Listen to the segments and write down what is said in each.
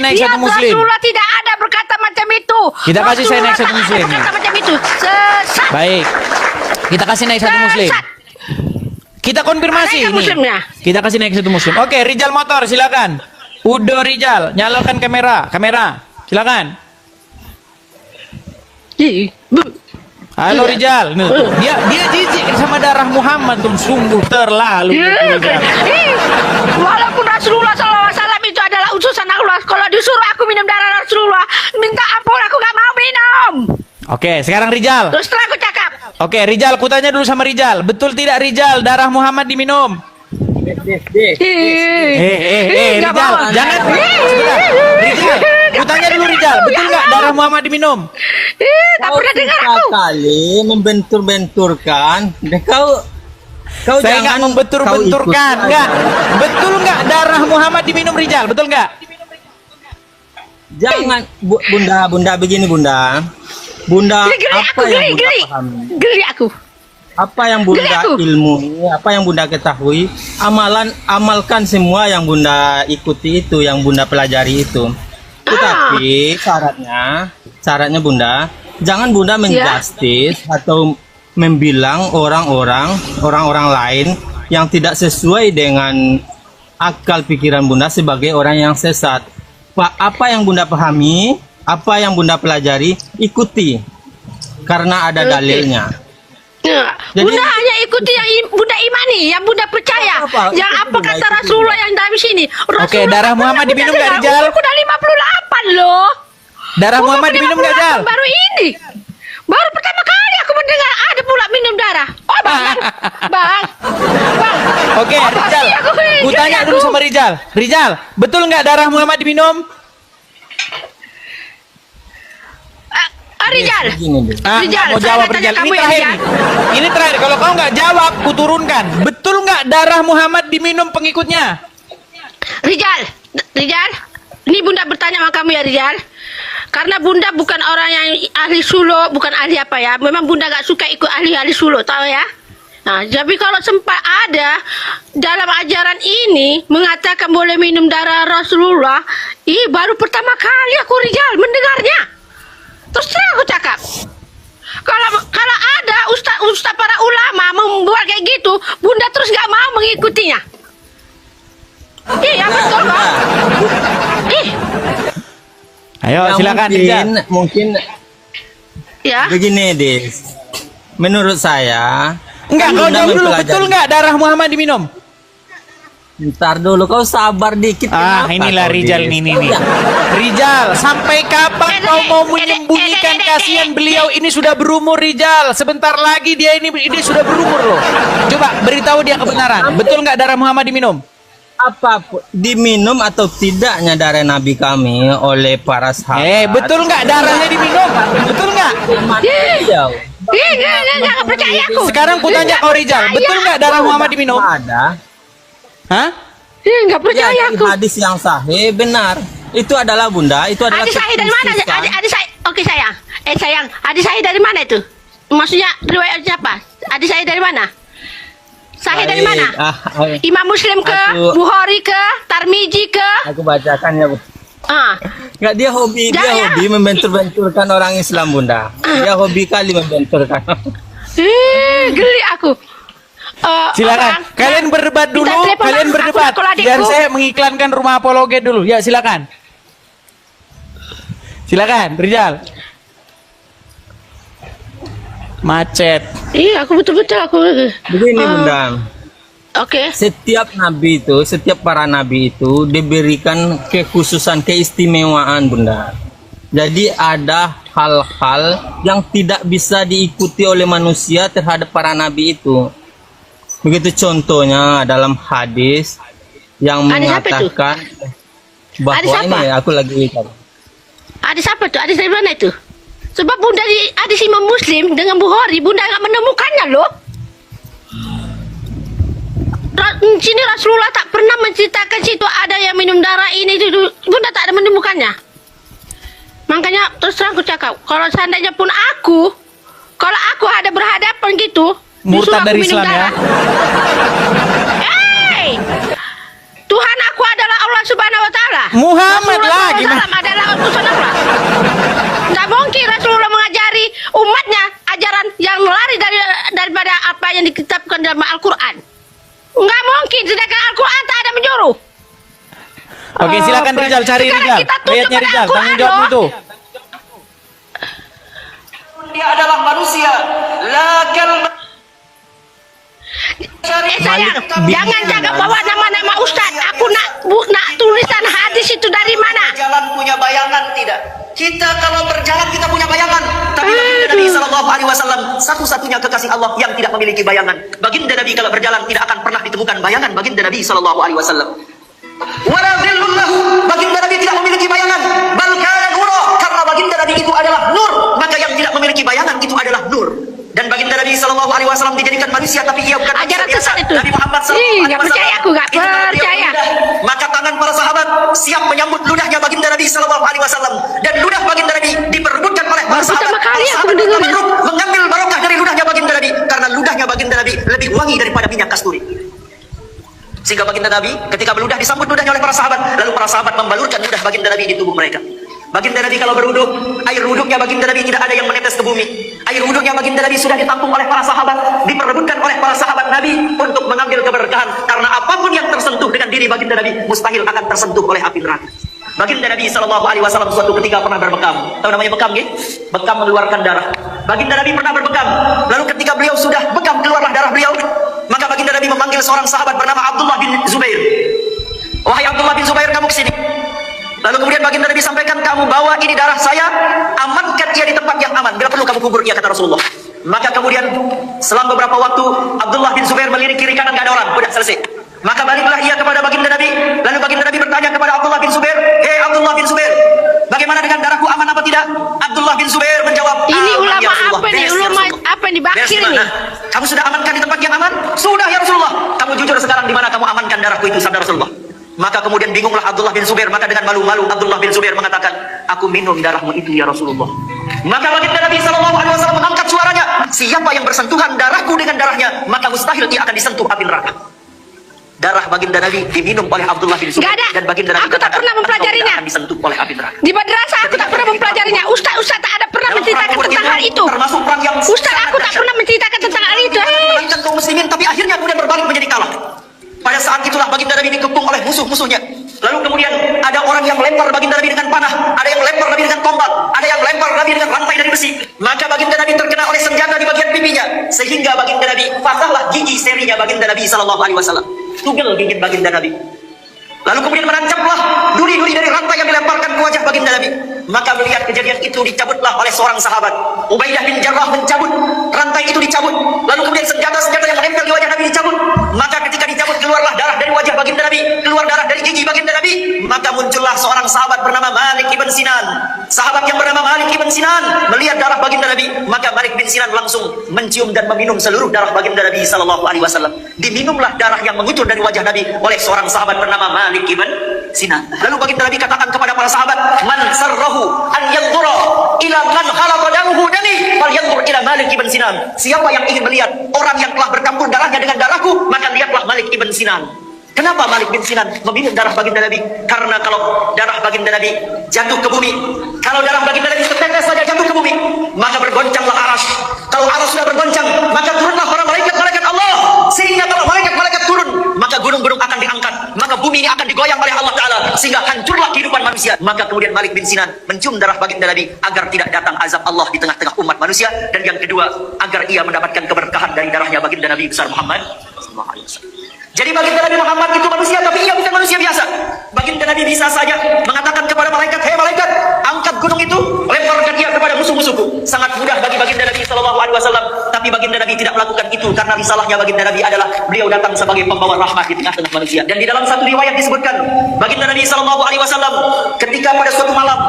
naik Lihat satu muslim. Rasulullah tidak ada berkata macam itu. Kita kasih saya naik Rasulullah satu tak muslim. ada berkata macam itu. Sesat. Baik. Kita kasih naik satu muslim. Sesat. Kita konfirmasi Ada yang ini. muslimnya? Kita kasih naik satu muslim. Oke, Rijal motor silakan. Udo Rijal, nyalakan kamera. Silakan. Halo Rijal. Dia jijik sama darah Muhammad tuh, sungguh terlalu. Rijal. Walaupun Rasulullah SAW itu adalah utusan Allah, kalau disuruh aku minum darah Rasulullah, minta ampun, aku gak mau minum. Oke, sekarang Rijal. Terus setelah aku cakap, Oke, Rijal, kutanya dulu sama Rijal. Betul tidak Rijal, darah Muhammad diminum? nggak Rijal, mau. jangan. Sebentar. Rijal, kutanya dulu Rijal. Betul nggak darah Muhammad diminum? Tak Kau pernah dengar tiga aku. kali membentur-benturkan. Dan kau Saya nggak jangan membentur-benturkan, kau nggak. ikuti Betul nggak darah Muhammad diminum Rijal? Betul nggak? Jangan bunda begini bunda. Bunda Geli apa aku, yang bunda geli. pahami? Geli aku. Apa yang bunda Geli aku. ilmui, apa yang bunda ketahui, amalkan semua yang bunda ikuti itu, yang bunda pelajari itu. Tetapi syaratnya bunda, jangan bunda menjustis atau membilang orang-orang lain yang tidak sesuai dengan akal pikiran bunda sebagai orang yang sesat. Apa yang bunda pahami, apa yang bunda pelajari, ikuti karena ada dalilnya. Ya, Jadi- bunda hanya ikuti yang bunda imani, yang bunda percaya. Apa? Yang Itu apa bunda kata ikuti. Rasulullah yang dalam sini. Rasulullah darah tak Muhammad pernah diminum bunda nggak, dengar. Rijal? Umurku udah 58 loh. Darah Umurku Muhammad diminum nggak, Jal? 58 baru ini. Baru pertama kali aku mendengar ada pula minum darah. Oh bang. Oke, Apa Rijal. sih aku ini? Kutanya Geli dulu aku. sama Rijal. Rijal, betul nggak darah Muhammad diminum? Rijal. Begini, Bu. Rijal, mau saya jawab nak tanya Rijal. Ini kamu ya, terakhir Rijal. nih. Ini terakhir. Kalau kau nggak jawab, kuturunkan. Betul nggak darah Muhammad diminum pengikutnya? Rijal, ini bunda bertanya sama kamu ya Rijal. Karena bunda bukan orang yang ahli suluk, bukan ahli apa ya. Memang bunda gak suka ikut ahli-ahli suluk, tahu ya. Nah, tapi kalau sempat ada dalam ajaran ini mengatakan boleh minum darah Rasulullah, baru pertama kali aku Rijal mendengarnya. Terus aku cakap, kalau ada ustaz para ulama membuat kayak gitu, bunda terus gak mau mengikutinya. Iya betul kok. Ayo, Ya, silakan Rijal. mungkin Ya. begini, Dis. Menurut saya, Enggak, kan kau Bunda jawab dulu. mempelajari- Betul nggak darah Muhammad diminum? Ntar dulu, kau sabar dikit. kenapa Inilah kau, Rijal Dis? nih. Kau jangan- Rijal, sampai kapan kau mau menyembunyikan kasihan beliau ini sudah berumur Rijal. Sebentar lagi dia ini sudah berumur loh. Coba beritahu dia kebenaran. Betul nggak darah Muhammad diminum? Apapun diminum atau tidaknya darah Nabi kami oleh para sahabat. Betul nggak darahnya diminum? Betul nggak? Jauh. Nggak percaya aku. Sekarang kutanya kau Rijal, betul nggak darah Muhammad diminum? Ada. Hah? Nggak Ya, percaya dari aku. hadis yang sahih benar. Itu adalah bunda, itu adalah Hadis sahih dari mana? kekhususan. Hadis sahih. Oke sayang. Sayang. Hadis sahih dari mana itu? Maksudnya riwayat siapa? Hadis sahih dari mana? Sahih dari mana? Imam Muslim ke, Bukhari ke, Tarmizi ke? Aku bacakan ya, Bu. Ah, Enggak, dia hobi membentur-benturkan orang Islam, Bunda. Dia hobi kali membenturkan. geli aku. Silakan. Orang, Kalian berdebat minta dulu. telepon Kalian aku, berdebat. aku adikku. Biar saya mengiklankan rumah apologet dulu. Ya, silakan. Silakan, Rijal. Macet. Iya, aku betul-betul aku. Begini, Bunda. Oke. Setiap nabi itu, setiap para nabi itu diberikan kekhususan, keistimewaan, Bunda. Jadi ada hal-hal yang tidak bisa diikuti oleh manusia terhadap para nabi itu. Begitu contohnya dalam hadis yang Hadis apa itu? mengatakan bahwa Hadis apa? ini aku lagi Hadis apa tuh? Hadis dari mana itu? Sebab bunda di hadis Imam Muslim dengan Bukhari, bunda nggak menemukannya loh. Sini Rasulullah tak pernah menceritakan situ ada yang minum darah ini itu, bunda tak ada menemukannya. Makanya terus terang aku cakap, kalau seandainya pun kalau aku ada berhadapan gitu, disuruh Murtad aku dari minum Islam ya. darah. Hey, Tuhan aku adalah Allah Subhanahu Wa Taala. Muhammad Rasulullah lah, gimana? SAW adalah utusan Allah. Tidak mungkin Rasulullah mengajari umatnya ajaran yang lari daripada apa yang dikitabkan dalam Al-Quran. Nggak mungkin, sedangkan Al-Quran tak ada menyuruh. Oke, silakan Rizal, cari Sekarang Rizal. kita tunjuk Lihatnya pada Rizal, Al-Quran tanggung jawab loh. itu. Dia adalah manusia. Lakal Sayang, jangan jaga bawa nama-nama Ustaz. Aku nak tulisan hadis itu dari mana? Jalan punya bayangan tidak? Kita kalau berjalan kita punya bayangan. Tapi baginda Nabi Sallallahu Alaihi Wasallam satu-satunya kekasih Allah yang tidak memiliki bayangan. Baginda Nabi kalau berjalan tidak akan pernah ditemukan bayangan baginda Nabi Sallallahu Alaihi Wasallam. Wala dhillullahu, baginda Nabi tidak memiliki bayangan. Bal kana nura, karena baginda Nabi itu adalah nur, maka yang tidak memiliki bayangan itu adalah nur. Dan baginda Nabi Sallallahu Alaihi Wasallam dijadikan manusia, tapi ia bukan Ajaran manusia biasa. sesat itu. Nabi Muhammad Ih, Sallallahu Alaihi nggak percaya Wasallam aku, nggak itu kalau beliau percaya. berludah, maka tangan para sahabat siap menyambut ludahnya baginda Nabi Sallallahu Alaihi Wasallam, dan ludah baginda Nabi diperebutkan oleh para Baru sahabat. pertama kali Para aku sahabat mendengar. tabarruk mengambil barokah dari ludahnya baginda Nabi, karena ludahnya baginda Nabi lebih wangi daripada minyak kasturi. Sehingga baginda Nabi ketika meludah disambut ludahnya oleh para sahabat, lalu para sahabat membalurkan ludah baginda Nabi di tubuh mereka. Baginda Nabi kalau berwuduk, air wuduknya baginda Nabi tidak ada yang menetes ke bumi. Air wuduknya baginda Nabi sudah ditampung oleh para sahabat, diperebutkan oleh para sahabat Nabi untuk mengambil keberkahan, karena apapun yang tersentuh dengan diri baginda Nabi mustahil akan tersentuh oleh api neraka. Baginda Nabi Sallallahu Alaihi Wasallam suatu ketika pernah berbekam. Tahu namanya bekam, nggih? Bekam mengeluarkan darah. Baginda Nabi pernah berbekam. Lalu ketika beliau sudah bekam keluarlah darah beliau, maka baginda Nabi memanggil seorang sahabat bernama Abdullah bin Zubair. Wahai Abdullah bin Zubair, kamu kesini. Lalu kemudian baginda Nabi sampaikan, kamu bawa ini darah saya, amankan ia di tempat yang aman. Bila perlu kamu kubur ia, kata Rasulullah. Maka kemudian selang beberapa waktu Abdullah bin Zubair melirik kiri kanan, gak ada orang, sudah selesai. Maka baliklah ia kepada baginda Nabi. Lalu baginda Nabi bertanya kepada Abdullah bin Zubair, hei Abdullah bin Zubair, bagaimana dengan darahku, aman apa tidak? Abdullah bin Zubair menjawab, Ini aman, ulama ya Rasulullah. apa nih? Beres, ya Ulama Rasulullah. apa nih? Beres Bakir di ini. mana? Kamu sudah amankan di tempat yang aman? Sudah ya Rasulullah. Kamu jujur sekarang di mana kamu amankan darahku itu, sabda Rasulullah. Maka kemudian bingunglah Abdullah bin Zubair, maka dengan malu-malu Abdullah bin Zubair mengatakan, aku minum darahmu itu ya Rasulullah. Maka baginda Nabi Sallallahu Alaihi Wasallam mengangkat suaranya, siapa yang bersentuhan darahku dengan darahnya, maka mustahil dia akan disentuh api neraka. Darah baginda Nabi diminum oleh Abdullah bin Zubair, Nggak ada. dan baginda Nabi Aku tak pernah mempelajarinya. engkau tidak akan disentuh oleh api neraka. Di madrasah aku tak pernah mempelajarinya. Ustaz tak ada pernah Dalam menceritakan perang Uhud tentang hal itu. termasuk perang yang Ustaz sangat aku tak dahsyat. pernah menceritakan tentang hal itu. Menangkan kaum muslimin, tapi akhirnya kemudian berbalik menjadi kalah. Pada saat itulah baginda Nabi dikepung oleh musuh-musuhnya. Lalu kemudian ada orang yang melempar baginda Nabi dengan panah, ada yang melempar Nabi dengan tombak, ada yang melempar Nabi dengan rantai dari besi. Maka baginda Nabi terkena oleh senjata di bagian pipinya, sehingga baginda Nabi patahlah gigi serinya baginda Nabi Sallallahu Alaihi Wasallam. Tugel gigi baginda Nabi. Lalu kemudian menancaplah duri-duri dari rantai yang dilemparkan ke wajah baginda Nabi. Maka melihat kejadian itu dicabutlah oleh seorang sahabat. Ubaidah bin Jarrah mencabut rantai itu, dicabut. Lalu kemudian senjata-senjata yang menempel di wajah Nabi dicabut. Maka ketika dicabut keluarlah darah dari wajah baginda Nabi, keluar darah dari gigi baginda Nabi. Maka muncullah seorang sahabat bernama Malik ibn Sinan. Sahabat yang bernama Malik ibn Sinan melihat darah baginda Nabi, maka Malik bin Sinan langsung mencium dan meminum seluruh darah baginda Nabi Sallallahu Alaihi Wasallam. Diminumlah darah yang mengucur dari wajah Nabi oleh seorang sahabat bernama Malik ibn Sinan. Lalu baginda Nabi katakan kepada para sahabat, man sarrahu an yanzura ila man khalaqa damuhu dami falyanzur ila Malik ibn Sinan. Siapa yang ingin melihat orang yang telah bercampur darahnya dengan darahku, maka lihatlah Malik ibn Sinan. Kenapa Malik bin Sinan meminum darah baginda Nabi? Karena kalau darah baginda Nabi jatuh ke bumi, kalau darah baginda Nabi setetes saja jatuh ke bumi, maka bergoncanglah aras. Kalau aras sudah bergoncang, maka turunlah para malaikat-malaikat Allah. Sehingga kalau malaikat-malaikat turun, maka gunung-gunung akan diangkat, maka bumi ini akan digoyang oleh Allah Ta'ala, sehingga hancurlah kehidupan manusia. Maka kemudian Malik bin Sinan mencium darah baginda Nabi agar tidak datang azab Allah di tengah-tengah umat manusia. Dan yang kedua, agar ia mendapatkan keberkahan dari darahnya baginda Nabi besar Muhammad sallallahu alaihi wasallam. Jadi baginda Nabi Muhammad itu manusia, tapi ia bukan manusia biasa. Baginda Nabi bisa saja mengatakan kepada malaikat, hei malaikat, angkat gunung itu, lemparkan ia kepada musuh-musuhku. Sangat mudah bagi baginda Nabi Sallallahu Alaihi Wasallam. Tapi baginda Nabi tidak melakukan itu karena risalahnya baginda Nabi adalah beliau datang sebagai pembawa rahmat di tengah-tengah manusia. Dan di dalam satu riwayat disebutkan, baginda Nabi Sallallahu Alaihi Wasallam ketika pada suatu malam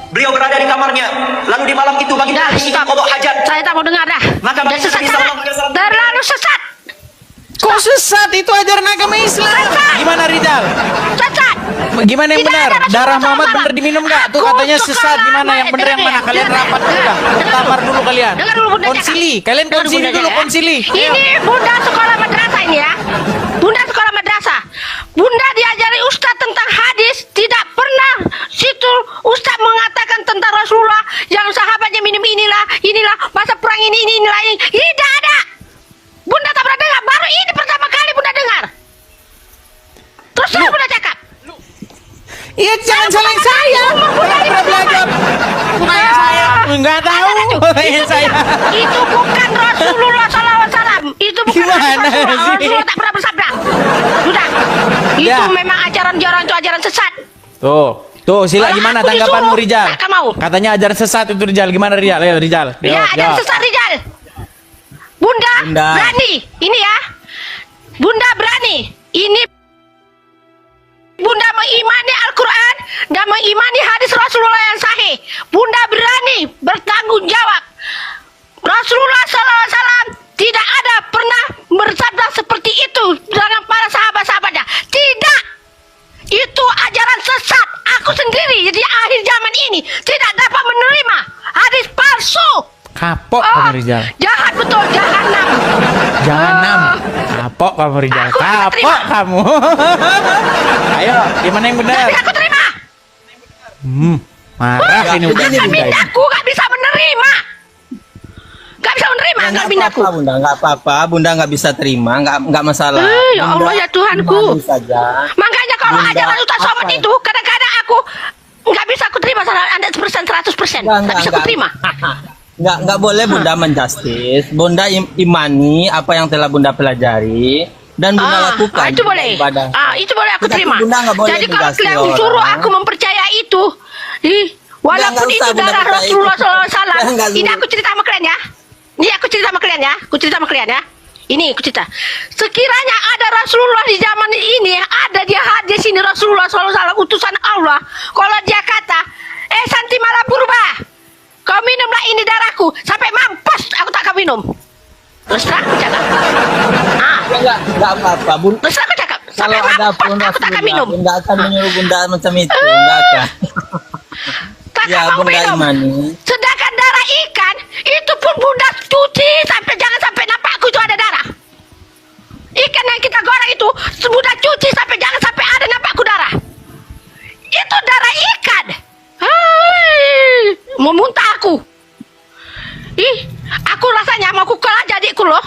beliau berada di kamarnya, lalu di malam itu baginda Nabi ingin qada hajat. Saya tak mau dengar dah. Maka Dah baginda sesat Nabi Sallallahu Alaihi Wasallam terlalu sesat. Kok sesat? Itu ajaran agama Islam. Gimana Rizal? Sesat. Gimana yang Tidak benar? ada Rasulullah Darah Muhammad SAW. benar diminum nggak? Tuh Aku katanya sesat. sekolah Gimana yang benar yang mana? Kalian rapat dulu dah. Tamar dulu kalian. Dengar dulu bundanya, Kak. Konsili. Kalian Dengar konsili bundanya, dulu, ya. konsili. Ini bunda sekolah madrasah ini ya. Bunda sekolah madrasah. Bunda diajari ustaz tentang hadis, tidak pernah Dia jangan salahin saya. Saya pernah belajar. Bukannya saya. Enggak tahu. Bukannya saya. Itu bukan Rasulullah SAW. Itu bukan Gimana sih? Rasulullah tak pernah bersabda. Sudah. Ya. Itu memang ajaran itu ajaran sesat. Tuh, sila Kalau gimana aku tanggapanmu disuruh, Rijal? takkan mau. Katanya ajaran sesat itu Rijal. Gimana Rijal? Ayo Rijal. Ya, ajaran sesat Rijal. Bunda berani. Ini ya. Bunda berani. Ini Bunda mengimani Al-Quran dan mengimani hadis Rasulullah yang sahih. Bunda berani bertanggung jawab. Rasulullah SAW tidak ada pernah bersabda seperti itu dengan para sahabat-sahabatnya. Tidak. Itu ajaran sesat. Aku sendiri di akhir zaman ini tidak dapat menerima hadis palsu. Kapok kamu Rijal. Jahat betul, jahanam. Jahanam. Kapok kamu Rijal. Aku tidak Kapok terima. kamu. Ayo, gimana yang benar? Tidak aku terima. Marah ini udah Bukan bindahku gak bisa menerima. Gak bisa menerima Ya, gak nggak bindahku. apa-apa, Bunda, nggak apa-apa. Bunda nggak bisa terima, nggak masalah. Ya Bunda Allah ya Tuhanku. imani saja. Makanya kalau Bunda, ajaran Ustaz Somad apa? itu kadang-kadang aku nggak bisa aku terima 100%. Nggak bisa aku terima. Nggak boleh Bunda menjustis. Bunda imani apa yang telah Bunda pelajari dan Bunda lakukan. Itu boleh. ibadah. Itu boleh aku Tetapi terima. Bunda nggak boleh Jadi kalau menjustis kalian suruh orang. aku mempercaya itu, walaupun nggak itu usah, Bunda darah percaya itu. Rasulullah SAW, Ya, nggak ini suruh. aku cerita sama kalian ya. Ini aku cerita sama kalian ya. Aku cerita sama kalian ya. Ini aku cerita. Sekiranya ada Rasulullah di zaman ini, ada dia hadir sini Rasulullah SAW utusan Allah. Kalau dia kata, Santi malah purba, kau minumlah ini darahku sampai mampus, aku tak kau minum. Terus terang aku cakap. Nggak apa-apa, Bunda. Terus aku cakap. Kalau Sampai ada mampus pun aku tak akan minum. Bunda akan menyuruh Bunda macam itu, nggak akan. Tak Ya, mau Bunda minum. imani. Sedangkan darah ikan itu pun Bunda cuci sampai jangan sampai nampakku itu ada darah. Ikan yang kita goreng itu Bunda cuci sampai jangan sampai ada nampakku darah. Itu darah ikan. Mau muntah aku. Aku rasanya mau kukul aja adikku loh.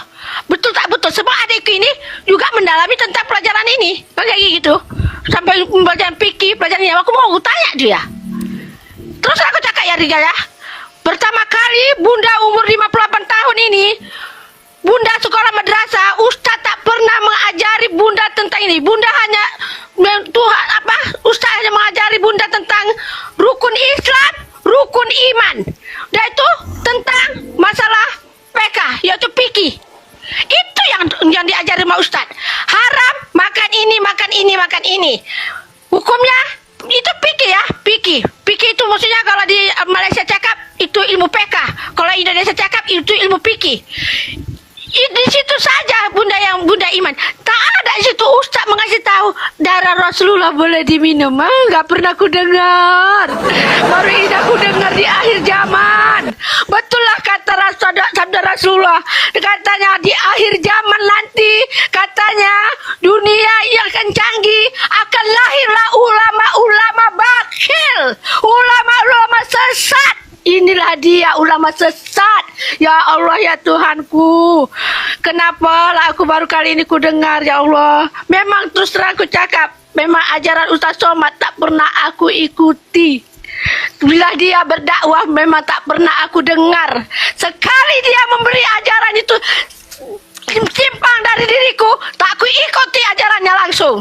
Betul tak betul. Sebab adikku ini juga mendalami tentang pelajaran ini. Kayak gitu. Sampai pelajaran fikih, pelajaran ini. Aku mau tanya dia. Terus aku cakap ya Rijal ya. Pertama kali Bunda umur 58 tahun ini, Bunda sekolah madrasah, Ustaz tak pernah mengajari Bunda tentang ini. Bunda hanya Ustaz hanya mengajari Bunda tentang rukun Islam, rukun iman. Dan itu tentang masalah PK, yaitu fikih. Itu yang diajari sama Ustaz. Haram makan ini, makan ini, makan ini. Hukumnya itu fikih ya, fikih. Fikih itu maksudnya kalau di Malaysia cakap itu ilmu PK. Kalau Indonesia cakap itu ilmu fikih. Di situ saja Bunda iman. Tak ada di situ Ustaz mengasih tahu darah Rasulullah boleh diminum. Enggak pernah aku dengar. Baru ini aku dengar di akhir zaman. Betullah kata sabda Rasulullah. Katanya di akhir zaman nanti katanya dunia yang akan canggih akan lahirlah ulama-ulama bakhil, ulama-ulama sesat. Inilah dia ulama sesat. Ya Allah ya Tuhanku. Kenapa lah aku baru kali ini ku dengar ya Allah. Memang terus terang aku cakap, memang ajaran Ustaz Somad tak pernah aku ikuti. Bila dia berdakwah memang tak pernah aku dengar. Sekali dia memberi ajaran itu simpang dari diriku, tak aku ikuti ajarannya langsung.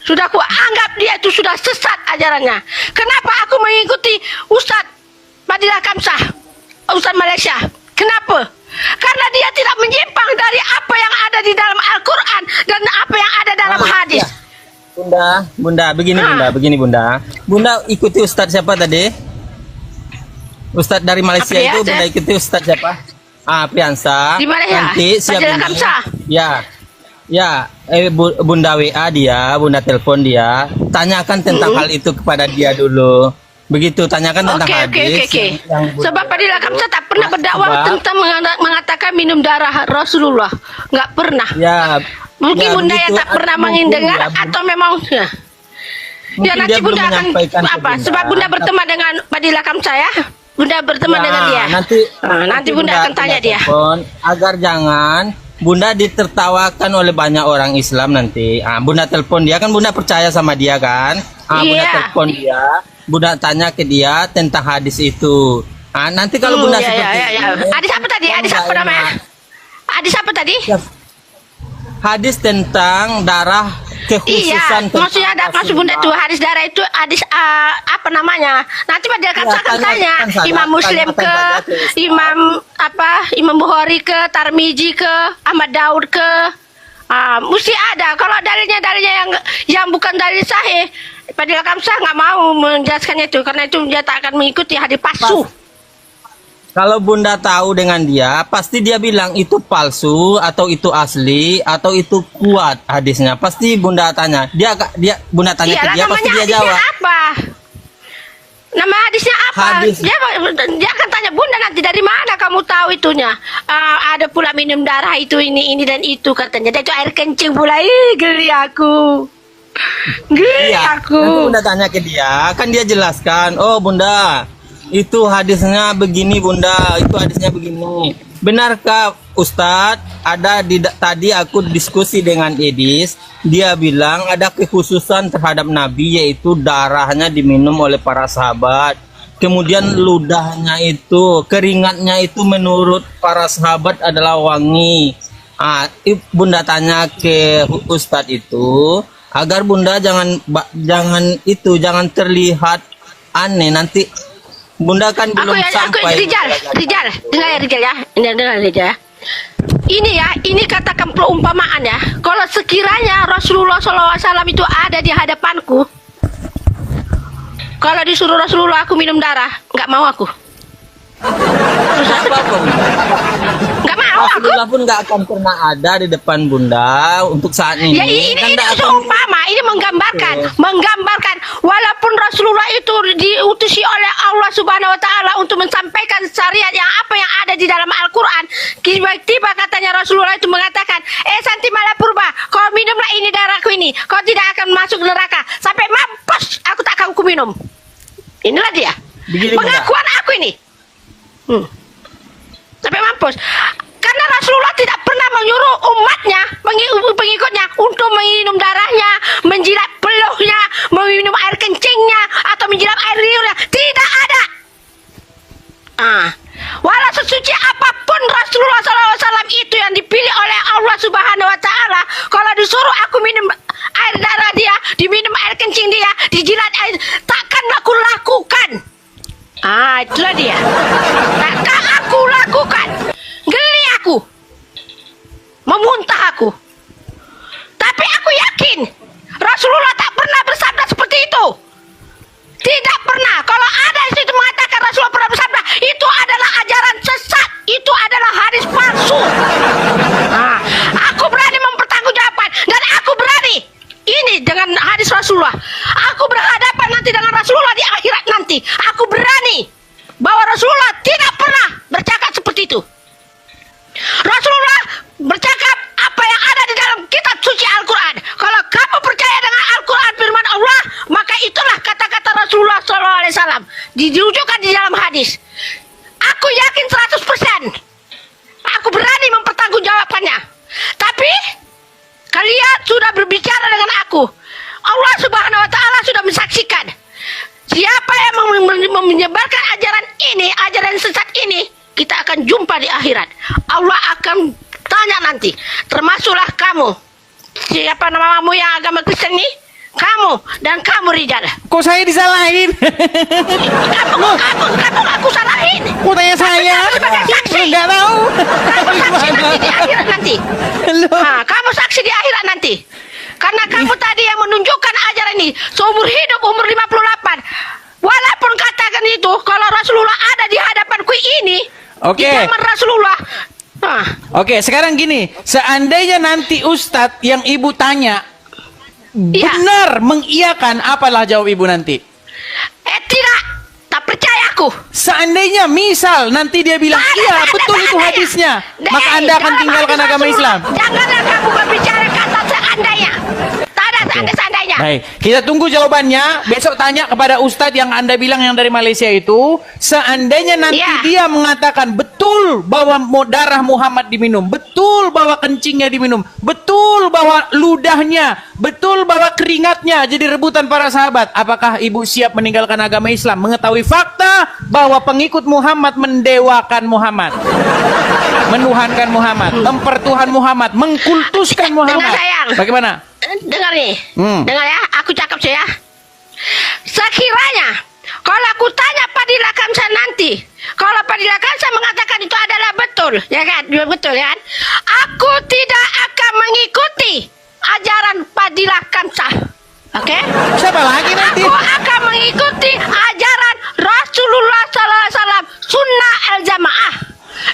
Sudah aku anggap dia itu sudah sesat ajarannya. Kenapa aku mengikuti Ustaz Fadilah Kamsah, Ustaz Malaysia? Kenapa? Karena dia tidak menyimpang dari apa yang ada di dalam Al-Quran dan apa yang ada dalam hadis. Ya. Bunda, begini Bunda. Bunda ikuti Ustadz siapa tadi? Ustadz dari Malaysia Apa itu ya, Bunda ikuti Ustadz siapa? Priansa. Di Malaysia? Nanti siap Fadilah ini. Kamsah? Ya. Bunda WA dia, Bunda telepon dia, tanyakan tentang hal itu kepada dia dulu. Begitu, tanyakan tentang hadis. Sebab Fadilah Kamsah tak pernah berdakwah tentang mengatakan minum darah Rasulullah. Nggak pernah. Ya. Mungkin ya, Bunda begitu. yang tak pernah Mungkin mendengar ya, atau memang ya. mungkin Ya nanti dia belum Bunda akan menyampaikan ke apa? Bunda. Sebab Bunda berteman dengan Fadilah Kamsah ya. Bunda berteman dengan dia. Nanti Bunda akan tanya dia. Telepon, agar jangan Bunda ditertawakan oleh banyak orang Islam nanti. Bunda telepon dia kan, Bunda percaya sama dia kan. Bunda Iya. telepon dia, Bunda tanya ke dia tentang hadis itu. Nanti kalau Bunda Iya, seperti iya, iya. ini, Hadis apa tadi? Hadis nggak apa namanya? enak. Hadis apa tadi? Ya, hadis tentang darah Iya, kekhususan. maksudnya ada maksud Bunda tuh hadis darah itu hadis apa namanya? Nanti pada akan Ya, tanya tanyakan saja, Imam Muslim tanyakan ke saja ke Ustaz. Imam Bukhari ke Tarmizi ke Ahmad Daud ke mesti ada. Kalau dalilnya yang bukan dalil sahih, Fadilah Kamsah nggak mau menjelaskannya itu karena itu dia tak akan mengikuti hadis palsu. Kalau Bunda tahu dengan dia, pasti dia bilang itu palsu atau itu asli atau itu kuat hadisnya. Pasti Bunda tanya. Bunda tanya ke Iyalah, dia, pasti namanya dia hadisnya jawab. apa? Nama hadisnya apa? Hadis. Dia akan tanya Bunda nanti dari mana kamu tahu itunya? Ada pula minum darah itu ini dan itu katanya. Dan itu air kencing pula. Ih, geli aku. Geli Iya. aku. Nanti Bunda tanya ke dia, kan dia jelaskan. Oh Bunda, itu hadisnya begini Bunda, itu hadisnya begini. Benarkah Ustadz? Tadi aku diskusi dengan Edis, dia bilang ada kekhususan terhadap Nabi yaitu darahnya diminum oleh para sahabat. Kemudian ludahnya itu, keringatnya itu menurut para sahabat adalah wangi. Bunda tanya ke Ustadz itu agar Bunda jangan terlihat aneh nanti. Bunda kan belum sampai. Rijal, dengar ya Rijal ya. Dengar Rijal ya. Ini katakan perumpamaan ya. Kalau sekiranya Rasulullah SAW itu ada di hadapanku, kalau disuruh Rasulullah aku minum darah, nggak mau aku. Nggak mau aku. Rasulullah pun nggak akan pernah ada di depan Bunda untuk saat ini. Ya ini nggak akan- seumpama, ini menggambarkan walaupun Rasulullah itu diutusi oleh Allah Subhanahu wa taala untuk menyampaikan syariat yang ada di dalam Al-Qur'an, tiba-tiba katanya Rasulullah itu mengatakan, Santi Malapurba, kau minumlah ini darahku ini, kau tidak akan masuk neraka sampai mampus aku tak akan ku minum. Inilah dia. Begini, Bunda. Pengakuan aku ini. Sampai mampus. Karena Rasulullah tidak pernah menyuruh umatnya, pengikutnya untuk minum darahnya, menjilat peluhnya, meminum air kencingnya, atau menjilat air liurnya. Tidak ada. Walau sesuci apapun Rasulullah SAW itu yang dipilih oleh Allah Subhanahu Wa Taala, kalau disuruh aku minum air darah dia, diminum air kencing dia, dijilat air, takkan aku lakukan. Itulah dia. Takkan aku lakukan. Geli aku. Memuntah aku. Tapi aku yakin Rasulullah tak pernah bersabda seperti itu. Tidak pernah. Kalau ada di situ mengatakan Rasulullah pernah bersabda, itu adalah ajaran sesat. Itu adalah hadis palsu. Aku berani mempertanggungjawabkan dan aku berani ini dengan hadis Rasulullah. Aku berhadapan nanti dengan Rasulullah di akhirat nanti. Aku berani bahwa Rasulullah tidak pernah bercakap seperti itu. Rasulullah bercakap apa yang ada di dalam kitab suci Al-Quran. Kalau kamu percaya dengan Al-Quran firman Allah, maka itulah kata-kata Rasulullah SAW dirujukan di dalam hadis. Aku yakin 100%. Aku berani mempertanggungjawabkannya. Tapi kalian sudah berbicara dengan aku. Allah Subhanahu Wa Taala sudah mensaksikan. Siapa yang menyebarkan ajaran ini, ajaran sesat ini, kita akan jumpa di akhirat. Allah akan tanya nanti, termasuklah kamu. Siapa namamu yang agama Kristen ini? Kamu dan kamu Rijal. Kok saya disalahin? Kamu aku salahin. Kok tanya saya? Kamu sebagai saksi. Enggak tahu. Kamu saksi nanti di akhirat nanti. Kamu saksi di akhirat nanti. Karena kamu tadi yang menunjukkan ajaran ini seumur hidup umur 58. Walaupun katakan itu, kalau Rasulullah ada di hadapanku ini, Oke. di zaman Rasulullah. Oke, sekarang gini, seandainya nanti Ustadz yang ibu tanya Iya. benar mengiyakan, apalah jawab ibu nanti? Tidak, tak percaya aku. Seandainya misal nanti dia bilang iya betul itu hadisnya, maka Anda akan tinggalkan agama Islam. Janganlah kamu berbicara kata seandainya. Tak ada seandainya. Tanya. Baik, kita tunggu jawabannya. Besok tanya kepada Ustadz yang Anda bilang yang dari Malaysia itu. Seandainya nanti Ya. dia mengatakan betul bahwa darah Muhammad diminum, betul bahwa kencingnya diminum, betul bahwa ludahnya, betul bahwa keringatnya jadi rebutan para sahabat, apakah ibu siap meninggalkan agama Islam, mengetahui fakta bahwa pengikut Muhammad mendewakan Muhammad, menuhankan Muhammad, mempertuhan Muhammad, mengkultuskan Muhammad? sayang. Bagaimana? Dengar nih. Dengar ya, aku cakap saya. Sekiranya kalau aku tanya Fadilah Kamsa nanti, kalau Fadilah Kamsa mengatakan itu adalah betul, ya kan? Betul ya kan? Aku tidak akan mengikuti ajaran Fadilah Kamsa. Oke? Siapa lagi nanti? Aku akan mengikuti ajaran Rasulullah sallallahu alaihi wasallam, sunnah al-jamaah,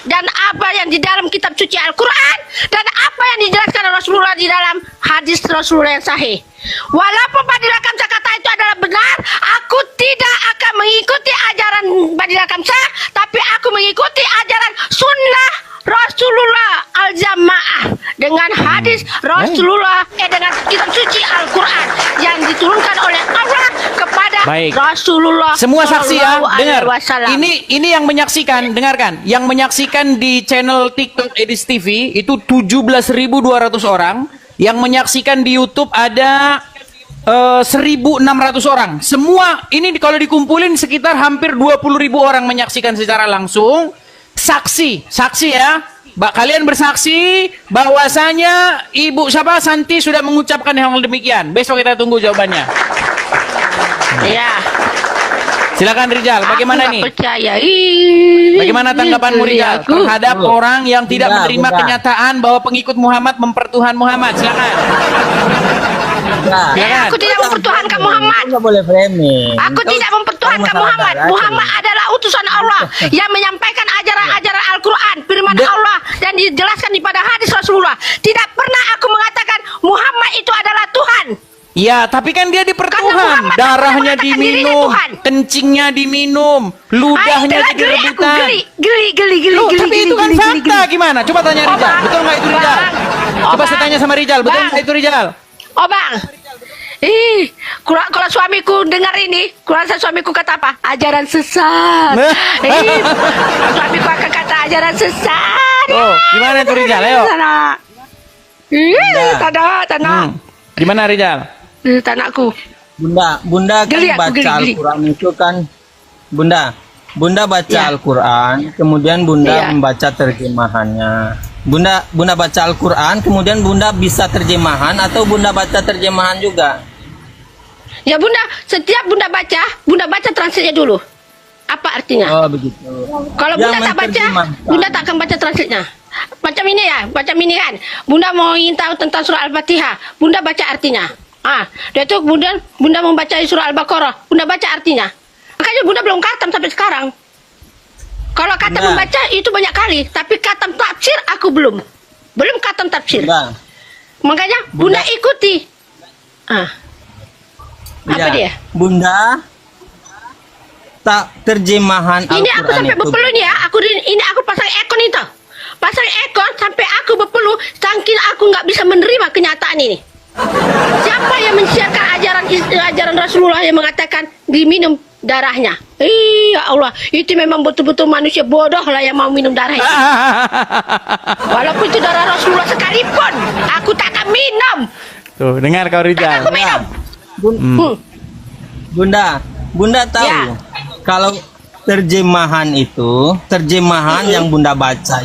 dan apa yang di dalam kitab suci Al-Quran, dan apa yang dijelaskan Rasulullah di dalam hadis Rasulullah yang sahih. Walaupun Fadilah Kamsa kata itu adalah benar, aku tidak akan mengikuti ajaran Fadilah Kamsa, tapi aku mengikuti ajaran sunnah Rasulullah al-jamaah dengan hadis Rasulullah, dengan kitab suci Al-Quran yang diturunkan oleh Allah kepada Baik. Rasulullah. Semua saksi ya, Shallallahu dengar. Alaihi Wasallam. Ini yang menyaksikan, dengarkan. Yang menyaksikan di channel TikTok Edis TV itu 17.200 orang. Yang menyaksikan di YouTube ada 1.600 orang. Semua ini kalau dikumpulin sekitar hampir 20.000 orang menyaksikan secara langsung. Saksi ya. Kalian bersaksi bahwasanya Ibu siapa Santi sudah mengucapkan hal demikian. Besok kita tunggu jawabannya. Ya. Silakan Rijal, bagaimana Aku nih? nggak percaya. Bagaimana tanggapanmu Rijal terhadap orang yang tidak Bunda, menerima Bunda. kenyataan bahwa pengikut Muhammad mempertuhan Muhammad? Silakan. Silakan. Aku tidak mempertuhankan Muhammad. Nggak boleh framing. Aku tidak mempertuhankan Muhammad. Muhammad adalah utusan Allah yang menyampaikan ajaran-ajaran Al-Quran, firman Allah, dan dijelaskan di pada hadis Rasulullah. Tidak pernah aku mengatakan Muhammad itu adalah Tuhan. Ya, tapi kan dia Karena dipertuhan, Muhammad darahnya mengatakan dirinya diminum, Tuhan. kencingnya diminum, ludahnya Itulah jadi geli aku, rebutan. geli. Loh, tapi itu kan fakta gimana? Coba tanya Oh, Rijal, Bang. betul nggak itu Rijal? Bang. Coba Oh, saya Bang. tanya sama Rijal, betul Bang. nggak itu Rijal? Oh bang, kalau suamiku dengar ini, kurasa suamiku kata apa? Ajaran sesat. Suamiku akan kata ajaran sesat. Oh, gimana itu Rijal? Ayo. Tanah. Tanah. Gimana Rijal? Tanahku. Bunda kan Geli aku, baca geli. Al-Quran itu kan, Bunda baca Ya. Al-Quran, kemudian Bunda Iya. membaca terjemahannya. Bunda baca Al-Quran, kemudian Bunda bisa terjemahan atau Bunda baca terjemahan juga? Ya bunda, setiap bunda baca translate dulu. Apa artinya? Oh begitu. Kalau Yang bunda tak baca, menerjemahkan. bunda tak akan baca translate-nya. Macam ini kan. Bunda mau ingin tahu tentang surah Al-Fatihah, bunda baca artinya. Dia itu bunda membaca surah Al-Baqarah, bunda baca artinya. Makanya bunda belum khatam sampai sekarang. Kalau khatam Bunda. membaca itu banyak kali, tapi khatam tafsir aku belum. Belum khatam tafsir. Bunda. Makanya bunda ikuti. Apa dia? Bunda tak terjemahan Ini aku Al-Quran sampai itu. berpeluh nih ya. Ini aku pasang ekor itu. Pasang ekor sampai aku berpeluh, saking aku nggak bisa menerima kenyataan ini. Siapa yang mensiarkan ajaran Rasulullah yang mengatakan diminum darahnya? Ya Allah, itu memang betul-betul manusia bodoh lah yang mau minum darah itu. Walaupun itu darah Rasulullah sekalipun, aku tak akan minum. Tuh, dengar kau Tak Rijal. aku minum. Bunda tahu Ya. kalau terjemahan yang Bunda baca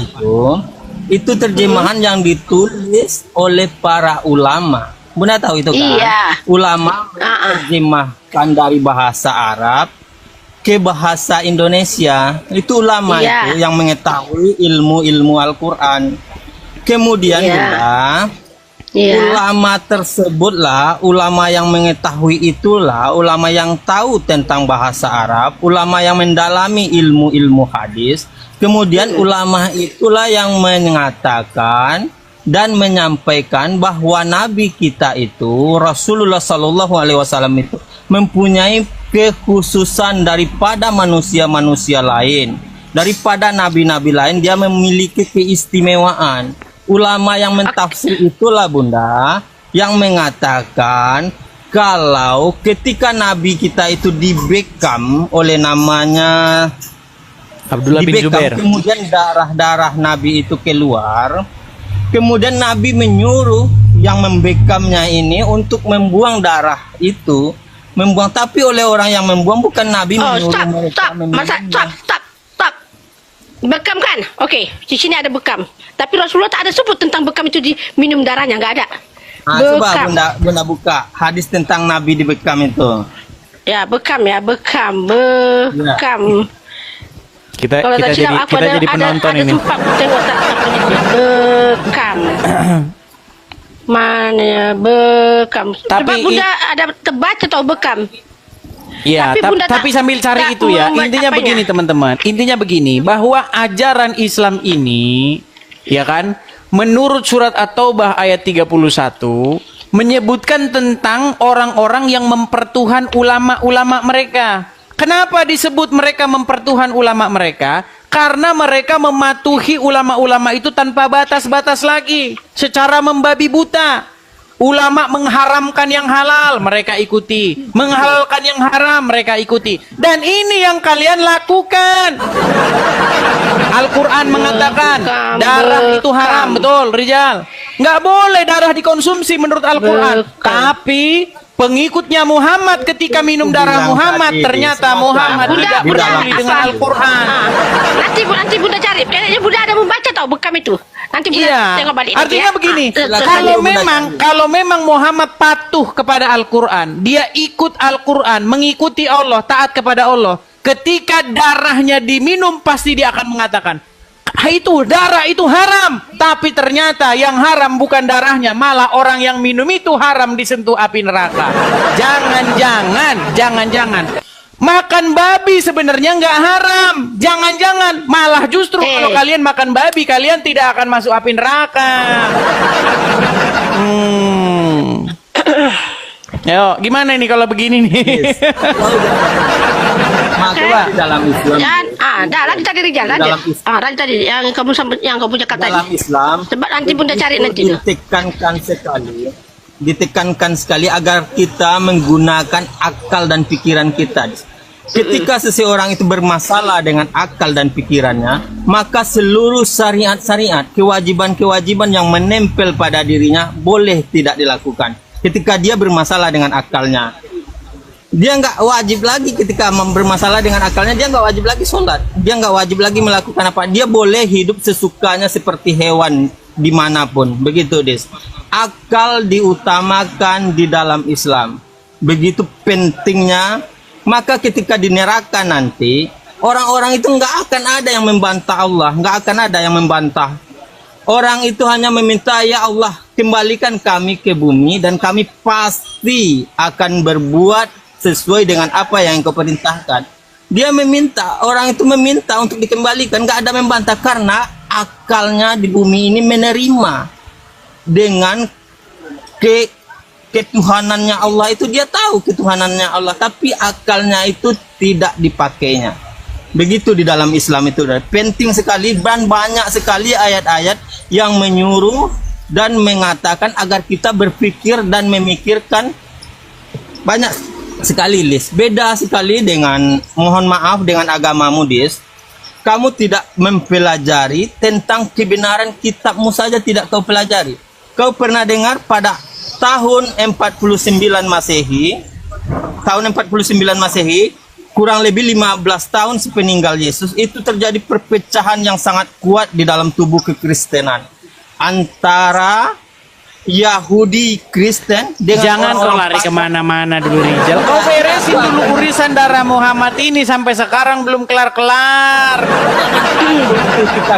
itu terjemahan yang ditulis oleh para ulama. Bunda tahu itu kan? Iya. Ulama terjemahkan dari bahasa Arab ke bahasa Indonesia. Itu ulama Iya. itu yang mengetahui ilmu Al-Quran. Kemudian Iya. Bunda, Iya. ulama tersebutlah, ulama yang mengetahui itulah, ulama yang tahu tentang bahasa Arab, ulama yang mendalami ilmu hadis. Kemudian ulama itulah yang mengatakan dan menyampaikan bahwa Nabi kita itu, Rasulullah Shallallahu Alaihi Wasallam itu mempunyai kekhususan daripada manusia-manusia lain, daripada nabi-nabi lain. Dia memiliki keistimewaan. Ulama yang mentafsir itulah Bunda yang mengatakan kalau ketika Nabi kita itu dibekam oleh namanya Abdullah bin dibekam, Zubair. kemudian darah-darah Nabi itu keluar, kemudian Nabi menyuruh yang membekamnya ini untuk membuang darah itu, membuang, tapi oleh orang yang membuang, bukan Nabi Oh, menyuruh stop, mereka stop. Masa, meminumnya. stop. Bekam kan? Oke, di sini ada bekam. Tapi Rasulullah tak ada sebut tentang bekam itu diminum darahnya, nggak ada. Nah, coba bunda buka hadis tentang Nabi dibekam itu. Ya, bekam. Kita Kalau tak silap aku jadi penonton ada ini. tempat tengok tak apanya dia. Bekam. Mana ya, bekam. Tapi Sebab bunda ada terbaca atau bekam. Iya, Tapi Bunda tapi tak- sambil cari tak itu ya. membuat Intinya apanya. begini teman-teman. Intinya begini, bahwa ajaran Islam ini, ya kan, menurut surat At-Taubah ayat 31 menyebutkan tentang orang-orang yang mempertuhan ulama-ulama mereka. Kenapa disebut mereka mempertuhan ulama mereka? Karena mereka mematuhi ulama-ulama itu tanpa batas-batas lagi, secara membabi buta. Ulama mengharamkan yang halal, mereka ikuti. Menghalalkan yang haram, mereka ikuti. Dan ini yang kalian lakukan. Al-Quran mengatakan darah itu haram, betul, Rijal. Nggak boleh darah dikonsumsi menurut Al-Quran. Tapi pengikutnya Muhammad ketika minum darah bilang Muhammad, tadi, ternyata Islam. Muhammad Bunda, tidak Bunda, peduli dengan apa? Al-Quran. Nanti bunda cari. Kayaknya bunda ada membaca tau bekam itu. Nanti bunda Iya. tengok balik. Artinya nanti, begini, Silakan. kalau memang Muhammad patuh kepada Al-Quran, dia ikut Al-Quran, mengikuti Allah, taat kepada Allah. Ketika darahnya diminum, pasti dia akan mengatakan, itu darah itu haram. Tapi ternyata yang haram bukan darahnya, malah orang yang minum itu haram disentuh api neraka. Jangan-jangan makan babi sebenarnya nggak haram. Jangan-jangan malah justru kalau kalian makan babi, kalian tidak akan masuk api neraka. Yo, gimana ini kalau begini nih? Maka dalam Islam, dah lagi tadi Rijal, lanjut. Dalam Islam. Tadi tadi yang kamu yang kamu cakap tadi. dalam Islam Sebab nanti bunda cari itu nanti. ditekankan sekali agar kita menggunakan akal dan pikiran kita. Ketika seseorang itu bermasalah dengan akal dan pikirannya, maka seluruh syariat-syariat, kewajiban-kewajiban yang menempel pada dirinya boleh tidak dilakukan. Ketika dia bermasalah dengan akalnya, dia nggak wajib lagi. Ketika bermasalah dengan akalnya, dia nggak wajib lagi sholat, dia nggak wajib lagi melakukan apa, dia boleh hidup sesukanya seperti hewan dimanapun. Begitu Des, akal diutamakan di dalam Islam, begitu pentingnya. Maka ketika di neraka nanti, orang-orang itu nggak akan ada yang membantah Allah, nggak akan ada yang membantah. Orang itu hanya meminta, ya Allah, kembalikan kami ke bumi dan kami pasti akan berbuat sesuai dengan apa yang Engkau perintahkan. Dia meminta, orang itu meminta untuk dikembalikan, nggak ada membantah karena akalnya di bumi ini menerima dengan ketuhanannya Allah. Itu dia tahu ketuhanannya Allah, tapi akalnya itu tidak dipakainya. Begitu di dalam Islam itu penting sekali, dan banyak sekali ayat-ayat yang menyuruh dan mengatakan agar kita berpikir dan memikirkan. Banyak sekali Lis, beda sekali dengan, mohon maaf, dengan agamamu Dis. Kamu tidak mempelajari tentang kebenaran kitabmu saja, tidak kau pelajari. Kau pernah dengar pada tahun 49 Masehi, kurang lebih 15 tahun sepeninggal Yesus, itu terjadi perpecahan yang sangat kuat di dalam tubuh kekristenan antara Yahudi Kristen dengan Jangan kau orang-orang lari Batak. kemana-mana dulu Rijal. Kau beresin dulu urusan darah Muhammad ini, sampai sekarang belum kelar-kelar.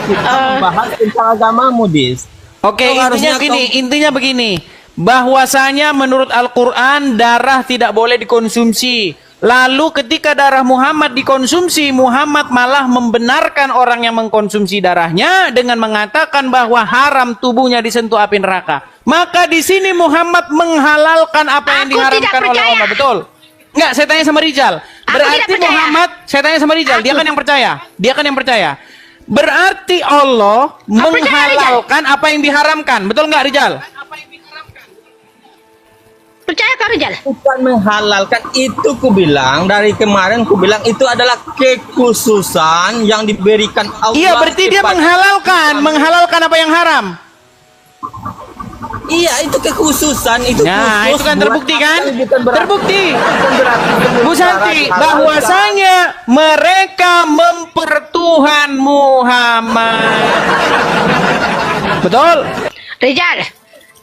Kita membahas tentang agamamu Dis. Oke, Kau harusnya intinya begini, bahwasanya menurut Al-Quran darah tidak boleh dikonsumsi. Lalu ketika darah Muhammad dikonsumsi, Muhammad malah membenarkan orang yang mengkonsumsi darahnya dengan mengatakan bahwa haram tubuhnya disentuh api neraka. Maka di sini Muhammad menghalalkan apa yang Aku diharamkan tidak oleh percaya. Allah, betul? Enggak, saya tanya sama Rijal. Aku Berarti tidak percaya. Muhammad, saya tanya sama Rijal, dia kan yang percaya. Dia kan yang percaya. Berarti Allah menghalalkan apa yang diharamkan. Betul nggak Rijal? Percaya kau Rijal. Bukan menghalalkan, itu ku bilang dari kemarin, ku bilang itu adalah kekhususan yang diberikan Allah. Iya, berarti dia menghalalkan apa yang haram. Iya, itu kekhususan, itu Nah, khusus itu kan buat terbukti kan? apa, bukan berarti- Terbukti. bukan berarti Bu Santi, haram. bahwasanya mereka mempertuhan Muhammad. Betul? Rijal.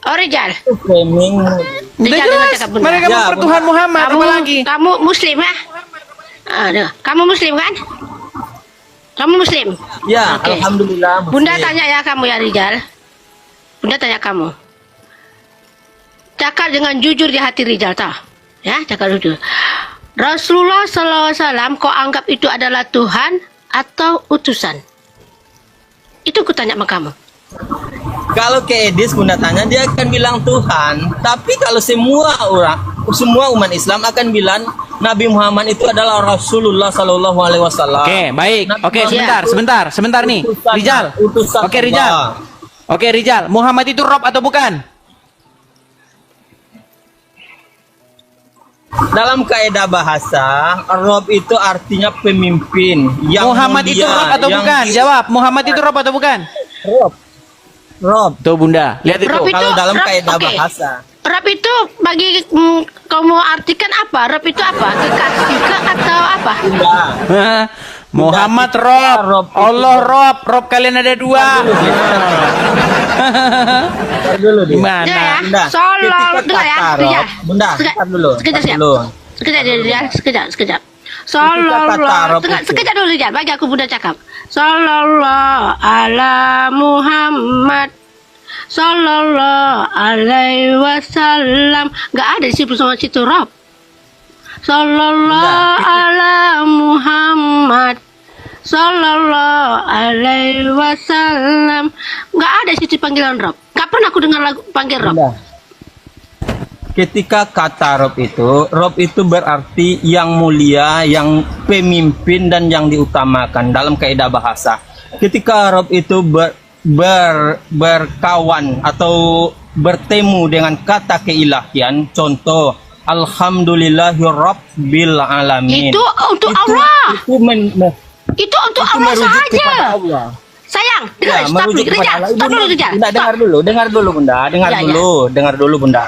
Oh Rijal. Itu framing. Udah Rijal dengan jelas. cakap Bunda. Mereka Ya, mempertuhan Muhammad, Kamu, apa lagi? kamu muslim ya? Aduh, kamu muslim kan? Kamu muslim? Ya, Oke. alhamdulillah. Bunda Muslim. tanya ya kamu ya Rijal. Bunda tanya kamu. Cakap dengan jujur di hati Rijal tau. Ya, cakap jujur. Rasulullah SAW kau anggap itu adalah Tuhan atau utusan? Itu ku tanya sama kamu. Kalau ke Edis Bunda tanya, dia akan bilang Tuhan. Tapi kalau semua umat Islam akan bilang Nabi Muhammad itu adalah Rasulullah Sallallahu Alaihi Wasallam. Oke, baik. Nabi Oke, Muhammad sebentar nih. utusan- Rijal. utusan Oke, Rijal. Allah. Oke, Rijal. Muhammad itu Rob atau bukan? Dalam kaidah bahasa, Rob itu artinya pemimpin. Yang Muhammad itu mulia, Rob atau yang bukan? di- Jawab. Muhammad itu Rob atau bukan? Rob. Tuh Bunda, lihat itu. Rob itu- Kalau dalam Rob, kaidah oke. bahasa. Rob itu bagi kamu artikan apa? Rob itu apa? Kekasih ke atau apa? Bunda. Hah? Muhammad kita Rob, Rob itu- Allah Rob, Rob kalian ada dua. Ntar dulu dia. Gimana? Ya, Bunda, Solo, ketika dengar ya, kata Rijal. Rob, Bunda, ntar dulu. Sekejap, ntar siap. dulu. Sekejap, Rijal. Sekejap. kata Sallallahu, Rob itu. sekejap dulu Rijal, bagi aku Bunda cakap. Sallallahu ala Muhammad. Sallallahu alaihi wasallam. Enggak ada di situ sama situ Rob. Sallallahu ala Muhammad. Sallallahu alaihi wasallam. Enggak ada di situ panggilan Rob. Enggak pernah aku dengar lagu panggil Rob. Bunda. Ketika kata Rob itu berarti yang mulia, yang pemimpin dan yang diutamakan dalam kaidah bahasa. Ketika Rob itu berkawan atau bertemu dengan kata keilahian, contoh Alhamdulillahirabbil alamin. Itu untuk Allah. Itu Itu untuk Allah merujuk saja. kepada Allah. Sayang, Ya, dengar, stop merujuk dulu. kepada Rijal, Allah. stop dulu Rijal. Bunda, Stop. dengar dulu Bunda, dengar dulu Bunda.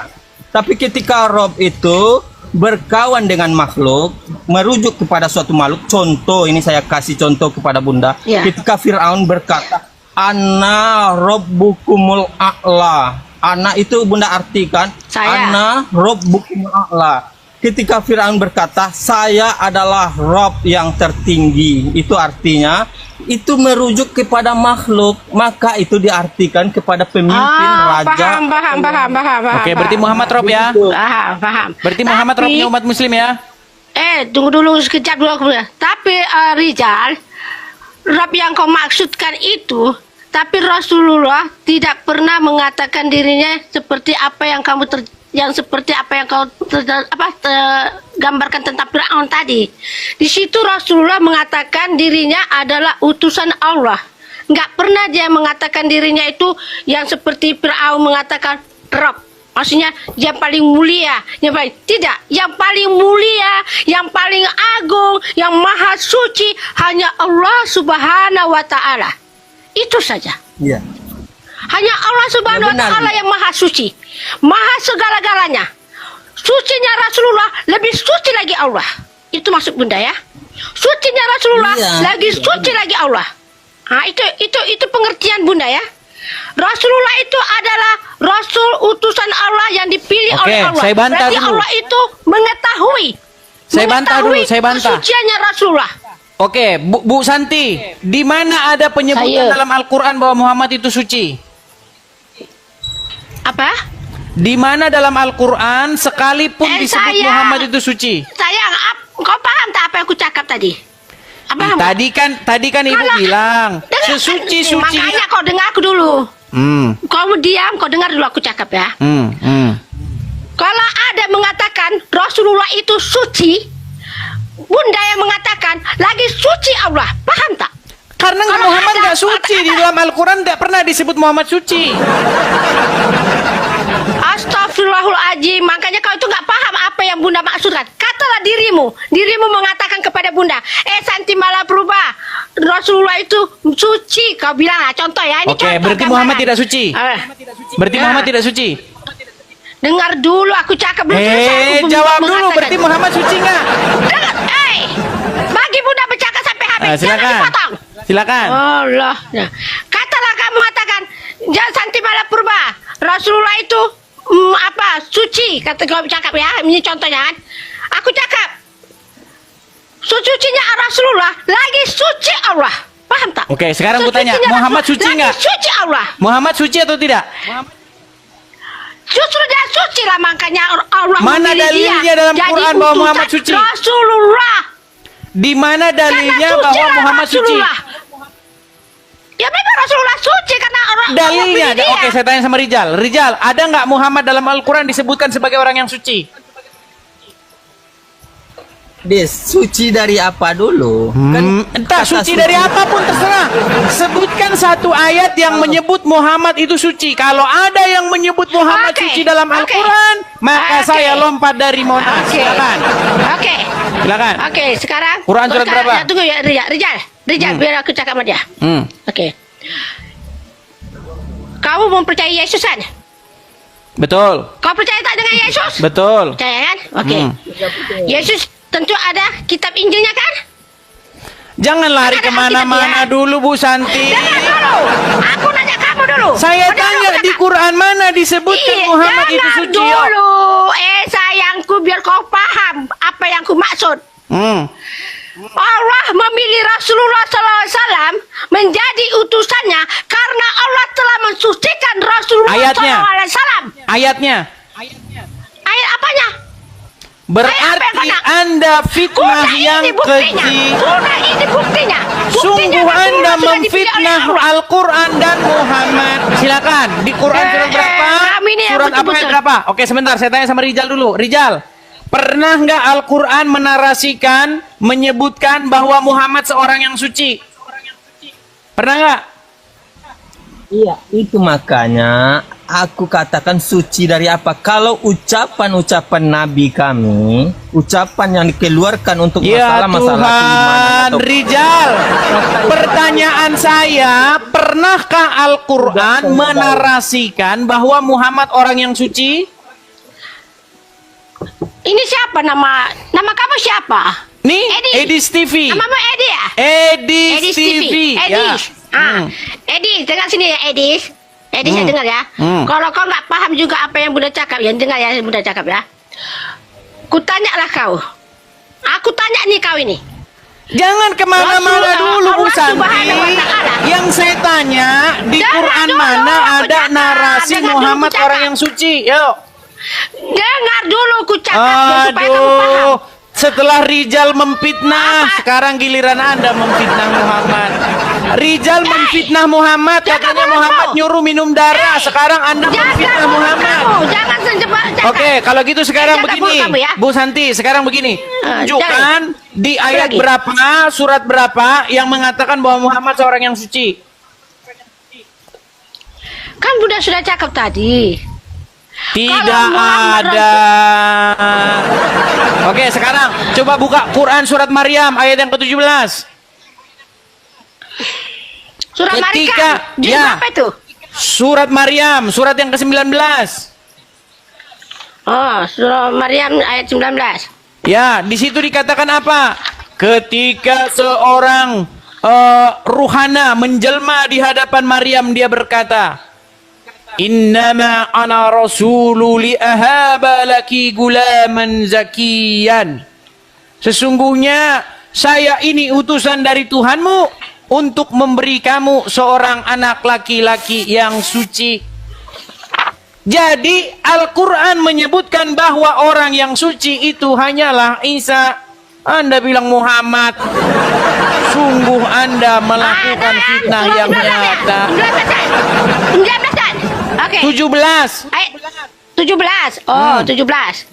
Tapi ketika Rob itu berkawan dengan makhluk, merujuk kepada suatu makhluk, contoh ini saya kasih contoh kepada Bunda. Ya. Ketika Fir'aun berkata, Ana Rabbukumul A'la. Ana itu Bunda artikan, Saya. Ana Rabbukumul A'la. Ketika Fir'aun berkata, saya adalah Rob yang tertinggi. Itu artinya, itu merujuk kepada makhluk. Maka itu diartikan kepada pemimpin, raja. Paham. Oke, berarti Muhammad Rob ya. Paham. Berarti Muhammad Tapi- Robnya umat muslim ya. Tunggu dulu sekejap dulu aku. Tapi Rijal, Rob yang kau maksudkan itu, tapi Rasulullah tidak pernah mengatakan dirinya seperti apa yang kamu seperti apa yang kau gambarkan tentang Fir'aun tadi. Di situ Rasulullah mengatakan dirinya adalah utusan Allah. Nggak pernah dia mengatakan dirinya itu yang seperti Fir'aun mengatakan Rob. Maksudnya yang paling mulia, yang paling mulia, yang paling agung, yang maha suci hanya Allah Subhanahu wa taala. Itu saja. Iya. Hanya Allah Subhanahu Ya, wa benar. taala yang maha suci. Maha segala-galanya. Sucinya Rasulullah lebih suci lagi Allah. Itu maksud Bunda ya. Sucinya Rasulullah Iya, lagi iya, suci lagi Allah. Nah, itu pengertian Bunda ya. Rasulullah itu adalah Rasul utusan Allah yang dipilih Oke, oleh Allah. saya bantah Berarti dulu. Allah itu mengetahui. Saya bantah dulu, saya bantah. Kesuciannya Rasulullah. Oke, Bu Santi, di mana ada penyebutan Saya. dalam Al-Qur'an bahwa Muhammad itu suci? Apa? Di mana dalam Al-Qur'an sekalipun disebut saya. Muhammad itu suci? Sayang, kau paham tak apa yang aku cakap tadi? Apa? Tadi kan Ibu Kalau- bilang Dengar, sesuci-suci. makanya kau dengar aku dulu. Hmm, Kau diam, kau dengar dulu aku cakap ya. hmm. Kalau ada mengatakan Rasulullah itu suci, Bunda yang mengatakan lagi suci Allah. Paham tak? Karena Kalau Muhammad ada- nggak suci di dalam Al-Qur'an, tidak pernah disebut Muhammad suci. Astagfirullahaladzim. Makanya kau itu nggak paham Dirimu mengatakan kepada bunda, Santi Malaprabha, Rasulullah itu suci. Kau bilang lah, contoh ya. Ini Oke, contoh berarti gambaran. Muhammad tidak suci. Berarti Ya. Muhammad tidak suci. Dengar dulu, aku cakap belum selesai. Aku Jawab dulu. mengatakan. Berarti Muhammad suci nggak? Dengar, bagi bunda bercakap sampai habis. Jangan Silakan. dipotong. Silakan. Allah. Nah, katalah kamu mengatakan, jangan Santi Malaprabha, Rasulullah itu suci. Kata kau cakap ya. Ini contohnya kan. Aku cakap, sucinya Rasulullah lagi suci Allah. Paham tak? Oke, sekarang aku tanya, Sucinya Muhammad Rasul- suci lagi nggak? Suci Allah. Muhammad suci atau tidak? Justru dia suci lah, makanya Allah Mana memilih dalilnya dia dalam jadi Quran bahwa utusan Muhammad suci? Rasulullah. Di mana dalilnya Karena suci bahwa lah Muhammad suci? Rasulullah. Ya memang Rasulullah suci karena Allah Dalilnya, pilih dia. oke saya tanya sama Rijal. Rijal, ada nggak Muhammad dalam Al-Quran disebutkan sebagai orang yang suci? Des, suci dari apa dulu? Entah kata suci dari apapun terserah. Sebutkan satu ayat yang menyebut Muhammad itu suci. Kalau ada yang menyebut Muhammad Oke, suci dalam oke. Al-Quran, maka Oke. saya lompat dari Monas. Oke. Silakan. Oke. Silakan. Oke, sekarang Quran surat sekarang- berapa? ya, tunggu ya, Rijal, biar aku cakap sama dia. Oke. Kamu mempercayai Yesus kan? Betul. Kau percaya tak dengan Yesus? Betul. Percaya kan? Oke. Yesus tentu ada kitab Injilnya kan? Jangan lari Ada kemana-mana Alkitab, ya? dulu Bu Santi. Dengar dulu. Aku nanya kamu dulu. Saya Udah, tanya udah, di Quran mana disebutkan Iya, Muhammad itu dengar suci. Yo. dulu. Sayangku, biar kau paham apa yang ku maksud. Allah memilih Rasulullah SAW menjadi utusannya karena Allah telah mensucikan Rasulullah Ayatnya. SAW. Ayatnya. Ayat apanya? Berarti Anda fitnah Sudah yang ini buktinya. keji. Sudah ini buktinya. Buktinya Sungguh Rasulullah Anda sudah dipilih memfitnah oleh Allah. Al-Quran dan Muhammad. Silakan. Di Quran surat berapa? kami ini yang Surat apa ayat betul-betul. berapa? Oke sebentar, saya tanya sama Rijal dulu. Rijal, pernah nggak Al-Quran menarasikan, menyebutkan bahwa Muhammad seorang yang suci? Pernah nggak? Iya, itu makanya aku katakan suci dari apa? Kalau ucapan-ucapan Nabi kami, ucapan yang dikeluarkan untuk Ya masalah-masalah keimanan Tuhan, atau Rijal. Pertanyaan saya, pernahkah Al-Quran menarasikan bahwa Muhammad orang yang suci? Ini siapa nama kamu siapa? Nih, Edi. Edis TV. Namamu Edi ya? Edis TV. Ya. Edis. Edis, dengar sini ya Edis. Edis ya dengar ya. Kalau kau nggak paham juga apa yang Bunda cakap, ya dengar ya Bunda cakap ya. Kutanyalah kau. Aku tanya nih kau ini. Jangan kemana-mana Rasulullah, dulu Bu Allah Santi. Subhanahu wa Ta'ala. Yang saya tanya, di Dengar Quran dulu, mana aku ada cakap. narasi Dengar dulu, Muhammad aku cakap. orang yang suci? Yuk. Dengar dulu ku cakap supaya kamu paham. Aduh, setelah Rijal memfitnah, sekarang giliran Anda memfitnah Muhammad. Rijal memfitnah Muhammad, Jangan katanya ngomong. Muhammad nyuruh minum darah. Sekarang Anda memfitnah Muhammad. Jangan sejebak cakap. Oke, kalau gitu sekarang Jangan begini, kamu ya. Bu Santi, sekarang begini. Tunjukkan di Apa ayat lagi? berapa, surat berapa yang mengatakan bahwa Muhammad seorang yang suci. Kan Bunda sudah cakap tadi. Tidak Kalau Muhammad ada. Oke, sekarang coba buka Quran surat Maryam ayat yang ke-17. Surah Ketika- Maryam. Juz ya. berapa itu? Surat Maryam, surat yang ke-19. Oh, surah Maryam ayat 19. Ya, di situ dikatakan apa? Ketika seorang ruhana menjelma di hadapan Maryam, dia berkata, Innama ana rasulu li ahaba laki gulaman zakiyan. Sesungguhnya saya ini utusan dari Tuhanmu untuk memberi kamu seorang anak laki-laki yang suci. Jadi Al-Quran menyebutkan bahwa orang yang suci itu hanyalah Isa. Anda bilang Muhammad. Sungguh Anda melakukan fitnah yang nyata. 19-an. Oke. 17. Ayat 17. Oh, 17.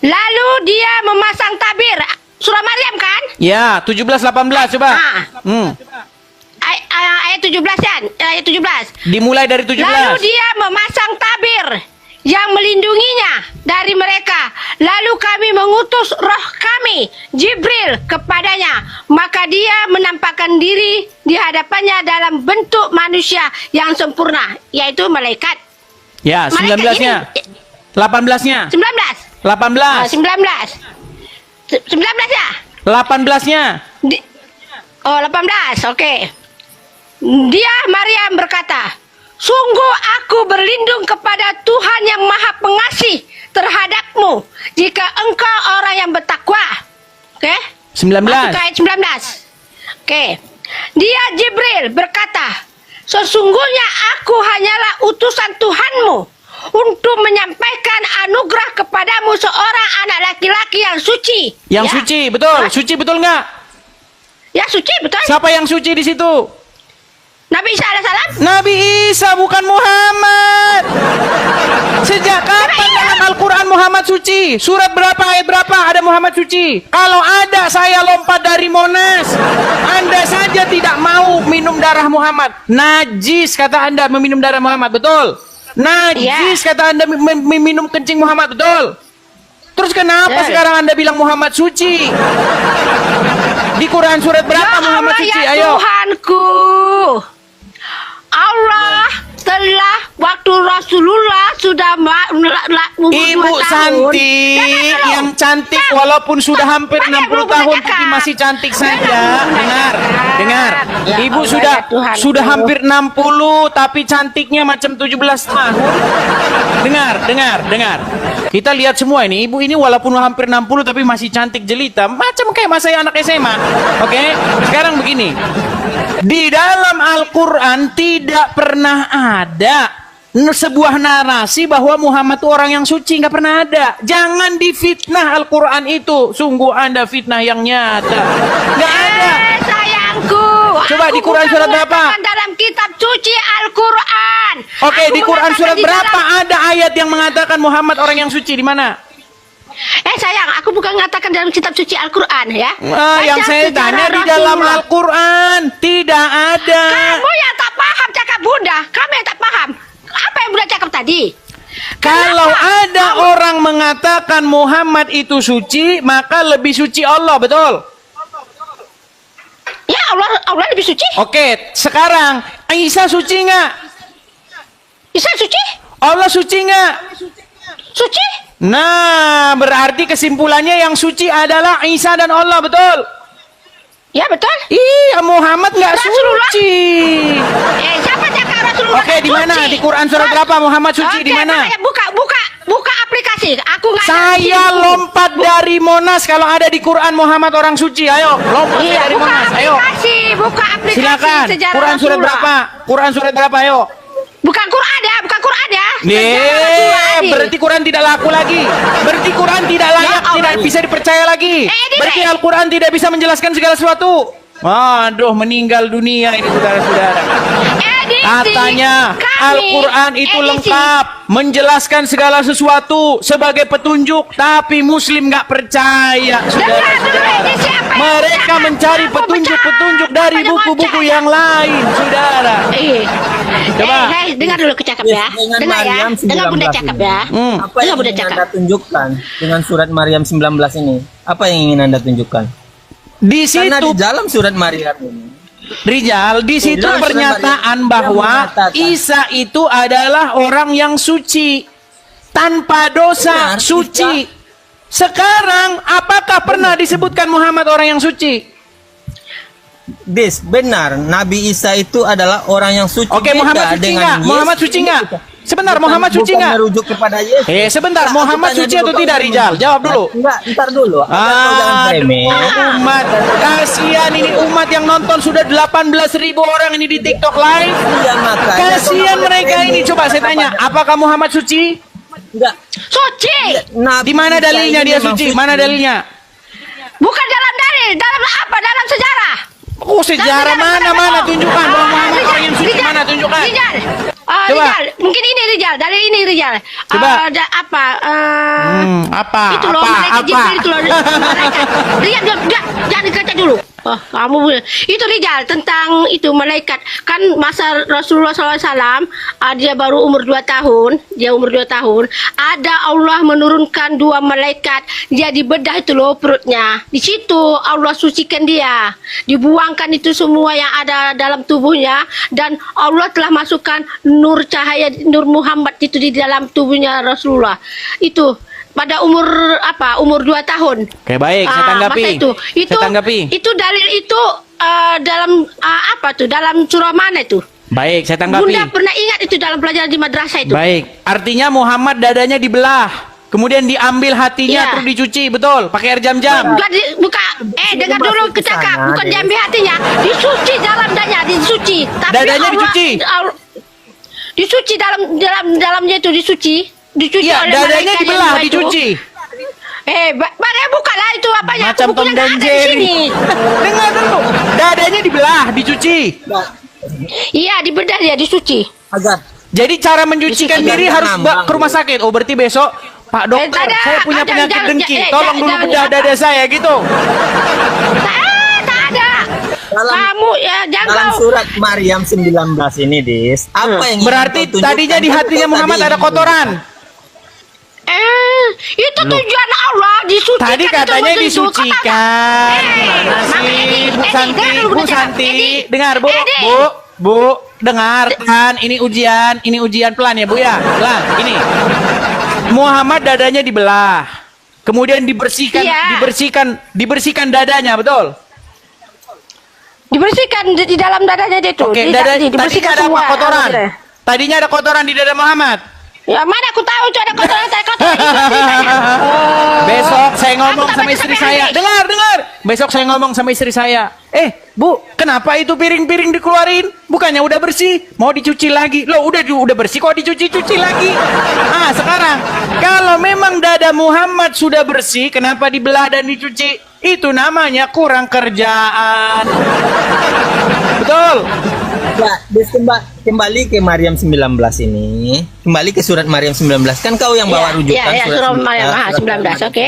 Lalu dia memasang tabir. Surah Maryam kan? Ya, 17-18 coba. Ayat 17 kan? Ayat 17. Dimulai dari 17. Lalu dia memasang tabir yang melindunginya dari mereka. Lalu kami mengutus roh kami, Jibril, kepadanya. Maka dia menampakkan diri di hadapannya dalam bentuk manusia yang sempurna, yaitu malaikat. Ya, 19-nya. 18-nya. 19. 18. 19 ya? 18-nya. 18, oke. Dia, Maryam, berkata, sungguh aku berlindung kepada Tuhan yang Maha Pengasih terhadapmu jika engkau orang yang bertakwa. Oke? 19. Masuk ke ayat 19. Oke. Dia, Jibril, berkata, sesungguhnya aku hanyalah utusan Tuhanmu untuk menyampaikan anugerah kepadamu seorang anak laki-laki yang suci. Yang Ya. suci, betul. Hah? Suci betul nggak? Ya, suci, betul. Siapa yang suci di situ? Nabi Isa alaihissalam. Nabi Isa, bukan Muhammad. Sejak kapan dalam Al-Quran Muhammad suci? Surat berapa, ayat berapa ada Muhammad suci? Kalau ada, saya lompat dari Monas. Anda saja tidak mau minum darah Muhammad. Najis kata Anda meminum darah Muhammad, betul? Najis kata Anda meminum kencing Muhammad, betul? Terus kenapa sekarang Anda bilang Muhammad suci? Di Quran surat berapa Muhammad suci? Ya Ayo. Tuhanku, Allah telah waktu Rasulullah sudah Ibu cantik, yang cantik walaupun sudah hampir 60 tahun tapi masih cantik saja. Dengar. Ibu sudah hampir 60 tapi cantiknya macam 17 tahun. Dengar. Kita lihat semua ini, ibu ini walaupun hampir 60 tapi masih cantik jelita, macam kayak masa anak SMA. Oke? Sekarang begini. Di dalam Al-Quran tidak pernah ada sebuah narasi bahwa Muhammad itu orang yang suci, nggak pernah ada. Jangan difitnah Al-Quran itu. Sungguh Anda fitnah yang nyata. Nggak ada. Sayangku, Coba di Quran surat berapa? Dalam kitab suci Al-Quran. Oke, di Quran surat berapa ada ayat yang mengatakan Muhammad orang yang suci? Di mana? Sayang, aku bukan mengatakan dalam kitab suci Al-Quran ya. Yang saya tanya di dalam Al-Quran tidak ada. Kamu yang tak paham cakap Bunda. Kamu yang tak paham. Apa yang Bunda cakap tadi? Kalau ada orang mengatakan Muhammad itu suci, maka lebih suci Allah, betul? Ya, Allah lebih suci. Oke, sekarang Isa suci nggak? Isa suci? Allah suci nggak? Suci? Nah, berarti kesimpulannya yang suci adalah Isa dan Allah, betul? Ya, betul. Iya, Muhammad nggak Rasulullah. suci. Siapa cakap Rasulullah? Oke, di mana? Suci. Di Quran surat berapa Muhammad suci? Di mana? Buka aplikasi. Aku nggak ada di Saya situ. lompat dari Monas kalau ada di Quran Muhammad orang suci. Ayo, lompat Iya, dari buka Monas. Ayo. buka aplikasi. Silakan. Sejarah Quran surat Rasulullah. berapa? Quran surat berapa? Ayo. Bukan Quran ya. Sejarah Nih, Rasulullah. berarti Quran tidak laku lagi. Berarti Quran tidak layak, Allah. tidak bisa dipercaya lagi. Ini Berarti deh. Al-Quran tidak bisa menjelaskan segala sesuatu. Aduh, meninggal dunia ini saudara-saudara. Katanya Al-Quran itu lengkap menjelaskan segala sesuatu sebagai petunjuk, tapi Muslim nggak percaya, saudara-saudara. Mereka mencari petunjuk-petunjuk dari buku-buku yang lain, saudara. Coba. Dengar dulu cakap ya. Dengan Dengar ya. Maryam Dengar Bunda 19 cakap ini. ya. Apa Dengar yang Bunda ingin cakap. Anda tunjukkan dengan surat Maryam 19 ini? Apa yang ingin Anda tunjukkan? Di Karena situ di dalam surat Maryam ini Rijal, di situ dalam surat pernyataan Maryam, bahwa dia mengatakan, Isa itu adalah orang yang suci, tanpa dosa, Benar, suci. Sekarang, apakah pernah disebutkan Muhammad orang yang suci? benar, Nabi Isa itu adalah orang yang suci. Oke, Beda Muhammad suci dengan nggak? Yesus. Muhammad suci nggak? Sebentar, Muhammad suci nggak? Merujuk kepada Yesus. Sebentar, Nah, Muhammad aku tanya suci dulu, atau Pak tidak, Ustaz. Rijal? Jawab dulu. Enggak, ntar dulu. Jangan framing. Umat, kasihan ini umat yang nonton sudah 18.000 orang ini di TikTok live. Iya, makanya. Kasihan mereka ini. Coba saya tanya, apakah Muhammad suci? Enggak. Suci. Nabi Di mana Isa dalilnya ini dia memang suci? Mana dalilnya? Bukan dalam dalil, dalam apa? Dalam sejarah. Oh, sejarah mana tunjukkan bahwa Muhammad orang yang suci, mana tunjukkan. Rijal. Coba. Rijal, mungkin ini Rijal, dari ini Rijal. Coba. Apa? Apa? Itu loh, malaikat Jibril itu loh. Malaikat. Rijal, jangan dikaca dulu. Oh, kamu itu Rijal tentang itu malaikat kan masa Rasulullah SAW dia baru umur 2 tahun, dia umur 2 tahun, ada Allah menurunkan 2 malaikat, dia dibedah itu loh perutnya, di situ Allah sucikan dia, dibuangkan itu semua yang ada dalam tubuhnya, dan Allah telah masukkan nur cahaya nur Muhammad itu di dalam tubuhnya Rasulullah itu. Pada umur apa? Umur 2 tahun. Oke, baik, saya tanggapi. Masa itu Saya tanggapi. Itu dalil itu dalam apa tuh? Dalam surah mana itu? Baik, saya tanggapi. Bunda pernah ingat itu dalam pelajaran di madrasah itu? Baik, artinya Muhammad dadanya dibelah, kemudian diambil hatinya Iya. terus dicuci, betul? Pakai air jam-jam. Dengar dulu kecakap, bukan diambil hatinya, disuci dalam dadanya, disuci. Tapi Dadanya dicuci? Disuci dalamnya itu disuci. Dicuci Iya, oleh dadanya malaikat dibelah, yang dua itu. dicuci. Mana bukalah itu apanya? Macam Tom Bukunya dan nggak ada di Jerry. sini. Dengar dulu, dadanya dibelah, dicuci. Iya, dibedah dia, disuci. Agar Jadi cara mencucikan Dicuci. diri harus ke rumah sakit. Oh, berarti besok Pak dokter, ada, saya punya ada, penyakit jangan, dengki. eh, Tolong jangan, dulu jangan, bedah apa? dada saya gitu. Tak ada. Kamu ya dalam jangan. surat Maryam 19 ini, Dis, apa yang ingin Berarti kau tunjukkan? tadinya di Kan hatinya kau Muhammad tadi ada ingin kotoran. Itu tujuan Allah disucikan. Tadi katanya itu begitu. disucikan. Gimana sih, Bu Santi? Bu Santi, dengar Bu, Bu, dengarkan. Ini ujian pelan ya Bu ya, pelan. Ini Muhammad dadanya dibelah, kemudian dibersihkan, Iya. dibersihkan dadanya, betul? Dibersihkan di dalam dadanya dia itu. Oke, tadinya ada apa kotoran? Tadinya ada kotoran di dada Muhammad. Ya mana aku tahu itu ada kotoran itu saya. Besok saya ngomong Aku tak sama baca istri sampai saya. habis. Dengar. Besok saya ngomong sama istri saya. Bu, kenapa itu piring-piring dikeluarin? Bukannya udah bersih, mau dicuci lagi. Loh, udah bersih kok dicuci-cuci lagi. Sekarang kalau memang dada Muhammad sudah bersih, kenapa dibelah dan dicuci? Itu namanya kurang kerjaan. Betul. Ya, Dis, kembali ke Maryam 19 ini. Kembali ke surat Maryam 19. Kan kau yang bawa rujukan surah Maryam 19, oke.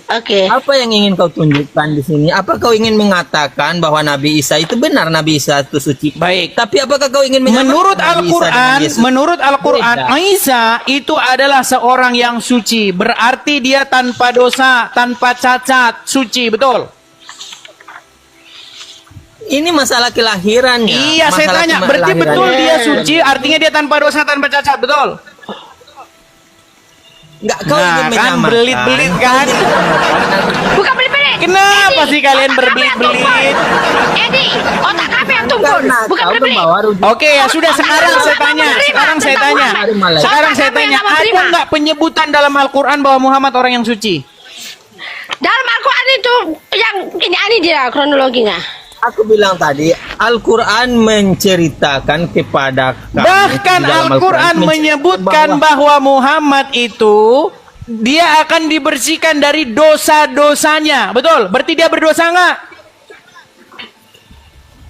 Oke. Apa yang ingin kau tunjukkan di sini? Apa kau ingin mengatakan bahwa Nabi Isa itu benar, Nabi Isa itu suci? Baik. Tapi apakah kau ingin menyamakan Menurut Nabi Isa dengan Al-Quran, Yesus? menurut Al-Quran, Beda. Isa itu adalah seorang yang suci. Berarti dia tanpa dosa, tanpa cacat, suci, betul? Ini masalah kelahirannya. Iya, saya Masalah tanya. Berarti kelahirannya. betul dia suci, artinya dia tanpa dosa, tanpa cacat, betul? Enggak, kau ingin Nah, kan menyamakan. belit-belit kan? Bukan beli-beli. Kenapa sih kalian berbelit-belit? Edi, otak kami yang tumpul. Karena Bukan kau beli-beli. membawa rujukan. Oke ya sudah, sekarang saya tanya. Sekarang saya tanya. Ada nggak penyebutan dalam Al-Quran bahwa Muhammad orang yang suci? Dalam Al-Quran itu yang ini dia kronologinya. Aku bilang tadi, Al-Quran menceritakan kepada kami. Bahkan di dalam Al-Quran menyebutkan bahwa Muhammad itu dia akan dibersihkan dari dosa-dosanya. Betul? Berarti dia berdosa nggak?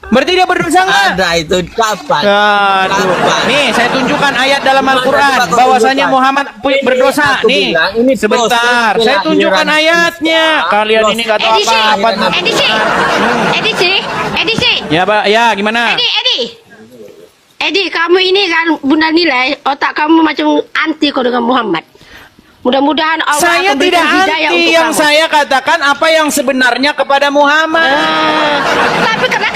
Berarti dia berdosa nggak? ada itu kapan? Aduh. Kapan? Nih, saya tunjukkan ayat dalam Al-Quran Coba kau bahwasanya tunjukkan. Muhammad berdosa. Aku Nih, bilang, ini sebentar. proses Saya tunjukkan kelahiran ayatnya. Isa. Kalian ini nggak tahu Edisi, apa-apa. Edisi. Ya, Pak. Ya, gimana? Edi, kamu ini kan Bunda nilai otak kamu macam anti kau dengan Muhammad. Mudah-mudahan Allah Saya akan tidak berikan hidayah anti, untuk yang kamu. saya katakan apa yang sebenarnya kepada Muhammad. Tapi karena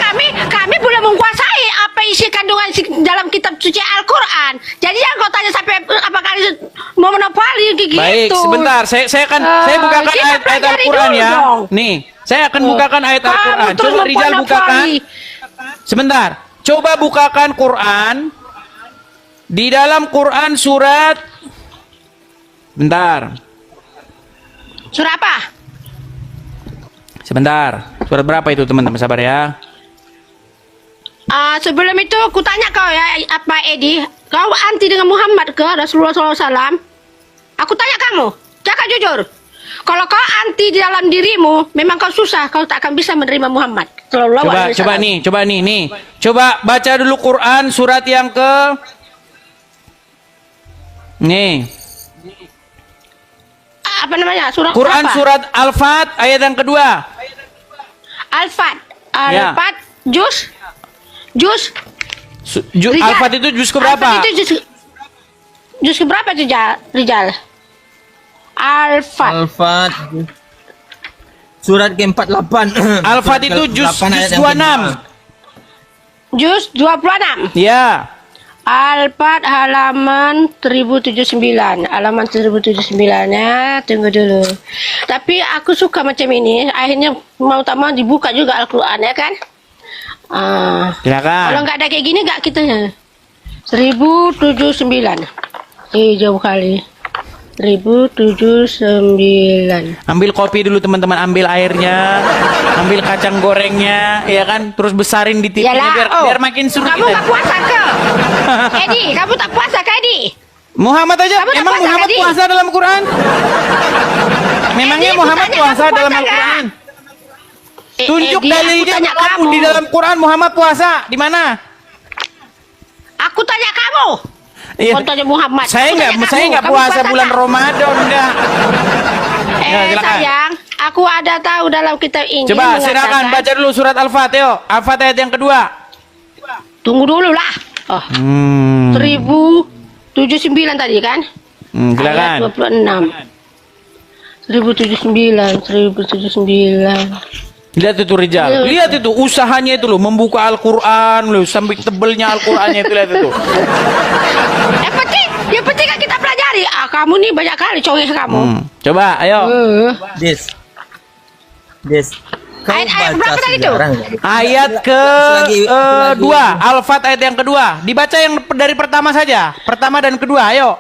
kami belum menguasai apa isi kandungan dalam kitab suci Al-Quran. Jadi yang kau tanya sampai apa kali mau monopoli gitu. Baik, sebentar. Saya bukakan kita ayat pelajari Al-Quran dulu ya. dong. Nih, saya akan bukakan ayat Kamu Al-Quran. terus Coba Rizal bukakan. memmonopoli. Sebentar. Coba bukakan Quran. Di dalam Quran surat. Bentar. Surah apa? Sebentar. Surat berapa itu teman-teman? Sabar ya. Sebelum itu aku tanya kau ya, apa Edi, kau anti dengan Muhammad ke Rasulullah SAW? Aku tanya kamu, cakap jujur. Kalau kau anti di dalam dirimu, memang kau susah, kau tak akan bisa menerima Muhammad. Coba nih. Coba baca dulu Quran surat yang ke. Nih. Apa namanya? Surah Quran apa? surat Al-Fat ayat yang kedua. Alfat. Ya. Alfat jus. Rijal. Alfat itu juz keberapa? Alfat itu jus keberapa Rijal? Alfat. Alfat surat ke-48. Alfat itu juz 26. Jus 26. Ya. Alfat halaman 1079. Halaman 1079 ya, tunggu dulu. Tapi aku suka macam ini. Akhirnya mau tak mau dibuka juga Al-Quran ya kan? Silakan. Kalau nggak ada kayak gini nggak kita ya. 1079. Jauh kali. 1079. Ambil kopi dulu teman-teman, ambil airnya, ambil kacang gorengnya, ya kan? Terus besarin di TV-nya Yalah, biar makin seru kamu kita. nggak puasa ke? Edi, kamu tak puasa ke Edi? Muhammad aja, Kamu tak emang puasa, Muhammad Edi? puasa dalam Quran? Memangnya Edi, Muhammad kutanya puasa kamu dalam puasa Al-Quran? nggak? Tunjuk Edi, aku dalilnya tanya kamu di dalam Quran Muhammad puasa di mana? Aku tanya kamu. Iya. Contohnya Muhammad. Saya Aku nggak tanya saya kamu. nggak Kamu puasa bulan nggak? Ramadan enggak. Ya, silakan. Sayang, aku ada tahu dalam kitab Injil Coba silakan mengatakan- baca dulu surat Al-Fat, yuk. Al-Fat ayat yang kedua. Tunggu dulu lah. Oh, 1079 tadi kan? Silakan. Ayat 26. 1079. Lihat itu Rijal, lihat itu usahanya itu loh, membuka Al-Quran loh, sampai tebelnya Al-Qurannya itu, lihat itu. Yang penting kan kita pelajari. Kamu nih banyak kali congeh kamu. Coba, ayo. Des. Kau Ayat baca berapa tadi tuh? sejarah nggak? Ayat ke Lagi- dua, Al-Fat ayat yang kedua. Dibaca yang dari pertama saja, pertama dan kedua, ayo.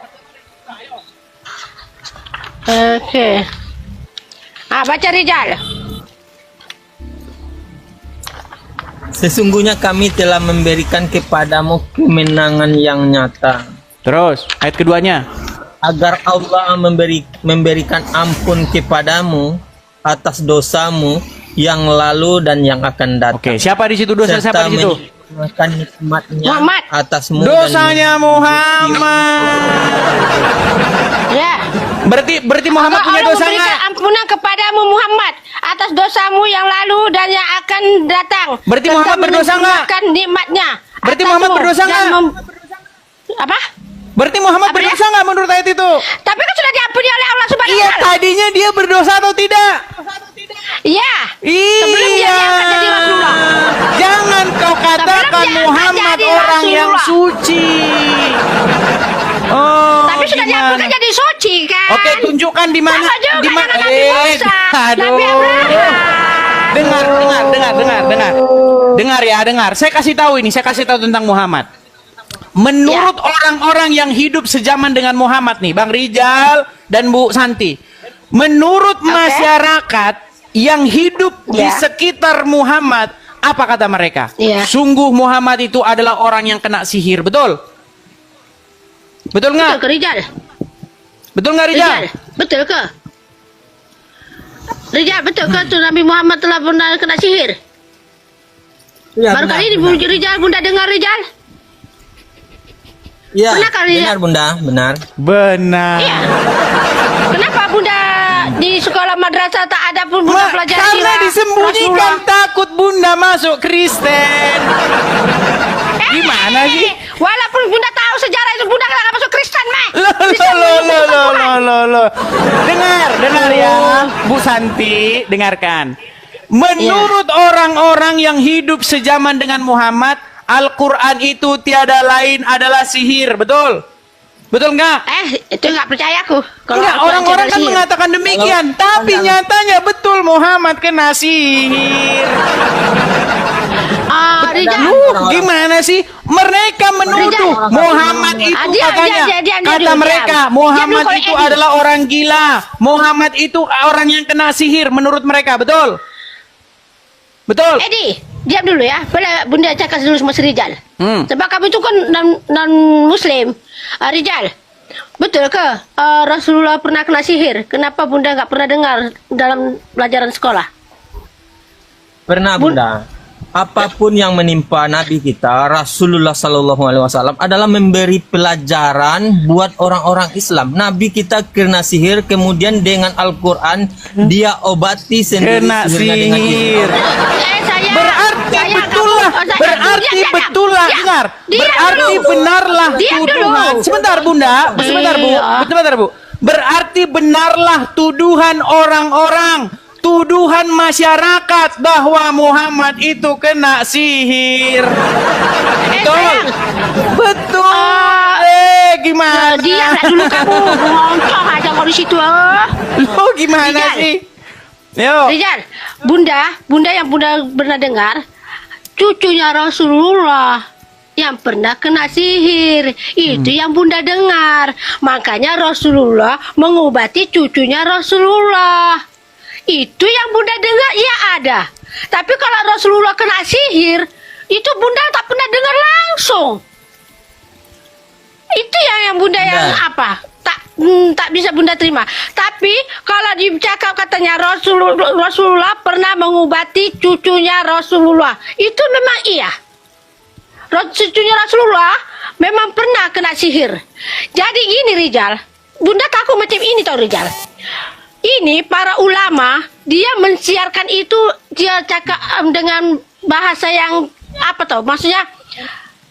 Oke. Baca Rijal. Sesungguhnya kami telah memberikan kepadamu kemenangan yang nyata, Terus, ayat keduanya. agar Allah memberikan ampun kepadamu atas dosamu yang lalu dan yang akan datang. Oke, siapa di situ dosa? Siapa di situ? Menyempurnakan nikmatnya Muhammad. atasmu Dosanya Muhammad. Ya. Berarti Muhammad punya Allah dosa memberikan nggak? ampunan kepadamu Muhammad atas dosamu yang lalu dan yang akan datang. Berarti Serta Muhammad berdosa nggak? menyempurnakan nikmatnya. Berarti atasmu Muhammad berdosa dan nggak? Apa? Berarti Muhammad Apa dia? berdosa nggak menurut ayat itu? Tapi kan sudah diampuni oleh Allah Subhanahu Iya, wa taala. tadinya dia berdosa atau tidak? Iya. Iya. Sebelum dia diangkat jadi Rasulullah. Jangan kau katakan Sebelum dia Muhammad jadi orang yang Rasulullah. suci. Oh, Tapi sudah gimana? diampuni jadi suci kan? Oke, tunjukkan di mana. Sama juga Di mana? dengan Nabi Musa, Aduh. Nabi Abraham. Dengar. Dengar ya, dengar. Saya kasih tahu tentang Muhammad. Menurut Ya. orang-orang yang hidup sejaman dengan Muhammad nih, Bang Rijal dan Bu Santi. Menurut masyarakat yang hidup di Ya. sekitar Muhammad, apa kata mereka? Ya. Sungguh Muhammad itu adalah orang yang kena sihir, betul? Betul Betul nggak? ke Rijal? Betul nggak Rijal? Betul ke? Rijal, betul ke tuh Nabi Muhammad telah pernah kena sihir? Ya, Baru kali ini Rijal, Bunda dengar Rijal? Ya, Pernah kali ya? benar Bunda, benar. Benar. Iya. Kenapa Bunda di sekolah madrasah tak ada pun Bunda pelajari Karena sirah disembunyikan, Rasulullah? takut Bunda masuk Kristen. Gimana sih? Walaupun Bunda tahu sejarah itu Bunda nggak masuk Kristen, Meh. Loh. Dengar ya, Bu Santi, dengarkan. Menurut orang-orang yang hidup sejaman dengan Muhammad, Al-Quran itu tiada lain adalah sihir, betul? Betul nggak? Itu nggak percaya aku. Enggak, aku orang-orang ajaran kan sihir. mengatakan demikian, tapi nyatanya betul Muhammad kena sihir. Rijal. Gimana sih? Mereka menuduh Rijal. Muhammad itu Diam, katanya. diam, Kata diam. mereka, Diam Muhammad dulu, itu kalau Edi. adalah orang gila. Muhammad itu orang yang kena sihir menurut mereka, betul? Betul? Edi, diam dulu ya. Boleh Bunda cakap dulu sama si Rijal. Sebab kamu itu kan non Muslim. Rijal, betul ke Rasulullah pernah kena sihir? Kenapa Bunda nggak pernah dengar dalam pelajaran sekolah? Pernah Bunda. apapun yang menimpa Nabi kita Rasulullah Sallallahu Alaihi Wasallam adalah memberi pelajaran buat orang-orang Islam. Nabi kita kena sihir, kemudian dengan Al-Quran dia obati sendiri Kena sihirnya dengan sihir. Berarti betul lah, dengar. Berarti benarlah tuduhan. Sebentar Bunda, sebentar Bu. Berarti benarlah tuduhan orang-orang, tuduhan masyarakat bahwa Muhammad itu kena sihir. Betul. Betul. Gimana? Dia lah dulu kamu ngoncong aja kau di situ. Lo gimana Rijal. sih? Yo. Rijal, Bunda yang Bunda pernah dengar, cucunya Rasulullah yang pernah kena sihir. Itu yang Bunda dengar. Makanya Rasulullah mengobati cucunya Rasulullah. Itu yang Bunda dengar, iya ada. Tapi kalau Rasulullah kena sihir, itu Bunda tak pernah dengar langsung. Itu yang Bunda yang apa? Tak bisa Bunda terima. Tapi kalau dicakap katanya Rasulullah pernah mengobati cucunya Rasulullah, itu memang iya. Cucunya Rasulullah memang pernah kena sihir. Jadi gini Rijal, Bunda takut macam ini tau Rijal. Ini para ulama dia mensiarkan itu, dia cakap dengan bahasa yang apa tau? Maksudnya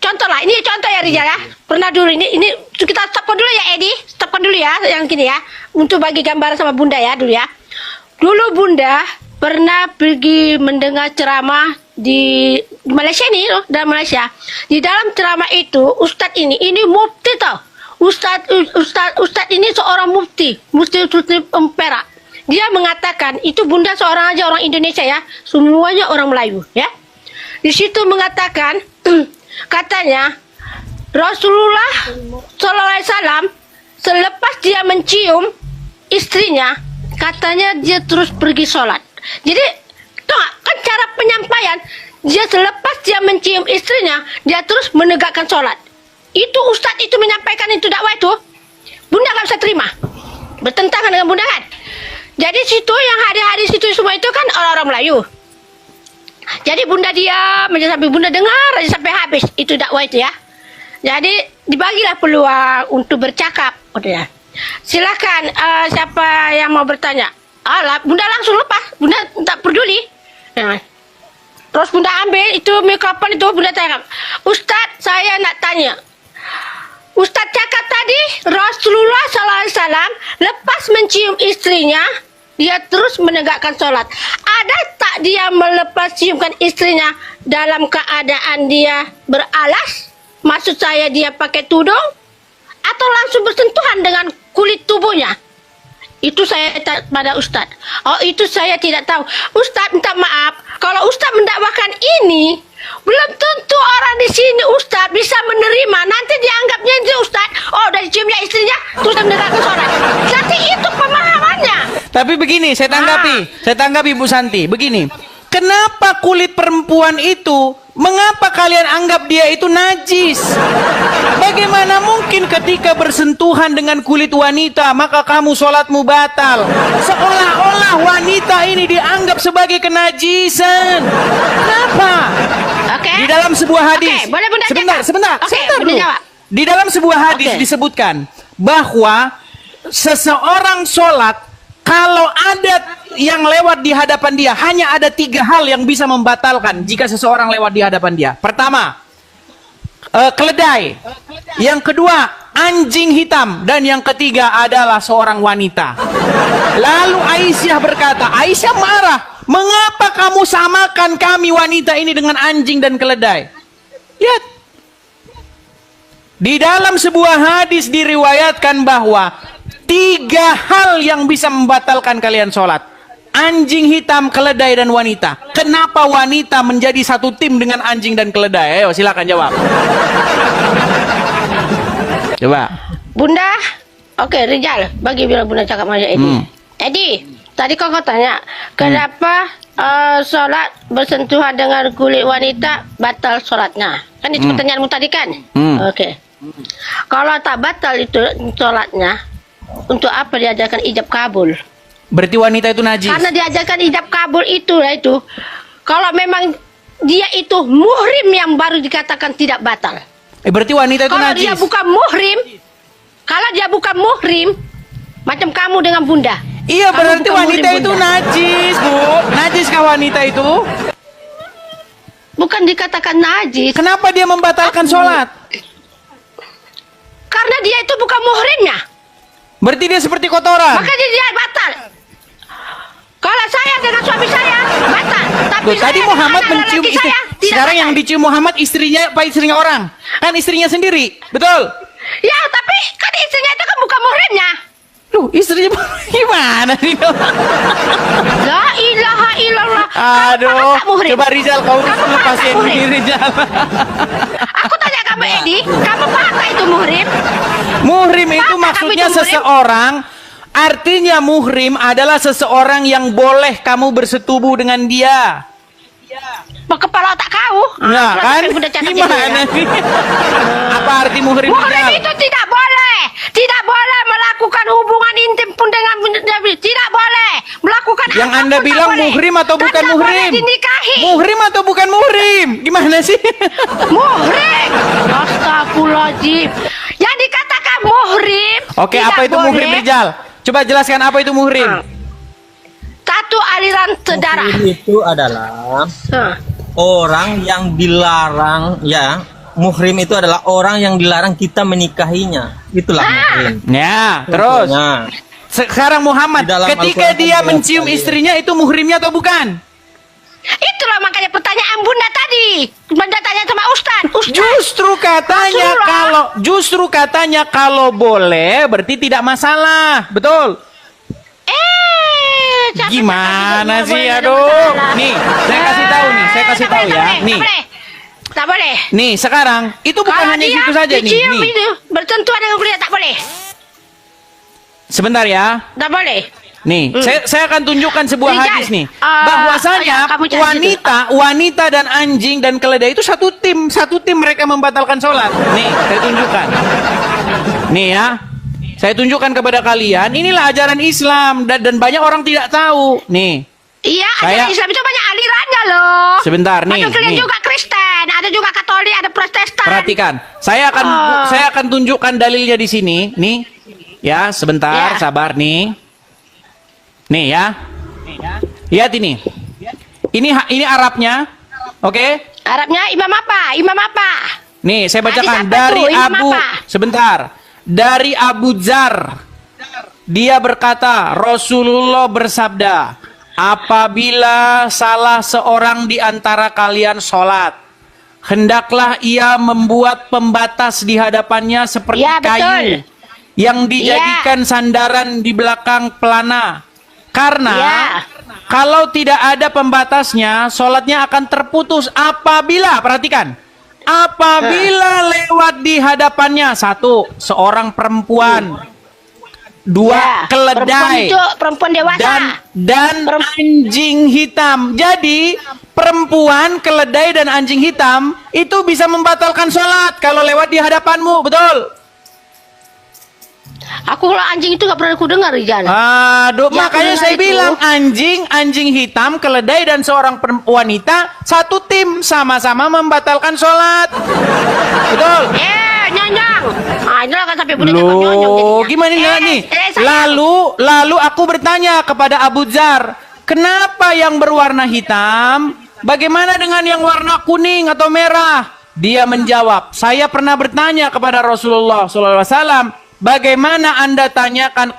contoh lah, ini contoh ya Rijal ya. Pernah dulu ini kita stopkan dulu ya Edi, stopkan dulu ya yang gini ya, untuk bagi gambaran sama Bunda ya dulu ya. Dulu Bunda pernah pergi mendengar ceramah di Malaysia nih loh, dalam Malaysia. Di dalam ceramah itu Ustadz ini mufti tau. Ustadz ini seorang mufti Perak. Dia mengatakan, itu Bunda seorang aja orang Indonesia ya, semuanya orang Melayu ya. Di situ mengatakan katanya Rasulullah SAW selepas dia mencium istrinya, katanya dia terus pergi sholat. Jadi kan cara penyampaian, dia selepas dia mencium istrinya, dia terus menegakkan sholat. Itu Ustadz itu menyampaikan itu dakwah itu, Bunda gak bisa terima, bertentangan dengan Bunda kan. Jadi situ yang hari-hari situ semua itu kan orang-orang Melayu. Jadi Bunda diam aja sampai Bunda dengar aja sampai habis itu dakwah itu ya. Jadi dibagilah peluang untuk bercakap. Udah. Silakan siapa yang mau bertanya. Bunda langsung lepas. Bunda tak peduli. Nah. Terus Bunda ambil itu mikrofon itu Bunda tanya. Ustadz, saya nak tanya. Ustadz cakap tadi Rasulullah SAW lepas mencium istrinya, dia terus menegakkan sholat. Ada tak dia melepas ciumkan istrinya dalam keadaan dia beralas? Maksud saya dia pakai tudung? Atau langsung bersentuhan dengan kulit tubuhnya? Itu saya tanya pada Ustadz. Oh itu saya tidak tahu. Ustadz minta maaf, kalau Ustadz mendakwakan ini, belum tentu orang di sini Ustadz bisa menerima. Nanti dianggapnya itu Ustadz, oh dari ciumnya istrinya terus menegakkan sholat. Nanti itu pemahamannya. Tapi begini, saya tanggapi Bu Santi. Begini, kenapa kulit perempuan itu, mengapa kalian anggap dia itu najis? Bagaimana mungkin ketika bersentuhan dengan kulit wanita, maka kamu sholatmu batal? Seolah-olah wanita ini dianggap sebagai kenajisan. Kenapa? Oke. Di dalam sebuah hadis. Oke, boleh Bunda jawab. Sebentar Bunda dulu. jawab. Di dalam sebuah hadis disebutkan bahwa seseorang sholat, kalau ada yang lewat di hadapan dia, hanya ada 3 hal yang bisa membatalkan jika seseorang lewat di hadapan dia. Pertama, keledai. Yang kedua, anjing hitam. Dan yang ketiga adalah seorang wanita. Lalu Aisyah berkata, Aisyah marah, mengapa kamu samakan kami wanita ini dengan anjing dan keledai? Lihat. Di dalam sebuah hadis diriwayatkan bahwa 3 hal yang bisa membatalkan kalian sholat. Anjing hitam, keledai, dan wanita. Kenapa wanita menjadi satu tim dengan anjing dan keledai? Ayo silakan jawab. Coba. Bunda, oke Rijal, bagi bilang Bunda cakap sama Edi. Edi, tadi kau tanya, kenapa sholat bersentuhan dengan kulit wanita batal sholatnya? Kan itu pertanyaanmu tadi kan? Oke. Kalau tak batal itu sholatnya, untuk apa diajarkan ijab kabul? Berarti wanita itu najis. Karena diajarkan ijab kabul itu. Kalau memang dia itu muhrim yang baru dikatakan tidak batal. Berarti wanita itu Kalau najis. dia bukan muhrim, kalau dia bukan muhrim, macam kamu dengan bunda. Iya, Kamu berarti bukan wanita muhrim, itu Bunda. najis, Bu. Najiskah wanita itu? Bukan dikatakan najis, Kenapa dia membatalkan sholat? karena dia itu bukan muhrimnya. Berarti dia seperti kotoran. Makanya dia batal. Kalau saya dengan suami saya batal. Tapi Tuh, saya tadi dengan Muhammad anak mencium lelaki istri. saya tidak Sekarang batal. yang dicium Muhammad istrinya apa istrinya orang? Kan istrinya sendiri. Betul? Ya, tapi kan istrinya itu kan bukan muhrimnya. Loh, istrinya gimana sih? La ilaha illallah. Aduh, Kamu tak muhrim? coba Rizal kau urus Kamu dulu paham tak pasien muhrim? ini Rizal. Aku tanya kamu Edi, kamu paham tak itu muhrim? Muhrim itu Paham tak kamu maksudnya itu muhrim? seseorang. Artinya muhrim adalah seseorang yang boleh kamu bersetubuh dengan dia. Kepala otak kau. Nah, sudah kan? sampai Bunda catat Gimana ini, ya. sih? Apa arti muhrim? Muhrim Rizal? itu tidak boleh. Tidak boleh melakukan hubungan intim pun dengan Nabi. Tidak boleh melakukan Yang apapun Anda tak bilang boleh. muhrim atau Dan bukan tak muhrim? boleh dinikahi. Muhrim atau bukan muhrim? Gimana sih? Muhrim. Astagfirullahaladzim. Yang dikatakan muhrim. Oke, tidak apa itu boleh. muhrim Rizal? Coba jelaskan apa itu muhrim. Satu aliran sedarah. Muhrim itu adalah Nah. orang yang dilarang, ya. Muhrim itu adalah orang yang dilarang kita menikahinya. Itulah muhrim. Ya, terus. Contohnya, Sekarang Muhammad, Di dalam ketika Al-Quran dia jelas mencium sekali. istrinya itu muhrimnya atau bukan? Itulah makanya pertanyaan Bunda tadi. Bunda tanya sama Ustaz. Justru katanya kalau boleh berarti tidak masalah. Betul. Siapa Gimana cakap sih? tidak Aduh. masalah? Nih, saya kasih tahu nih, saya kasih Tak tahu boleh, ya. tak boleh, Nih. tak boleh. Tak boleh. Nih, sekarang itu bukan Kalau hanya dia situ saja nih. dicium Nih. itu bersentuhan dengan kulit tak boleh. Sebentar ya. Tak boleh. Nih, saya akan tunjukkan sebuah Rizal, hadis nih. ya, Bahwasanya kamu cari wanita dan anjing dan keledai itu satu tim mereka membatalkan sholat. Nih, saya tunjukkan. Nih ya. Saya tunjukkan kepada kalian, inilah ajaran Islam dan banyak orang tidak tahu. Nih. Iya, Saya- ajaran Islam itu banyak alirannya loh. Sebentar, nih, Macam kalian nih. juga Kristen, ada juga Katolik, ada Protestan. Perhatikan. Saya akan tunjukkan dalilnya di sini. Nih. Ya, sebentar, Ya. sabar nih. Nih ya. Lihat ini. Ini Arabnya. Oke? Arabnya imam apa? Imam apa? Nih, saya Hadis bacakan apa dari tuh? Imam Abu. apa? Sebentar. Dari Abu Dzar. Dia berkata, Rasulullah bersabda, apabila salah seorang di antara kalian sholat, hendaklah ia membuat pembatas di hadapannya seperti Ya, betul. kayu yang dijadikan sandaran di belakang pelana. Karena Ya. kalau tidak ada pembatasnya, sholatnya akan terputus apabila, perhatikan, apabila lewat di hadapannya, satu, seorang perempuan, dua, Ya, keledai, perempuan itu perempuan dewasa. dan anjing hitam. Jadi perempuan, keledai, dan anjing hitam itu bisa membatalkan sholat kalau lewat di hadapanmu, betul? Aku kalau anjing itu gak pernah aku dengar Rizal. Aduh, Ya, makanya aku saya dengar itu. bilang anjing hitam, keledai, dan seorang wanita satu tim sama-sama membatalkan sholat. Betul? Nyonyong. Ah, itu lah kan sampai Bunda cakap nyonyong Loh, jadinya. gimana nih? sayang. Lalu aku bertanya kepada Abu Dzar, kenapa yang berwarna hitam? Bagaimana dengan yang warna kuning atau merah? Dia menjawab, saya pernah bertanya kepada Rasulullah SAW, bagaimana Anda tanyakan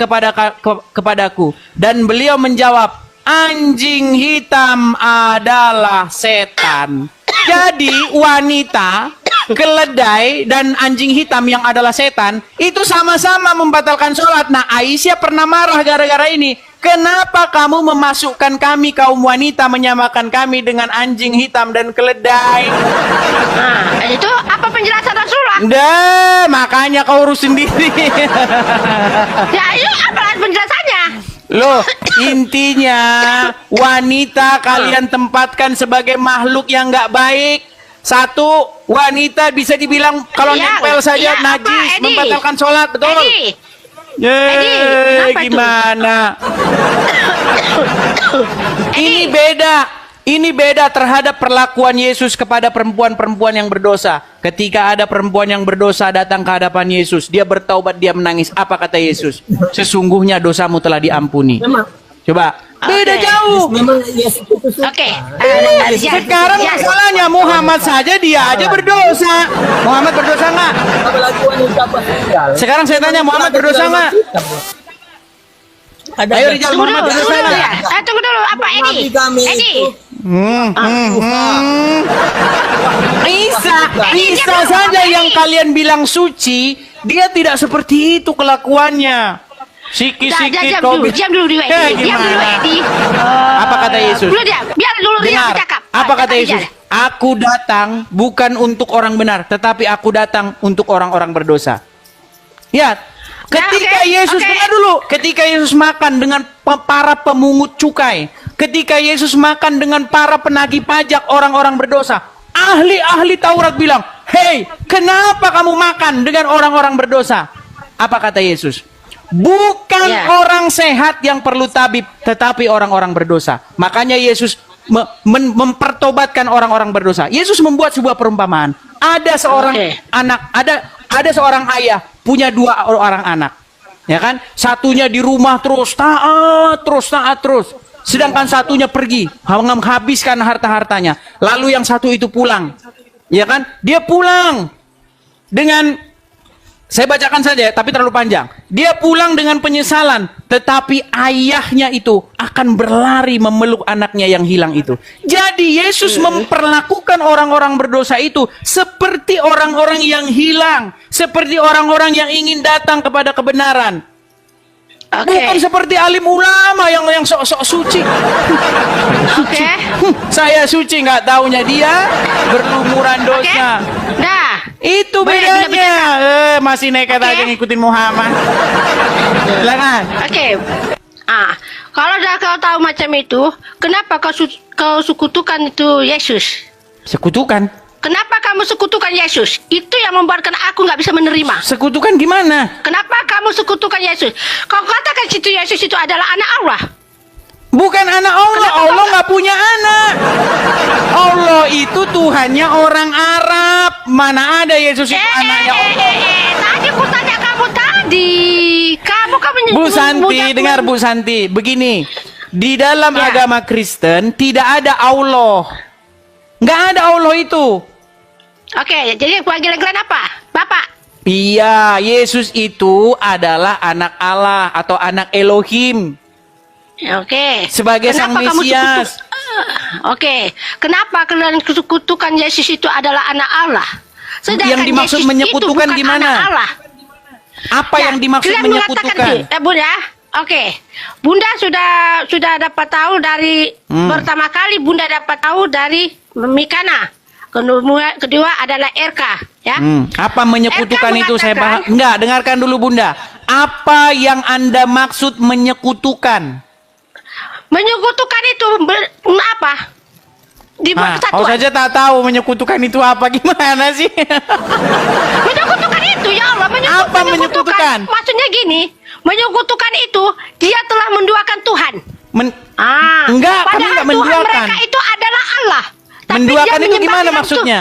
kepadaku? Dan beliau menjawab, anjing hitam adalah setan. Jadi wanita, keledai, dan anjing hitam yang adalah setan itu sama-sama membatalkan sholat. Nah, Aisyah pernah marah gara-gara ini. Kenapa kamu memasukkan kami kaum wanita, menyamakan kami dengan anjing hitam dan keledai? Nah, itu apa penjelasan Rasulullah? Dah, makanya kau urus sendiri. Ya, itu apa penjelasannya? Loh, intinya wanita kalian tempatkan sebagai makhluk yang nggak baik. Satu, wanita bisa dibilang kalau Iya, nempel saja iya, apa, najis, Edi? membatalkan sholat, betul? Edi, Edi, kenapa itu? Gimana? Ini beda. Ini beda terhadap perlakuan Yesus kepada perempuan-perempuan yang berdosa. Ketika ada perempuan yang berdosa datang ke hadapan Yesus, dia bertaubat, dia menangis. Apa kata Yesus? Sesungguhnya dosamu telah diampuni. Memang. Coba, beda Oke. jauh. Memang Yesus itu suka. Oke. Sekarang masalahnya Muhammad saja dia aja berdosa. Muhammad berdosa nggak? Apalagi wanita patriarkal. Sekarang saya tanya, Muhammad berdosa nggak? Ada Ayo, Rijal, Tunggu Muhammad dulu, berdosa tunggu dulu nggak? ya. Tunggu dulu, apa Edi? Nabi kami Edi. itu Isa saja yang kalian bilang suci, dia tidak seperti itu kelakuannya. Siki-siki Diam dulu, Edi. Diam dulu, Edi. Apa kata Yesus? Dulu dia, biar dulu dia Dengar, bercakap. apa kata Yesus? Rijal. Aku datang bukan untuk orang benar, tetapi aku datang untuk orang-orang berdosa. Ya, ketika oke, Yesus, oke. dengar dulu, ketika Yesus makan dengan para pemungut cukai, ketika Yesus makan dengan para penagih pajak orang-orang berdosa, ahli-ahli Taurat bilang, "Hei, kenapa kamu makan dengan orang-orang berdosa?" Apa kata Yesus? Bukan Ya. orang sehat yang perlu tabib, tetapi orang-orang berdosa. Makanya Yesus mempertobatkan orang-orang berdosa. Yesus membuat sebuah perumpamaan. Ada seorang Oke. anak, ada seorang ayah punya dua orang anak. Ya kan? Satunya di rumah terus taat terus. Sedangkan satunya pergi, menghabiskan harta-hartanya. Lalu yang satu itu pulang. Ya kan? Dia pulang dengan, saya bacakan saja, tapi terlalu panjang. Dia pulang dengan penyesalan, tetapi ayahnya itu akan berlari memeluk anaknya yang hilang itu. Jadi Yesus memperlakukan orang-orang berdosa itu seperti orang-orang yang hilang, seperti orang-orang yang ingin datang kepada kebenaran. Oke. Bukan seperti alim ulama yang sok-sok suci. Oke. Saya suci, nggak taunya dia berlumuran Oke. dosa. Dah. Itu Boleh, bedanya. Masih nekat Oke. aja ngikutin Muhammad. Silakan. Oke. Kalau dah kau tahu macam itu, kenapa kau sekutukan itu Yesus? Sekutukan. Kenapa kamu sekutukan Yesus? Itu yang membuatkan aku nggak bisa menerima. Sekutukan gimana? Kenapa kamu sekutukan Yesus? Kau katakan situ Yesus itu adalah anak Allah. Bukan anak Allah. Kenapa Allah kau- nggak punya anak. Allah itu Tuhannya orang Arab. Mana ada Yesus itu anaknya Allah. Tadi aku tanya kamu tadi. Kamu Bu Santi, dengar Bu Santi. Begini, di dalam Ya. agama Kristen tidak ada Allah. Nggak ada Allah itu. Oke, jadi panggilan kalian apa? Bapak. Iya, Yesus itu adalah anak Allah atau anak Elohim. Oke. Sebagai sang kamu Mesias. Oke. Kenapa kalian sekutukan Yesus itu adalah anak Allah? Yang dimaksud Yesus menyekutukan itu bukan gimana? anak Allah. Apa Ya, yang dimaksud kalian menyekutukan? mengatakan, Bunda, oke. Bunda sudah dapat tahu dari pertama kali Bunda dapat tahu dari Mikana. Kedua adalah RK, ya. Apa menyekutukan RK itu saya paham. mengatakan- Enggak, dengarkan dulu Bunda. Apa yang Anda maksud menyekutukan? Menyekutukan itu apa? Dibuat Kau kesatuan. saja tak tahu menyekutukan itu apa, gimana sih? Menyekutukan itu ya Allah, Apa menyekutukan? Maksudnya gini, menyekutukan itu dia telah menduakan Tuhan. Enggak, kami Padahal enggak Tuhan menduakan. mereka itu adalah Allah. Tapi Menduakan dia itu gimana menyembah maksudnya?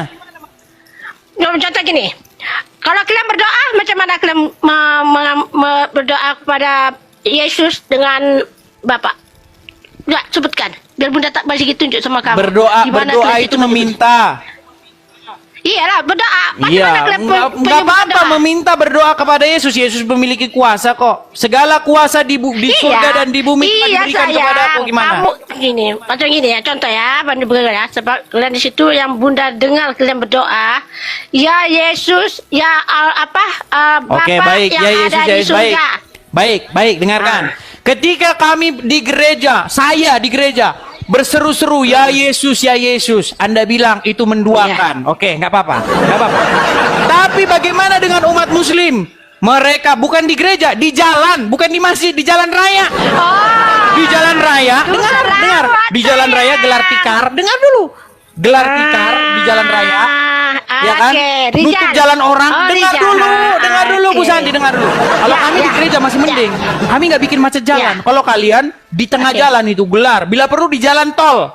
Contoh gini, kalau kalian berdoa, macam mana kalian berdoa kepada Yesus dengan Bapak? Enggak, sebutkan. Biar Bunda tak balik tunjuk sama kamu. Berdoa Gimana berdoa kalian itu meminta. Iyalah, berdoa. Bagaimana Iya, kalian enggak penyembah apa-apa doa? meminta berdoa kepada Yesus. Yesus memiliki kuasa kok. Segala kuasa di surga dan di bumi telah diberikan kepada aku. Gimana? Kamu gini, macam gini ya, contoh ya, ya, sebab kalian di situ yang Bunda dengar kalian berdoa, ya Yesus, ya Bapa Oke, baik. yang Ya Yesus, ada ya di Yesus, baik. surga. Baik, dengarkan. Ketika kami di gereja, saya di gereja berseru-seru, ya Yesus, Anda bilang itu menduakan. Oke, nggak apa-apa. Tapi bagaimana dengan umat Muslim? Mereka bukan di gereja, di jalan, bukan di masjid, di jalan raya. Di jalan raya, dengar. Di jalan raya gelar tikar, dengar dulu. Gelar tikar di jalan raya. ya kan? Oke, Rizal. Nutup jalan orang. Oh, dengar Rizal. dulu, dengar dulu Bu Oke. Santi, dengar dulu. Kalau Ya, kami di ya. gereja masih Ya. mending. Kami nggak bikin macet jalan. Ya. Kalau kalian di tengah Oke. jalan itu gelar, bila perlu di jalan tol.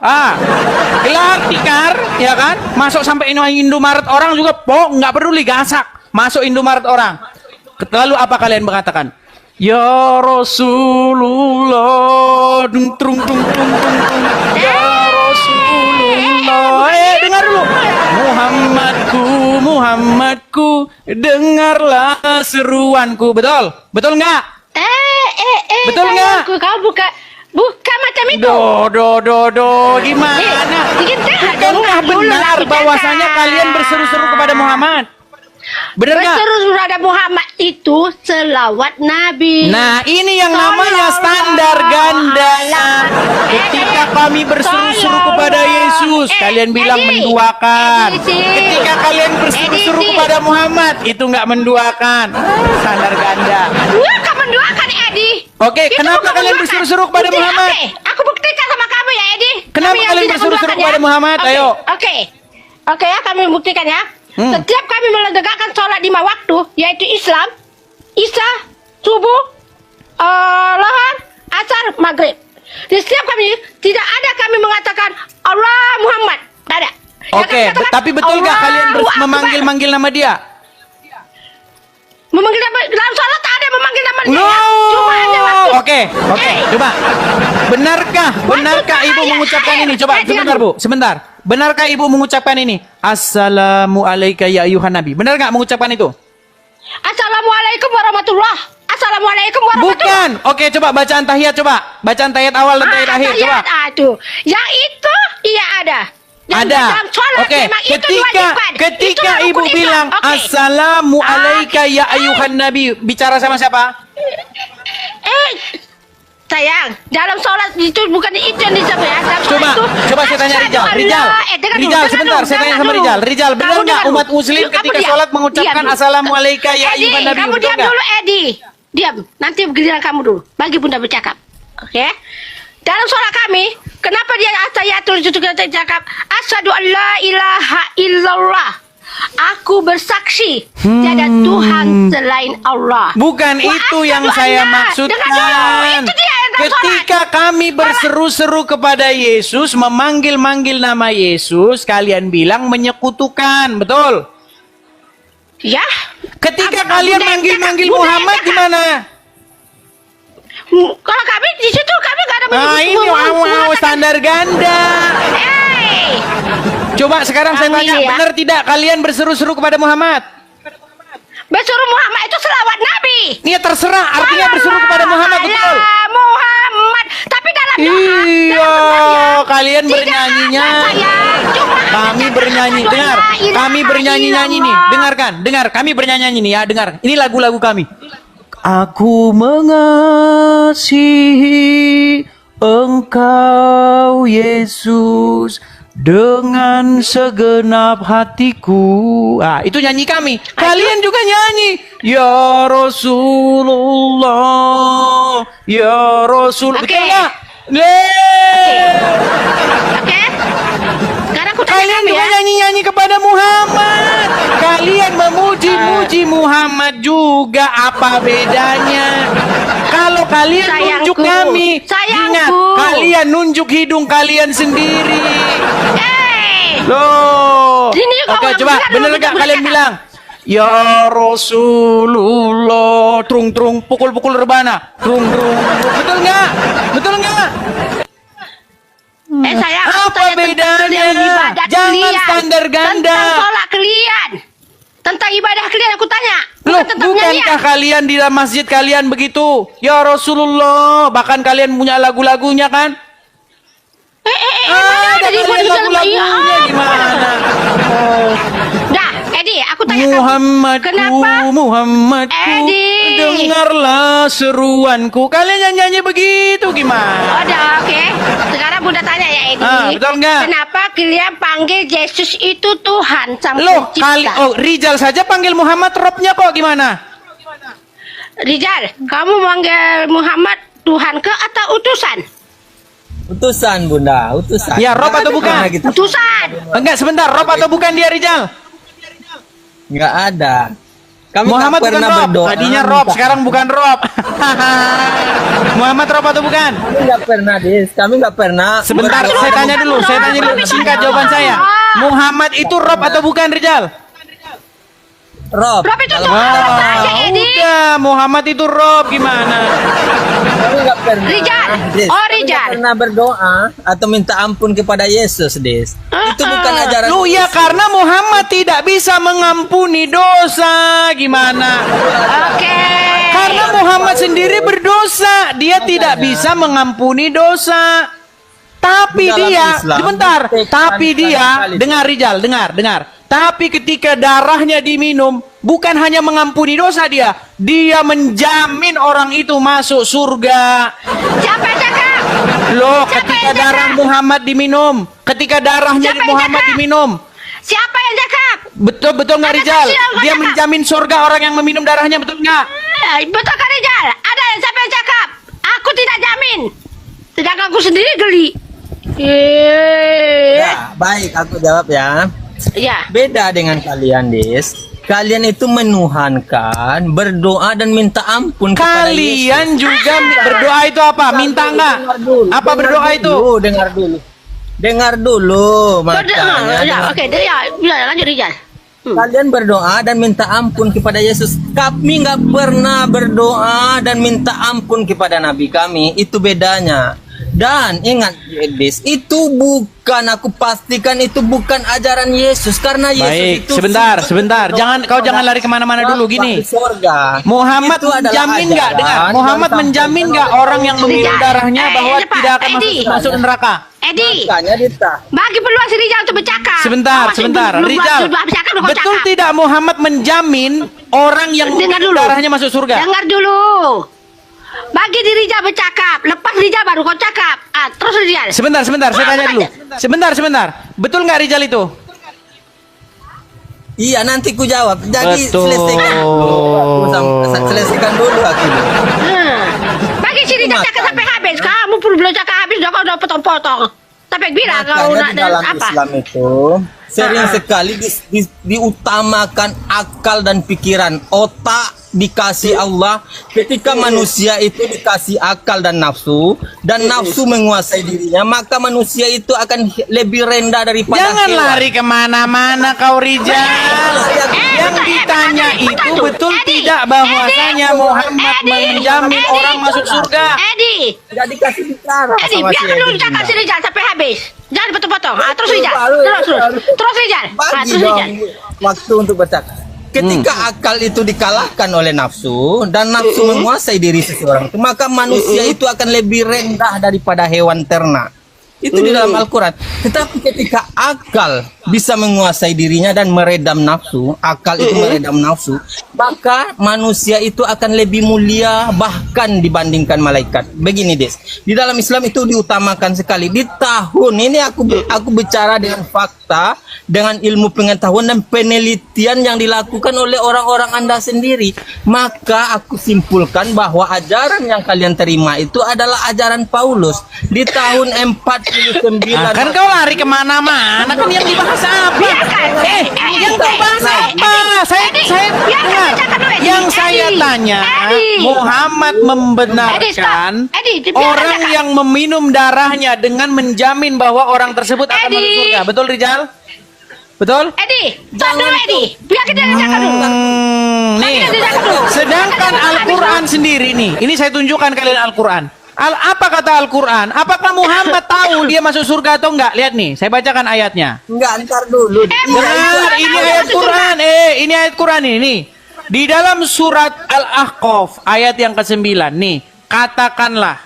Gelar tikar, ya kan? Masuk sampai Indomaret orang juga, nggak perlu gasak. Masuk Indomaret orang. Lalu apa kalian mengatakan? Ya Rasulullah, dung trung trung trung trung trung. Ya Rasulullah. Dengar dulu. Muhammadku, dengarlah seruanku. Betul? Betul nggak? Betul nggak? sayangku, kau buka macam itu. Gimana? Bukankah benar bahwasanya kalian berseru-seru kepada Muhammad? Benar nggak? Berseru ada Muhammad itu selawat Nabi. Nah, ini yang namanya standar ganda. Ketika kami berseru-seru kepada Yesus, kalian bilang menduakan. Ketika kalian berseru-seru kepada Muhammad, itu nggak menduakan. Standar ganda. Kau menduakan Edi. Oke, Itu kenapa bukan kalian menduakan. berseru-seru kepada Bukti, Muhammad? Oke, aku buktikan sama kamu ya Edi. Kenapa Kami yang kalian tidak berseru-seru menduakan, kepada ya? Muhammad? Oke, Ayo. Oke ya, kami buktikan ya. Setiap kami menegakkan sholat 5 waktu, yaitu Islam, Isya, subuh, lohar, asar, maghrib. Di setiap kami tidak ada kami mengatakan Allah Muhammad, tidak ada. Ya, Oke, kami katakan, tapi betul nggak kalian Allahu Akbar. memanggil-manggil nama dia? Memanggil nama dalam sholat ada memanggil nama dia. No. Cuma ada waktu. Oke, coba. Benarkah Ibu ayat, mengucapkan ayat. ini? Coba, Ayat, sebentar Bu, sebentar. Benarkah Ibu mengucapkan ini? Assalamualaikum ya ayuhan Nabi. Benar nggak mengucapkan itu? Assalamualaikum warahmatullah. Assalamualaikum warahmatullah. Bukan. Oke, coba bacaan tahiyat coba. Bacaan tahiyat awal dan tahiyat akhir coba. Tuh. Yang itu iya ada. Yang Ada. dalam sholat Oke, memang itu ketika diwajibkan. ketika Itulah Ibu rukun Islam. bilang Oke. Assalamualaikum ya ayuhan Nabi, bicara sama siapa? Sayang, dalam sholat itu bukan itu yang disebut ya. Dalam Coba, sholat itu, coba saya tanya Rijal. asyhadu Rijal, alla- dengar dulu, Rijal dengar sebentar, dulu, saya tanya dengar sama dulu. Rijal. Rijal, benar Kamu nggak dengar umat dulu. muslim Kamu ketika diam. sholat mengucapkan Diam dulu. Assalamualaikum ya Edi, ayuhan Nabi? kamu Betul diam nggak? dulu, Edi. Diam. Nanti giliran kamu dulu. Bagi Bunda bercakap. Oke? Dalam sholat kami, kenapa dia tahiyatul itu kita cakap asyhadu alla ilaha illallah. Aku bersaksi tiada Tuhan selain Allah. Bukan Wa itu yang asyhadu saya anna. maksudkan. Dengar dulu, itu dia yang dalam Ketika kami berseru-seru kepada Yesus, memanggil-manggil nama Yesus, kalian bilang menyekutukan, betul? Ya. Ketika Apa- kalian Bunda yang manggil-manggil cakap, Bunda yang Muhammad cakap. gimana? Kalau kami di situ kami gak ada Nah ini wow, standar ganda. Hey. Coba sekarang saya Kami tanya, ya. benar tidak kalian berseru-seru kepada Muhammad? Bersuruh Muhammad itu selawat Nabi. Ini terserah, artinya berseru kepada Muhammad, betul? Muhammad. Tapi dalam doa. Iya, kalian Tidak bernyanyinya. ada, sayang. Cuma ada Kami kata bernyanyi, asyhadu dengar. alla ilaha Kami bernyanyi-nyanyi nih, illallah. dengarkan, dengar. Kami bernyanyi nih ya, dengar. Ini lagu-lagu kami. Aku mengasihi Engkau Yesus dengan segenap hatiku. Ah, itu nyanyi kami. Kalian juga nyanyi. Ya Rasulullah, ya Rasul. Oke. Betul nggak? Oke. Sekarang aku tanya Kalian kamu juga ya. nyanyi-nyanyi kepada Muhammad. Kalian memuji-muji Muhammad juga. Apa bedanya? Kalau kalian Sayangku, nunjuk kami, sayangku. ingat, kalian nunjuk hidung kalian sendiri. Hey. Loh. Ini kau Oke, yang coba bilang bener dulu, gak kita kalian bercakap. bilang? Ya Rasulullah, trung-trung, pukul-pukul rebana, trung-trung. Betul nggak? Betul nggak? Sayang, aku Apa tanya bedanya? tentang ibadat Jangan kalian. standar ganda. Tentang sholat kalian. Tentang ibadah kalian aku tanya. Loh, tentang bukankah kalian di dalam masjid kalian begitu? Ya Rasulullah, bahkan kalian punya lagu-lagunya kan? Mana ada di kalian lagu-lagunya gimana? Dah, Edi, aku tanya kamu. Muhammadku, Kenapa? Muhammadku, Edi. dengarlah seruanku. Kalian yang nyanyi begitu gimana? Udah, oke. Sekarang Bunda tanya ya, Edi. Betul nggak? Kenapa kalian panggil Yesus itu Tuhan sang Loh, pencipta? Rijal saja panggil Muhammad robnya kok gimana? Rijal, kamu manggil Muhammad Tuhan ke atau utusan? Utusan Bunda, utusan. Ya, rob atau bukan? Nah, gitu. Utusan. Enggak, sebentar, rob atau bukan dia Rijal? Nggak ada. Kami Muhammad nggak bukan pernah Rob. berdoa. Tadinya Rob, sekarang bukan Rob. Muhammad Rob atau bukan? Kami nggak pernah, Dis. Kami nggak pernah. Sebentar, berdoa. saya tanya dulu. Singkat jawaban saya. Muhammad itu Rob atau bukan, Rijal? Rob. Rob itu Kalau Tuhan. kita- Aja, Edi. Udah, Muhammad itu Rob gimana? Kami nggak pernah. Rijal. Dis. Oh, Kami nggak Rijal. pernah berdoa atau minta ampun kepada Yesus, Dis. Itu bukan ajaran. Lu ya karena Muhammad tidak bisa mengampuni dosa. Gimana? Oke. Karena Muhammad sendiri berdosa, dia tidak bisa mengampuni dosa. Tapi Dalam dia, Islam, sebentar, ditekan tapi dia, kali. dengar Rijal, dengar. Tapi ketika darahnya diminum, bukan hanya mengampuni dosa dia menjamin orang itu masuk surga. Siapa yang cakap? Loh, Siapa ketika yang darah cakap? Muhammad diminum, ketika darahnya Siapa yang Muhammad cakap? diminum, Siapa yang cakap? betul nggak Ada Rijal? saksi yang Dia cakap. menjamin surga orang yang meminum darahnya, betul nggak? Betul kan Rijal? Ada yang siapa yang cakap? Aku tidak jamin. Sedangkan aku sendiri geli. Ya, baik, aku jawab ya. Ya. Beda dengan kalian, Dis. Kalian itu menuhankan, berdoa dan minta ampun kepada Yesus. Kalian juga berdoa itu apa? Minta nggak? Apa berdoa itu? Dengar dulu, makanya. Ya, oke. Ya, lanjut Rijal. Kalian berdoa dan minta ampun kepada Yesus. Kami nggak pernah berdoa dan minta ampun kepada Nabi kami. Itu bedanya. Dan ingat, Dis, itu bukan, aku pastikan itu bukan ajaran Yesus. Karena Yesus Baik, itu sebentar. Kau jangan lari kemana-mana dulu. Gini, di surga. Muhammad Itu adalah menjamin nggak? ajaran Dengar, yang Muhammad disampaikan menjamin nggak oleh orang yang meminum Rijal. darahnya bahwa Cepat, tidak akan Edi. masuk neraka? Edi, Makanya ditah. bagi peluang si Rijal untuk bercakap. Sebentar. Rijal. Rijal, betul tidak Muhammad menjamin orang yang Dengar meminum dulu. darahnya masuk surga? Dengar dulu. Bagi di Rijal bercakap. Lepas Rijal baru kau cakap. Terus Rijal. Sebentar, saya tanya dulu. Sebentar. Betul nggak Rijal itu? Iya, nanti ku jawab. Jadi Betul. selesaikan dulu. Selesaikan dulu aku. Bagi si Rijal cakap sampai habis. Kamu pun belum cakap habis. Udah potong-potong. Sampai bilang kau Makanya nak di dalam apa? Islam itu sering sekali diutamakan akal dan pikiran. Otak dikasih Allah, ketika manusia itu dikasih akal dan nafsu menguasai dirinya, maka manusia itu akan lebih rendah daripada Jangan hewan. lari kemana-mana kau Rijal. Yang ditanya itu betul tidak bahwasanya Muhammad menjamin orang masuk surga. Edi, Tidak dikasih bicara Edi, sama si biar dulu Edi cakap si Bunda. Rijal sampai habis. Jangan potong-potong. Terus Rijal. Baru. Terus Rijal. Bagi Terus dong Rijal. waktu untuk bercakap. Ketika akal itu dikalahkan oleh nafsu dan nafsu menguasai diri seseorang itu, maka manusia itu akan lebih rendah daripada hewan ternak. Itu di dalam Al-Quran. Tetapi ketika akal bisa menguasai dirinya dan meredam nafsu, akal itu meredam nafsu, maka manusia itu akan lebih mulia bahkan dibandingkan malaikat. Begini, Des. Di dalam Islam itu diutamakan sekali. Di tahun ini aku bicara dengan fakta, dengan ilmu pengetahuan dan penelitian yang dilakukan oleh orang-orang Anda sendiri. Maka aku simpulkan bahwa ajaran yang kalian terima itu adalah ajaran Paulus. Di tahun 49. Nah, kan kau lari kemana-mana, kan yang dibahas apa? Yang kau bahas apa? Saya dengar. Yang saya tanya, Muhammad membenarkan orang yang meminum darahnya dengan menjamin bahwa orang tersebut akan masuk surga. Betul Rijal? Betul? Edi, stop dulu Edi. Biar kita cakap dulu. Nih, sedangkan Al-Quran sendiri nih, ini saya tunjukkan kalian Al-Quran. Apa kata Al-Quran? Apakah Muhammad tahu dia masuk surga atau enggak? Lihat nih, saya bacakan ayatnya. Enggak, ntar dulu. Dengar, ini ayat Quran. Ini ayat Quran ini. Di dalam surat Al-Ahqaf ayat yang ke-9 nih, katakanlah.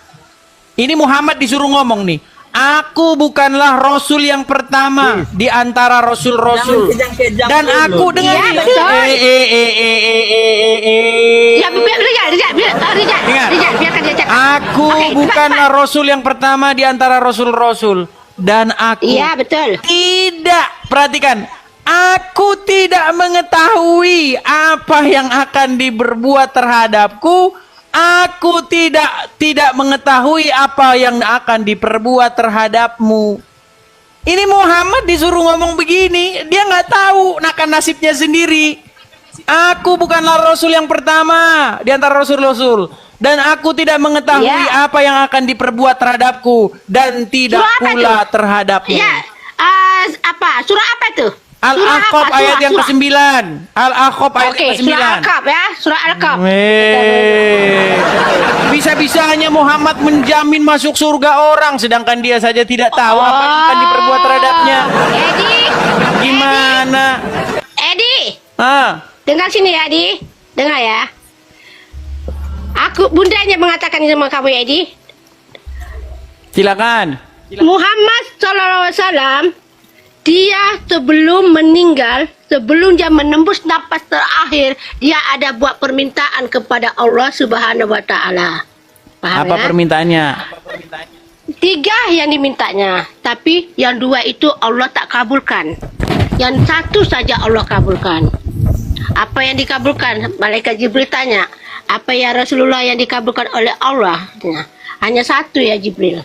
Ini Muhammad disuruh ngomong nih. Aku bukanlah rasul yang pertama di antara rasul-rasul. Jangan kejang-kejang Dan dulu. aku dengan Iya, betul. Ya, biar Rijal, Dengar. biarkan dia cakap. Aku Oke, bukanlah rasul yang pertama di antara rasul-rasul. Dan aku Iya, betul. tidak, perhatikan, aku tidak mengetahui apa yang akan diperbuat terhadapku. Aku tidak mengetahui apa yang akan diperbuat terhadapmu. Ini Muhammad disuruh ngomong begini, dia nggak tahu akan nasibnya sendiri. Aku bukanlah Rasul yang pertama di antara Rasul-Rasul. Dan aku tidak mengetahui Ya. apa yang akan diperbuat terhadapku. Dan tidak Surah apa pula itu? terhadapmu. Ya, apa? Surah apa itu? Al-Ahqaf Surah apa? ayat yang Surah. ke-9. Al-Ahqaf ayat Oke, yang ke-9. surah Al-Kahf ya, surah Al-Kahf. Bisa-bisanya Muhammad menjamin masuk surga orang, sedangkan dia saja tidak tahu apa yang akan diperbuat terhadapnya. Edi, Gimana? Edi, Ah, dengar sini ya, Edi. Dengar ya. Bundanya mengatakan sama kamu ya, Edi. silakan. Muhammad SAW, dia sebelum meninggal, sebelum dia menembus napas terakhir, dia ada buat permintaan kepada Allah Subhanahu Wa Taala. Paham Apa ya? permintaannya? 3 yang dimintanya, tapi yang 2 itu Allah tak kabulkan. Yang 1 saja Allah kabulkan. Apa yang dikabulkan? Malaikat Jibril tanya, apa ya Rasulullah yang dikabulkan oleh Allah? Hanya 1 ya Jibril,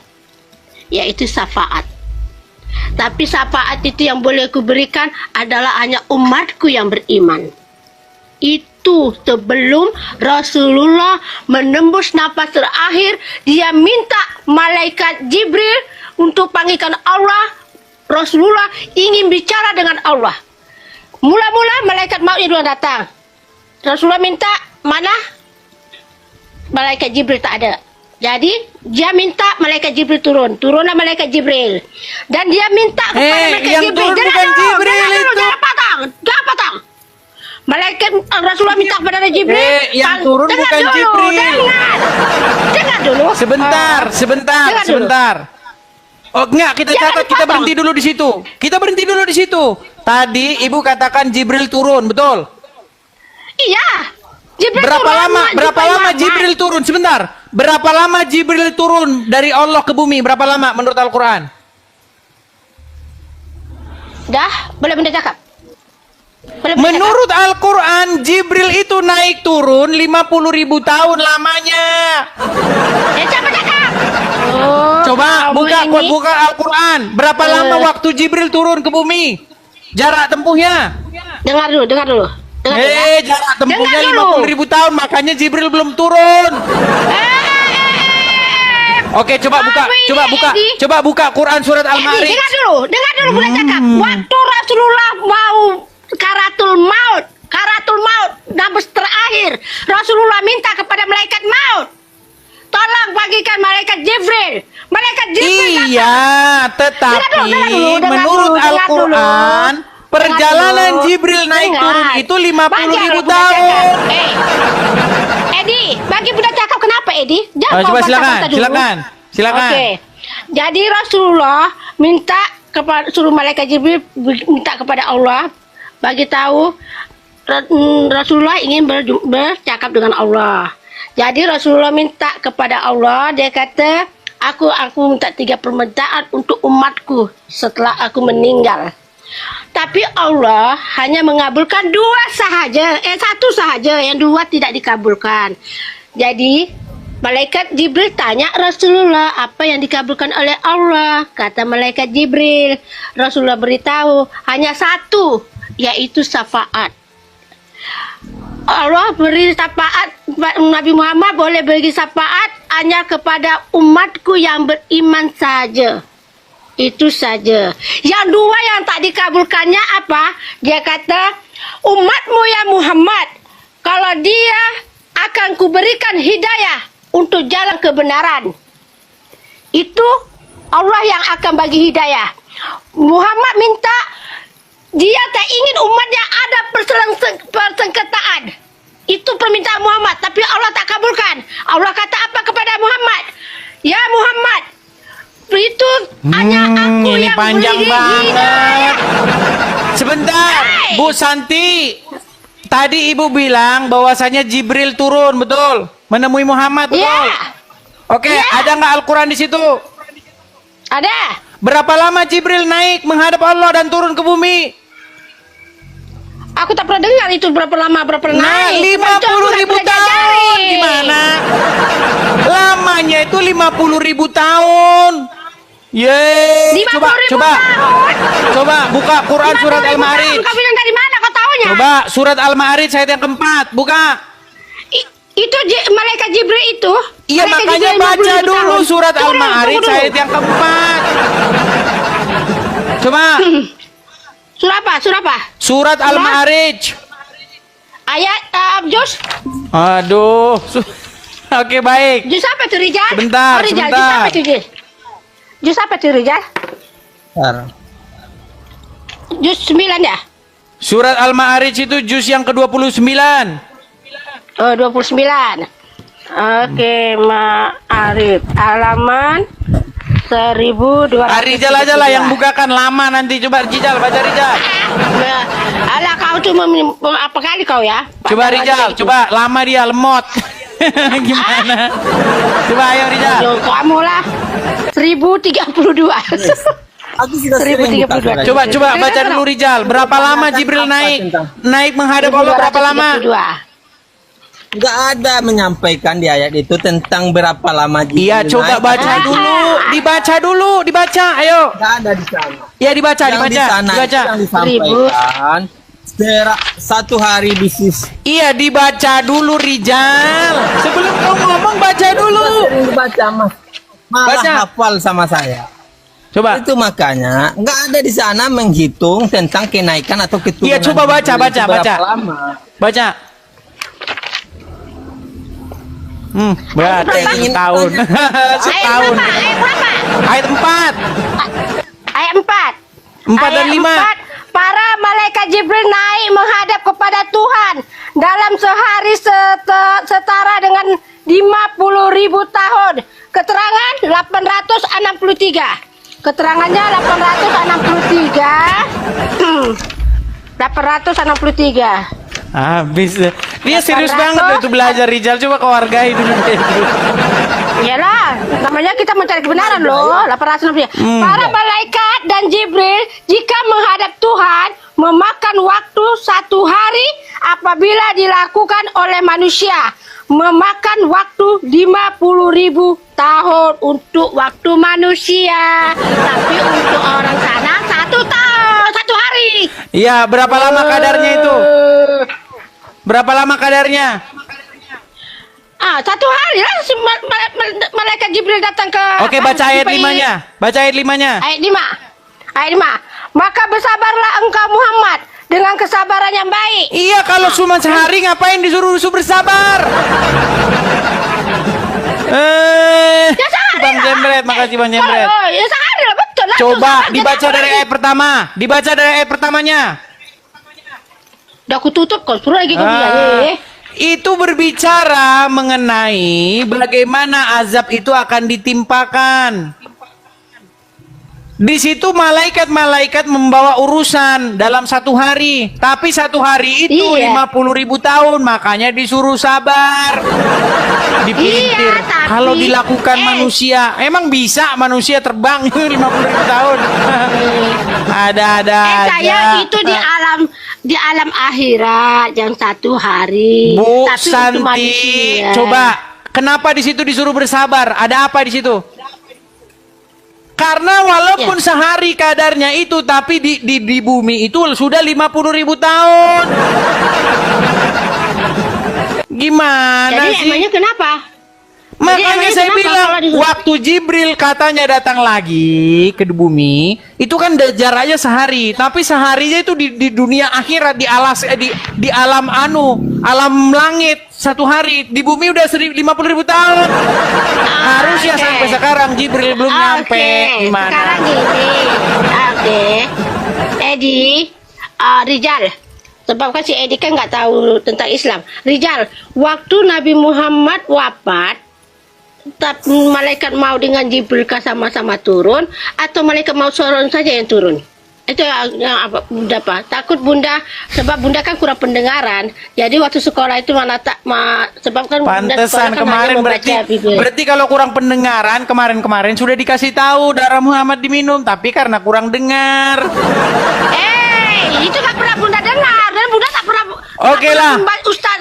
yaitu syafaat. Tapi syafaat itu yang boleh aku berikan adalah hanya umatku yang beriman. Itu sebelum Rasulullah menembus napas terakhir, dia minta malaikat Jibril untuk panggilkan Allah. Rasulullah ingin bicara dengan Allah. Mula-mula malaikat maut itu datang. Rasulullah minta, mana? Malaikat Jibril tak ada. Jadi dia minta malaikat Jibril turun. Turunlah malaikat Jibril. Dan dia minta kepada malaikat yang Jibril. turun bukan Jibril itu. Jangan potong. Jangan potong. Malaikat Rasulullah minta kepada Jibril. yang turun Dengar bukan dulu, Jibril. Dengar dulu. Sebentar, sebentar, Dengar dulu. sebentar. Oh enggak, kita Jangan catat, kita dipotong. berhenti dulu di situ. Kita berhenti dulu di situ. Tadi Ibu katakan Jibril turun, betul? Iya. Jibril Berapa turun, lama? Berapa Jibril lama Muhammad. Jibril turun? Sebentar. Berapa lama Jibril turun dari Allah ke bumi? Berapa lama menurut Al-Qur'an? Dah, boleh benda cakap. Boleh benda Menurut Al-Qur'an, Jibril itu naik turun 50.000 tahun lamanya. cakap. Siapa cakap? Oh, Coba kamu ini- buka Al-Qur'an. Berapa lama waktu Jibril turun ke bumi? Jarak tempuhnya? Dengar dulu, dengar dulu. Dengar dulu ya. Jarak tempuhnya Dengar dulu. 50.000 tahun, makanya Jibril belum turun. Oke, coba buka, Kamu ini, coba buka, Edi. coba buka Quran surat Al-Ma'arij. Dengar dulu boleh cakap. Waktu Rasulullah mau karatul maut, nafas terakhir, Rasulullah minta kepada malaikat maut, tolong bagikan malaikat Jibril. Malaikat Jibril Iya, tetapi Dengar dulu, menurut dengar Al-Quran, dulu. perjalanan Dengar dulu. Jibril naik Dengar. turun itu 50.000 Bagi tahun. Edi, bagi budak cakap kenapa Edi? Jangan Coba kau silakan, bantah-bantah dulu. silakan. Oke. Jadi Rasulullah minta kepada suruh malaikat Jibril minta kepada Allah bagi tahu Rasulullah ingin bercakap dengan Allah. Jadi Rasulullah minta kepada Allah, dia kata, aku minta 3 permintaan untuk umatku setelah aku meninggal. Tapi Allah hanya mengabulkan 1 sahaja, yang 2 tidak dikabulkan. Jadi malaikat Jibril tanya Rasulullah, apa yang dikabulkan oleh Allah? Kata malaikat Jibril, Rasulullah beritahu hanya 1, yaitu syafaat. Allah beri syafaat, Nabi Muhammad boleh beri syafaat hanya kepada umatku yang beriman saja. Itu saja. Yang 2 yang tak dikabulkannya apa? Dia kata, umatmu ya Muhammad, kalau dia akan kuberikan hidayah untuk jalan kebenaran, itu Allah yang akan bagi hidayah. Muhammad minta, dia tak ingin umatnya ada persengketaan. Itu permintaan Muhammad, tapi Allah tak kabulkan. Allah kata apa kepada Muhammad? Ya Muhammad, itu hanya aku Ini yang panjang beri banget. hidayah. Sebentar, Hai. Bu Santi. Tadi Ibu bilang bahwasanya Jibril turun, betul? Menemui Muhammad, betul? Ya, Oke, Ya. ada nggak Al-Quran di situ? ada. Berapa lama Jibril naik menghadap Allah dan turun ke bumi? Aku tak pernah dengar itu berapa lama, berapa Nah, naik. 50.000 tahun. Gimana? Lamanya itu 50.000 tahun. Yeay. 50.000 tahun. Coba buka Quran surat 50.000 Al-Ma'arij. tahun. Kau bilang dari mana kau tahunya? tanya. Coba surat Al-Ma'arij ayat yang keempat, buka. Itu malaikat Jibril itu. Iya, Malaikat makanya Jibril baca 50.000 dulu tahun. surat Tunggu dulu, Al-Ma'arij tunggu dulu. ayat yang keempat. Coba Surah apa? Surah apa? surat Al-Ma'arij. Ayat juz. Aduh. Oke, baik. Juz apa tuh Rijal? Sebentar, oh, Rijal, sebentar. Juz apa tuh Juz? Juz apa tuh Rijal? Bentar. Juz 9 ya? Surat Al-Ma'arij itu juz yang ke-29. Oh, 29. Oke, Ma'arij. Halaman 1200. Rijal aja lah yang bukakan, lama nanti. Coba Rijal, baca Rijal. Alah kau tuh apa kali kau ya? Coba Padahal Rijal, itu. coba lama dia lemot. Gimana? Coba ayo Rijal. Yo, kamu lah 1032. Aku sudah sering 1032. buka surat. Coba baca dulu Rijal. Berapa lama Jibril naik menghadap Allah, berapa lama? 1232. Nggak ada menyampaikan di ayat itu tentang berapa lama Jibril Iya, coba naik. baca dulu. Dibaca. Ayo. Nggak ada di sana. Ya dibaca. Yang di sana itu yang disampaikan satu hari bisnis. Iya, dibaca dulu Rijal. Sebelum kau ngomong baca dulu. Sering dibaca mas, malah Baca. hafal sama saya. Coba. Itu makanya nggak ada di sana menghitung tentang kenaikan atau keturunan. Iya, coba baca, Jibril itu baca. berapa lama. Baca. Berarti Yang ingin setahun. Setahun. Ayat berapa? Ayat 4. Ayat 4. 4 dan 5. Para malaikat Jibril naik menghadap kepada Tuhan dalam sehari setara dengan 50.000 tahun. Keterangan 863. Keterangannya 863. Habis. Dia serius banget tuh belajar Rijal. Coba kau hargai dulu dia itu. Iyalah, namanya kita mencari kebenaran loh. 863. Para malaikat dan Jibril jika menghadap Tuhan memakan waktu 1 hari apabila dilakukan oleh manusia. Memakan waktu 50.000 tahun untuk waktu manusia. Tapi untuk orang sana 1 tahun, 1 hari. Iya, berapa lama kadarnya itu? Berapa lama kadarnya? 1 hari lah si malaikat Jibril datang ke. Oke, baca ayat 5-nya. Baca ayat 5-nya. Ayat 5. Ayat 5. Maka bersabarlah engkau Muhammad dengan kesabaran yang baik. Iya, kalau cuma sehari ngapain disuruh bersabar? Ya sehari Bang lah. Jembret, makasih Bang Jembret. Oh, ya sehari lah betul lah. Coba Sabar, dibaca jadi apa dari lagi? ayat pertama. Dibaca dari ayat pertamanya. Udah aku tutup kau suruh lagi kau bilang. Itu berbicara mengenai bagaimana azab itu akan ditimpakan. Di situ malaikat-malaikat membawa urusan dalam 1 hari. Tapi 1 hari itu Iya. 50.000 tahun. Makanya disuruh sabar. Dipelintir. Iya, tapi- Kalau dilakukan manusia, emang bisa manusia terbang 50.000 tahun? Ada-ada aja. Sayang itu di alam akhirat yang 1 hari. Bu Tapi untuk Santi, manusia. coba kenapa di situ disuruh bersabar? Ada apa di situ? Karena walaupun Ya. sehari kadarnya itu, tapi di bumi itu sudah 50.000 tahun. Gimana Jadi sih? emangnya kenapa? Makanya emangnya saya kenapa bilang kalau disuruh- waktu Jibril katanya datang lagi ke bumi itu kan jaraknya sehari, tapi seharinya itu di dunia akhirat di alam alam langit 1 hari, di bumi udah 50.000 tahun. Harusnya oke. sampai sekarang Jibril belum nyampe. Oke, Gimana? sekarang gini. Oke. Edi, Rijal. Sebab kan si Edi kan nggak tahu tentang Islam. Rijal, waktu Nabi Muhammad wafat, malaikat mau dengan Jibril sama-sama turun atau malaikat mau seorang saja yang turun? Itu yang apa Bunda Pak? Takut Bunda sebab Bunda kan kurang pendengaran. Jadi waktu sekolah itu sebab kan Bunda sekolah Pantesan kan kemarin hanya membaca Bible. berarti kalau kurang pendengaran kemarin sudah dikasih tahu darah Muhammad diminum, tapi karena kurang dengar. Itu nggak pernah Bunda dengar dan Bunda tak pernah. Oke lah. Ustaz.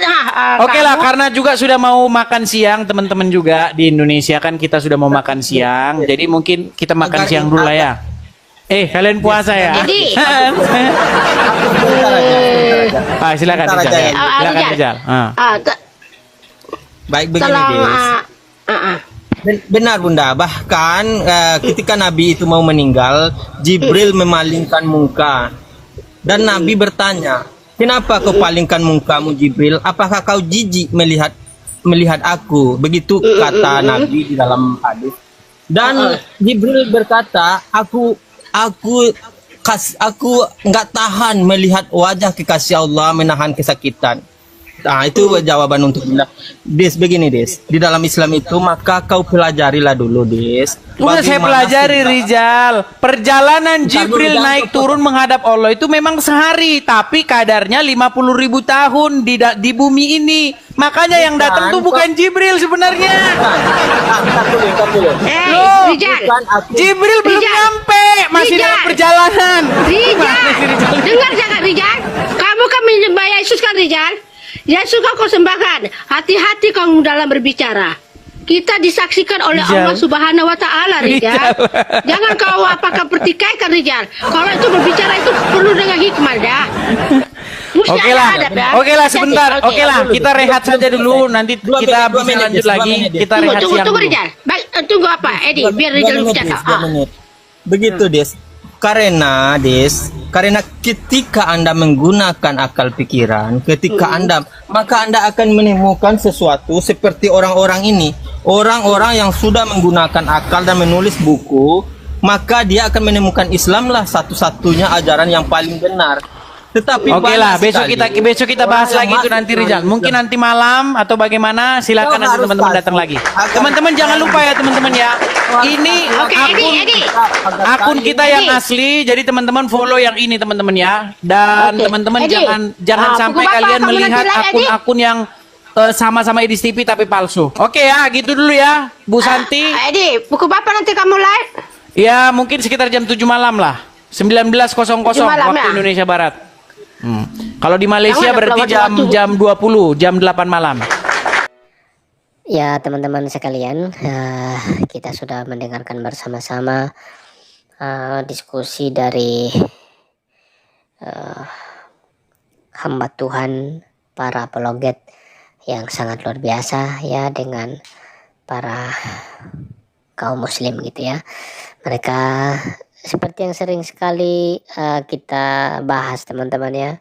Oke lah, karena juga sudah mau makan siang teman-teman juga di Indonesia kan kita sudah mau makan siang, jadi mungkin kita makan siang dulu lah ya. Kalian puasa ya? Jadi- Sebentar aja. Silakan Sebentar Rizal. aja Ya. ya. Silakan Rizal. Baik begini tolong Des. Benar Bunda, bahkan ketika Nabi itu mau meninggal, Jibril memalingkan muka dan Nabi bertanya, kenapa kau palingkan mukamu Jibril? Apakah kau jijik melihat aku? Begitu kata Nabi di dalam hadis. Dan Jibril berkata, aku nggak tahan melihat wajah kekasih Allah menahan kesakitan. Nah, itu jawaban untuk Bunda. Des, begini Des, di dalam Islam itu maka kau pelajarilah dulu Des. Udah saya Bagaimana pelajari sih- Rizal. Perjalanan Bentar dulu, Jibril jangan naik potong. turun menghadap Allah itu memang sehari, tapi kadarnya 50.000 tahun di bumi ini. Makanya yang datang tuh bukan Jibril sebenarnya. Bentar dulu. Loh, Rijal, Bukan aku. Jibril belum Rizal. nyampe, masih Rizal. dalam perjalanan. Rijal, Gimana sih, Rizal? dengar jangan Rijal. Kamu kan menyembah Yesus kan Rijal? Yesus kau sembahkan. Hati-hati kamu dalam berbicara. Kita disaksikan oleh Rijal. Allah Subhanahu wa taala Rijal. Rijal. Jangan kau apakah pertikaikan Rijal. Kalau itu berbicara itu perlu dengan hikmah dah. Mesti Oke ada lah, adab, dah. oke lah Jadi, sebentar, oke lah dulu. kita rehat saja dulu, nanti Dua kita menit, dua bisa menit, lanjut Des, dua lagi, menit, Des. kita Tunggu, rehat tunggu, siang tunggu dulu. Rijal. Baik, tunggu apa? Edi, biar Rijal bicara. Dua menit. Begitu Des. Karena ketika Anda menggunakan akal pikiran, maka Anda akan menemukan sesuatu seperti orang-orang ini. Orang-orang yang sudah menggunakan akal dan menulis buku, maka dia akan menemukan Islamlah satu-satunya ajaran yang paling benar. Tetapi Oke lah, banyak besok sekali kita bahas orang yang lagi itu masuk nanti dalam Rizal. Mungkin Islam. nanti malam atau bagaimana, silakan Kau nanti harus teman-teman pasti datang lagi. agar- Teman-teman jangan lupa ya teman-teman ya. Ini Oke, Edi. akun kita yang Edi. asli, jadi teman-teman follow yang ini teman-teman ya. Dan Oke. teman-teman Edi. jangan Buku sampai Bapak, kalian kamu nanti melihat like, Edi. akun-akun yang sama-sama Edis TV tapi palsu. Oke ya, gitu dulu ya, Bu Santi. Edi, buku Bapak nanti kamu live. Ya, mungkin sekitar jam 7 malam lah. 19.00 7 malam, waktu ya? Indonesia Barat. Kalau di Malaysia Jangan berarti ada pelawat jam 20, jam 8 malam. Ya teman-teman sekalian, kita sudah mendengarkan bersama-sama diskusi dari hamba Tuhan, para apologet yang sangat luar biasa ya dengan para kaum muslim gitu ya. Mereka seperti yang sering sekali kita bahas teman-teman ya.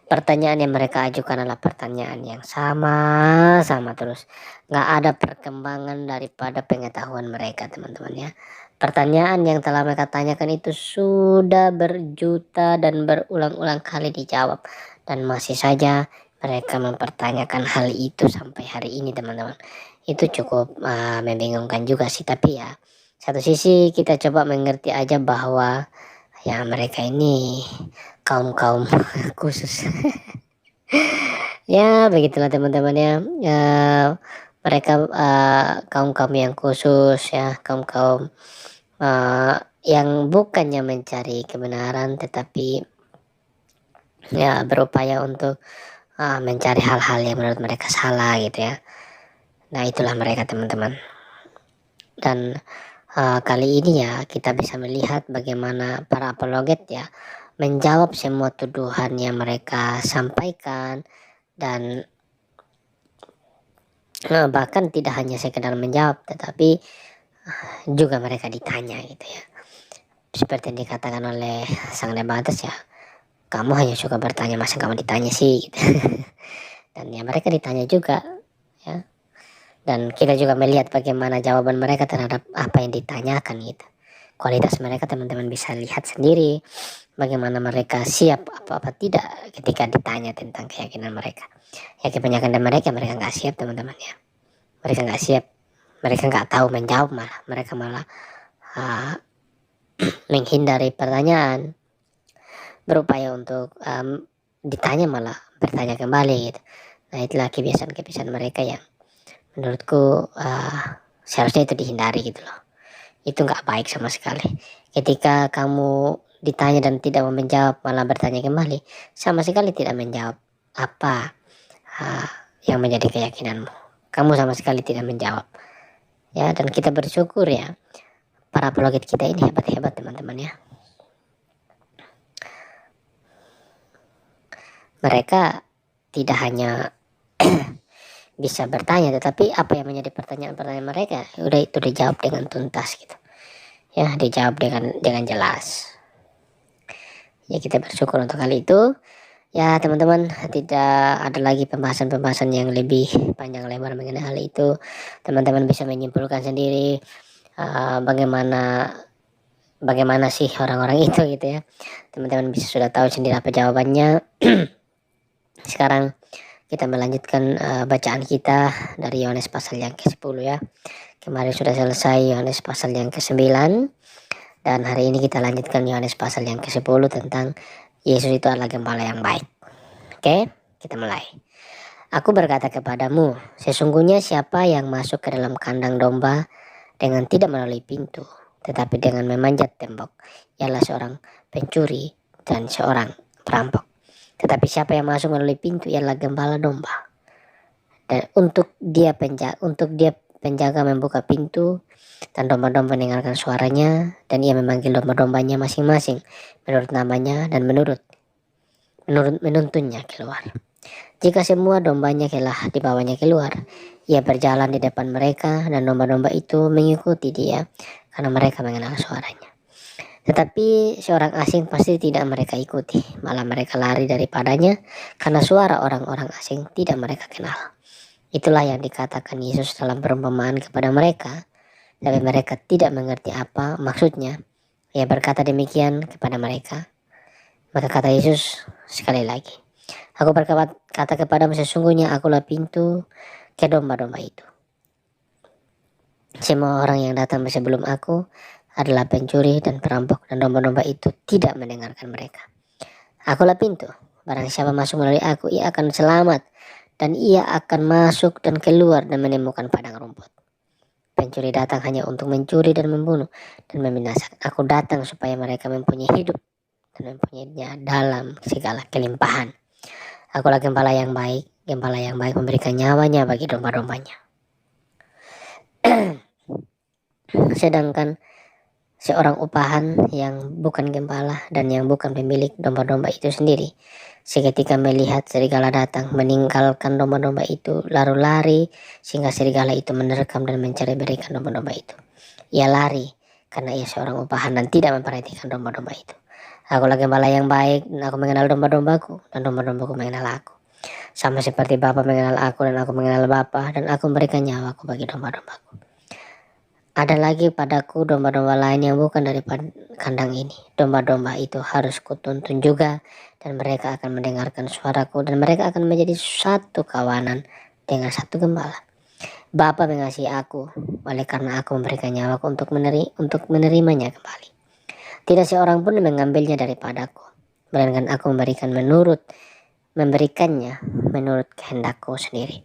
Pertanyaan yang mereka ajukan adalah pertanyaan yang sama terus. Nggak ada perkembangan daripada pengetahuan mereka teman-teman ya. Pertanyaan yang telah mereka tanyakan itu sudah berjuta dan berulang-ulang kali dijawab. Dan masih saja mereka mempertanyakan hal itu sampai hari ini teman-teman. Itu cukup membingungkan juga sih, tapi ya satu sisi kita coba mengerti aja bahwa ya mereka ini kaum khusus. Ya begitulah teman-teman ya. Mereka kaum yang khusus ya, kaum yang bukannya mencari kebenaran tetapi ya berupaya untuk mencari hal-hal yang menurut mereka salah gitu ya. Nah itulah mereka teman-teman. Dan kali ini ya kita bisa melihat bagaimana para apologet ya menjawab semua tuduhan yang mereka sampaikan, dan bahkan tidak hanya sekedar menjawab tetapi juga mereka ditanya gitu ya. Seperti yang dikatakan oleh sang debates ya, kamu hanya suka bertanya, masa kamu ditanya sih gitu. Dan ya mereka ditanya juga ya. Dan kita juga melihat bagaimana jawaban mereka terhadap apa yang ditanyakan gitu. Kualitas mereka teman-teman bisa lihat sendiri. Bagaimana mereka siap apa tidak ketika ditanya tentang keyakinan mereka. Ya kebanyakan dari mereka nggak siap teman-teman ya. Mereka nggak siap. Mereka nggak tahu menjawab malah. Mereka malah menghindari pertanyaan. Berupaya untuk ditanya malah bertanya kembali gitu. Nah itulah kebiasaan-kebiasaan mereka yang menurutku seharusnya itu dihindari gitu loh. Itu nggak baik sama sekali. Ketika kamu ditanya dan tidak mau menjawab malah bertanya kembali, sama sekali tidak menjawab apa yang menjadi keyakinanmu. Kamu sama sekali tidak menjawab ya. Dan kita bersyukur ya, para apologet kita ini hebat-hebat teman-teman ya. mereka tidak hanya bisa bertanya, tetapi apa yang menjadi pertanyaan-pertanyaan mereka udah itu dijawab dengan tuntas gitu ya, dijawab dengan jelas. Ya kita bersyukur untuk hal itu ya teman-teman. Tidak ada lagi pembahasan-pembahasan yang lebih panjang lebar mengenai hal itu. Teman-teman bisa menyimpulkan sendiri bagaimana sih orang-orang itu gitu ya. Teman-teman bisa sudah tahu sendiri apa jawabannya. Sekarang kita melanjutkan bacaan kita dari Yohanes pasal yang ke-10 ya. Kemarin sudah selesai Yohanes pasal yang ke-9 dan hari ini kita lanjutkan Yohanes pasal yang ke-10 tentang Yesus itu adalah gembala yang baik. Oke, kita mulai. Aku berkata kepadamu, sesungguhnya siapa yang masuk ke dalam kandang domba dengan tidak melalui pintu, tetapi dengan memanjat tembok, ialah seorang pencuri dan seorang perampok. Tetapi siapa yang masuk melalui pintu ialah gembala domba. Dan untuk dia penjaga membuka pintu, dan domba-domba mendengarkan suaranya, dan ia memanggil domba-dombanya masing-masing menurut namanya dan menuntunnya keluar. Jika semua dombanya telah dibawanya keluar, ia berjalan di depan mereka dan domba-domba itu mengikuti dia karena mereka mengenal suaranya. Tetapi seorang asing pasti tidak mereka ikuti, malah mereka lari daripadanya karena suara orang-orang asing tidak mereka kenal. Itulah yang dikatakan Yesus dalam perumpamaan kepada mereka, tapi mereka tidak mengerti apa maksudnya. Ia berkata demikian kepada mereka. Maka kata Yesus sekali lagi, aku berkata kepadamu, sesungguhnya akulah pintu ke domba-domba itu. Semua orang yang datang sebelum aku adalah pencuri dan perampok, dan domba-domba itu tidak mendengarkan mereka. Akulah pintu, barang siapa masuk melalui aku, ia akan selamat, dan ia akan masuk dan keluar dan menemukan padang rumput. Pencuri datang hanya untuk mencuri dan membunuh dan membinasakan. Aku datang supaya mereka mempunyai hidup dan mempunyainya dalam segala kelimpahan. Akulah gembala yang baik. Gembala yang baik memberikan nyawanya bagi domba-dombanya. Sedangkan seorang upahan yang bukan gembala dan yang bukan pemilik domba-domba itu sendiri, seketika melihat serigala datang, meninggalkan domba-domba itu, lalu lari sehingga serigala itu menerkam dan mencari berikan domba-domba itu. Ia lari karena ia seorang upahan dan tidak memperhatikan domba-domba itu. Akulah gembala yang baik, dan aku mengenal domba-dombaku, dan domba-dombaku mengenal aku. Sama seperti Bapa mengenal aku, dan aku mengenal Bapa, dan aku memberikan nyawaku bagi domba-dombaku. Ada lagi padaku domba-domba lain yang bukan dari kandang ini. Domba-domba itu harus kutuntun juga, dan mereka akan mendengarkan suaraku, dan mereka akan menjadi satu kawanan dengan satu gembala. Bapa mengasihi aku, oleh karena aku memberikan nyawaku untuk menerimanya kembali. Tidak seorang pun mengambilnya daripadaku, melainkan aku memberikannya menurut kehendakku sendiri.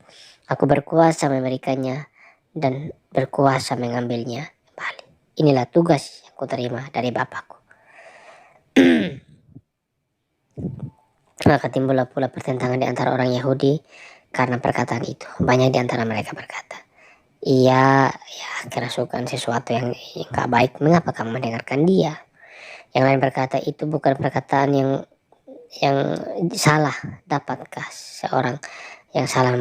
Aku berkuasa memberikannya dan berkuasa mengambilnya kembali. Inilah tugas yang kuterima dari Bapakku. Maka timbullah pula pertentangan di antara orang Yahudi karena perkataan itu. Banyak di antara mereka berkata, ia kerasukan sesuatu yang gak baik, mengapa kamu mendengarkan dia? Yang lain berkata, itu bukan perkataan yang salah. Dapatkah seorang yang salah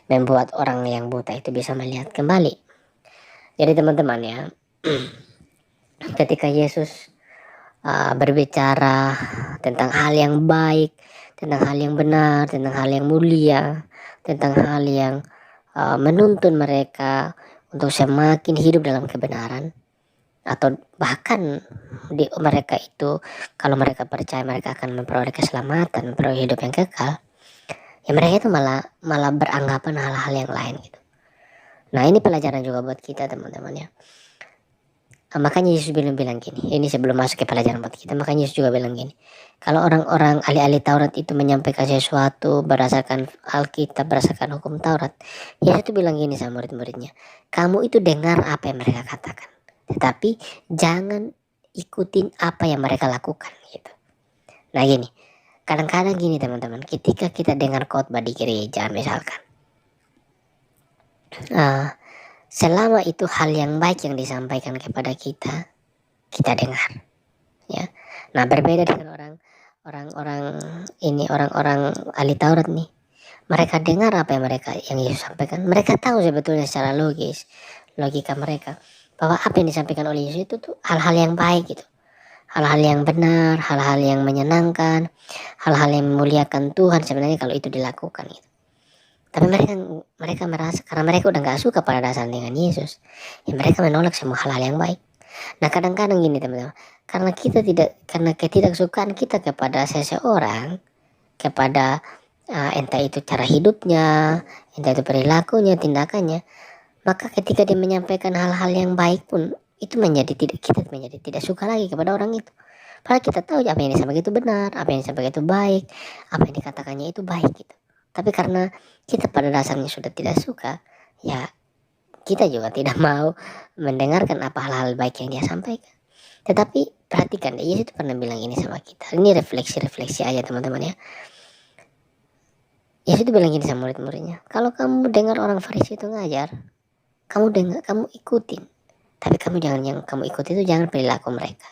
membuat orang yang buta itu bisa melihat kembali? Jadi teman-teman ya, ketika Yesus berbicara tentang hal yang baik, tentang hal yang benar, tentang hal yang mulia, tentang hal yang menuntun mereka untuk semakin hidup dalam kebenaran, atau bahkan mereka itu kalau mereka percaya mereka akan memperoleh keselamatan, memperoleh hidup yang kekal, ya mereka itu malah beranggapan hal-hal yang lain gitu. Nah ini pelajaran juga buat kita teman-teman ya. Makanya Yesus bilang gini, ini sebelum masuk ke pelajaran buat kita, makanya Yesus juga bilang gini, kalau orang-orang ahli-ahli Taurat itu menyampaikan sesuatu berdasarkan Alkitab, berdasarkan hukum Taurat, Yesus itu bilang gini sama murid-muridnya, kamu itu dengar apa yang mereka katakan, tetapi jangan ikutin apa yang mereka lakukan gitu. Nah gini, kadang-kadang gini teman-teman, ketika kita dengar khotbah di gereja misalkan, selama itu hal yang baik yang disampaikan kepada kita dengar ya. Nah berbeda dengan orang-orang ini, orang-orang ahli Taurat nih, mereka dengar apa yang Yesus sampaikan, mereka tahu sebetulnya secara logika mereka bahwa apa yang disampaikan oleh Yesus itu tuh hal-hal yang baik gitu, hal-hal yang benar, hal-hal yang menyenangkan, hal-hal yang memuliakan Tuhan sebenarnya kalau itu dilakukan gitu. Tapi mereka merasa karena mereka udah nggak suka pada dasarnya dengan Yesus, ya mereka menolak semua hal-hal yang baik. Nah kadang-kadang gini teman-teman, karena ketidaksukaan kita kepada seseorang, kepada entah itu cara hidupnya, entah itu perilakunya, tindakannya, maka ketika dia menyampaikan hal-hal yang baik pun itu kita menjadi tidak suka lagi kepada orang itu. Padahal kita tahu apa yang disampaikan itu benar, apa yang disampaikan itu baik, apa yang dikatakannya itu baik gitu. Tapi karena kita pada dasarnya sudah tidak suka, ya kita juga tidak mau mendengarkan apa hal-hal baik yang dia sampaikan. Tetapi perhatikan, Yesus itu pernah bilang ini sama kita. Ini refleksi aja teman-teman ya. Yesus itu bilang gini sama murid-muridnya, kalau kamu dengar orang Farisi itu ngajar, kamu ikutin. Tapi yang kamu ikuti itu jangan perilaku mereka.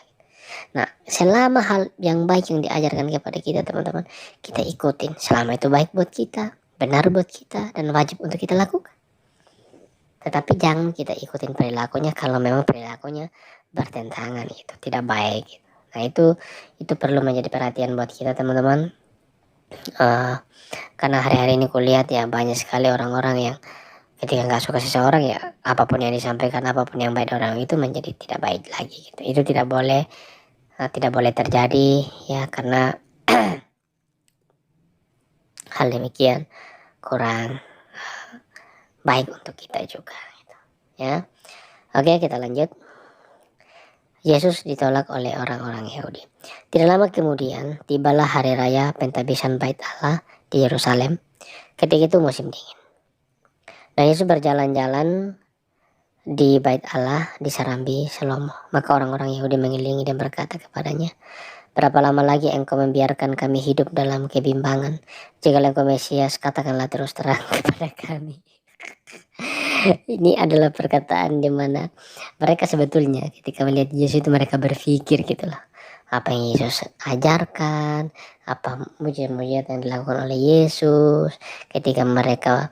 Nah, selama hal yang baik yang diajarkan kepada kita teman-teman, kita ikutin. Selama itu baik buat kita, benar buat kita, dan wajib untuk kita lakukan. Tetapi jangan kita ikutin perilakunya kalau memang perilakunya bertentangan gitu, tidak baik gitu. Nah itu perlu menjadi perhatian buat kita teman-teman. Karena hari-hari ini kulihat ya banyak sekali orang-orang yang ketika nggak suka seseorang ya apapun yang disampaikan, apapun yang baik dari orang itu menjadi tidak baik lagi gitu. Itu tidak boleh terjadi ya, karena hal demikian kurang baik untuk kita juga gitu, ya. Oke, kita lanjut. Yesus ditolak oleh orang-orang Yahudi. Tidak lama kemudian tibalah hari raya pentabisan Bait Allah di Yerusalem. Ketika itu musim dingin. Dan Yesus berjalan-jalan di Bait Allah di Serambi Salomo. Maka orang-orang Yahudi mengelilingi dan berkata kepadanya, berapa lama lagi engkau membiarkan kami hidup dalam kebimbangan? Jika engkau Mesias, katakanlah terus terang kepada kami. Ini adalah perkataan di mana mereka sebetulnya ketika melihat Yesus itu mereka berpikir gitulah, apa yang Yesus ajarkan, apa mujizat-mujizat yang dilakukan oleh Yesus, ketika mereka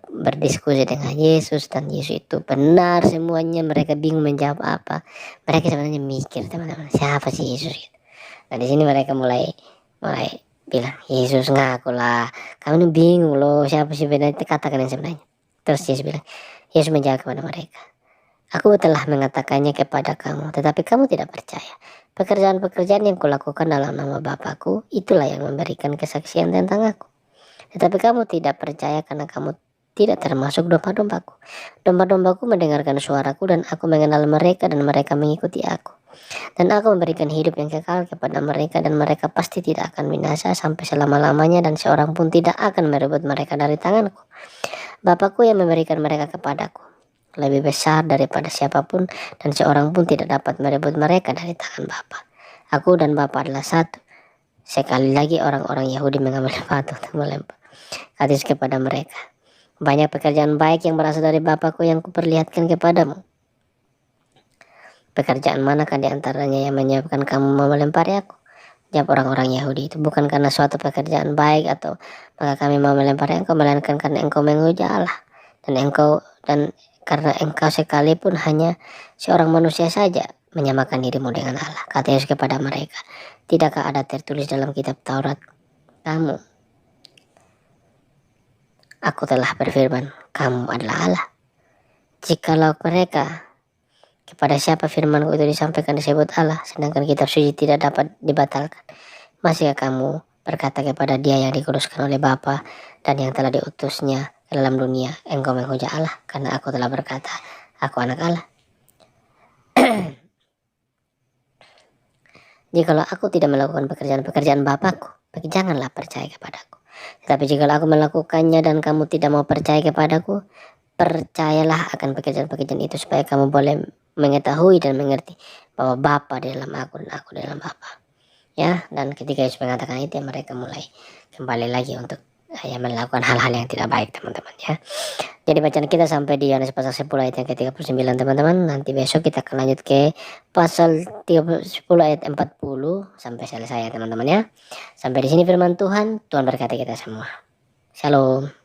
berdiskusi dengan Yesus dan Yesus itu benar semuanya, mereka bingung menjawab apa. Mereka sebenarnya mikir teman-teman, siapa sih Yesus gitu. Nah di sini mereka mulai bilang, Yesus ngaku lah, kamu ini bingung loh siapa sih sebenarnya, katakan yang sebenarnya. Terus Yesus menjawab kepada mereka, aku telah mengatakannya kepada kamu, tetapi kamu tidak percaya. Pekerjaan-pekerjaan yang kulakukan dalam nama Bapakku, itulah yang memberikan kesaksian tentang aku. Tetapi kamu tidak percaya karena kamu tidak termasuk domba-dombaku. Domba-dombaku mendengarkan suaraku dan aku mengenal mereka dan mereka mengikuti aku. Dan aku memberikan hidup yang kekal kepada mereka dan mereka pasti tidak akan binasa sampai selama-lamanya dan seorang pun tidak akan merebut mereka dari tanganku. Bapakku yang memberikan mereka kepadaku lebih besar daripada siapapun dan seorang pun tidak dapat merebut mereka dari tangan Bapa. Aku dan Bapa adalah satu. Sekali lagi orang-orang Yahudi mengambil batu untuk melempar hadis kepada mereka. Banyak pekerjaan baik yang berasal dari Bapakku yang kuperlihatkan kepadamu. Pekerjaan manakah di antaranya yang menyebabkan kamu mau melempari aku? Jawab orang-orang Yahudi, itu bukan karena suatu pekerjaan baik atau maka kami mau melempari engkau, melainkan karena engkau menguja Allah dan karena engkau sekalipun hanya seorang manusia saja menyamakan dirimu dengan Allah. Kata Yesus kepada mereka, tidakkah ada tertulis dalam kitab Taurat, kamu, aku telah berfirman, kamu adalah Allah. Jikalau mereka kepada siapa firmanku itu disampaikan disebut Allah, sedangkan kitab suci tidak dapat dibatalkan, masihkah kamu berkata kepada dia yang dikuduskan oleh Bapa dan yang telah diutusnya ke dalam dunia, engkau menghujat Allah, karena aku telah berkata, aku anak Allah. Jikalau aku tidak melakukan pekerjaan Bapakku, maka janganlah percaya kepadaku. Tetapi jikalau aku melakukannya dan kamu tidak mau percaya kepadaku, percayalah akan pekerjaan-pekerjaan itu supaya kamu boleh mengetahui dan mengerti bahwa Bapa di dalam aku dan aku di dalam Bapa. Ya, dan ketika Yesus mengatakan itu, mereka mulai kembali lagi untuk yang melakukan hal-hal yang tidak baik, teman-teman ya. Jadi bacaan kita sampai di Yohanes pasal 10 ayat yang ke-39, teman-teman. Nanti besok kita akan lanjut ke pasal 10 ayat 40 sampai selesai ya, teman-teman ya. Sampai di sini firman Tuhan. Tuhan berkati kita semua. Shalom.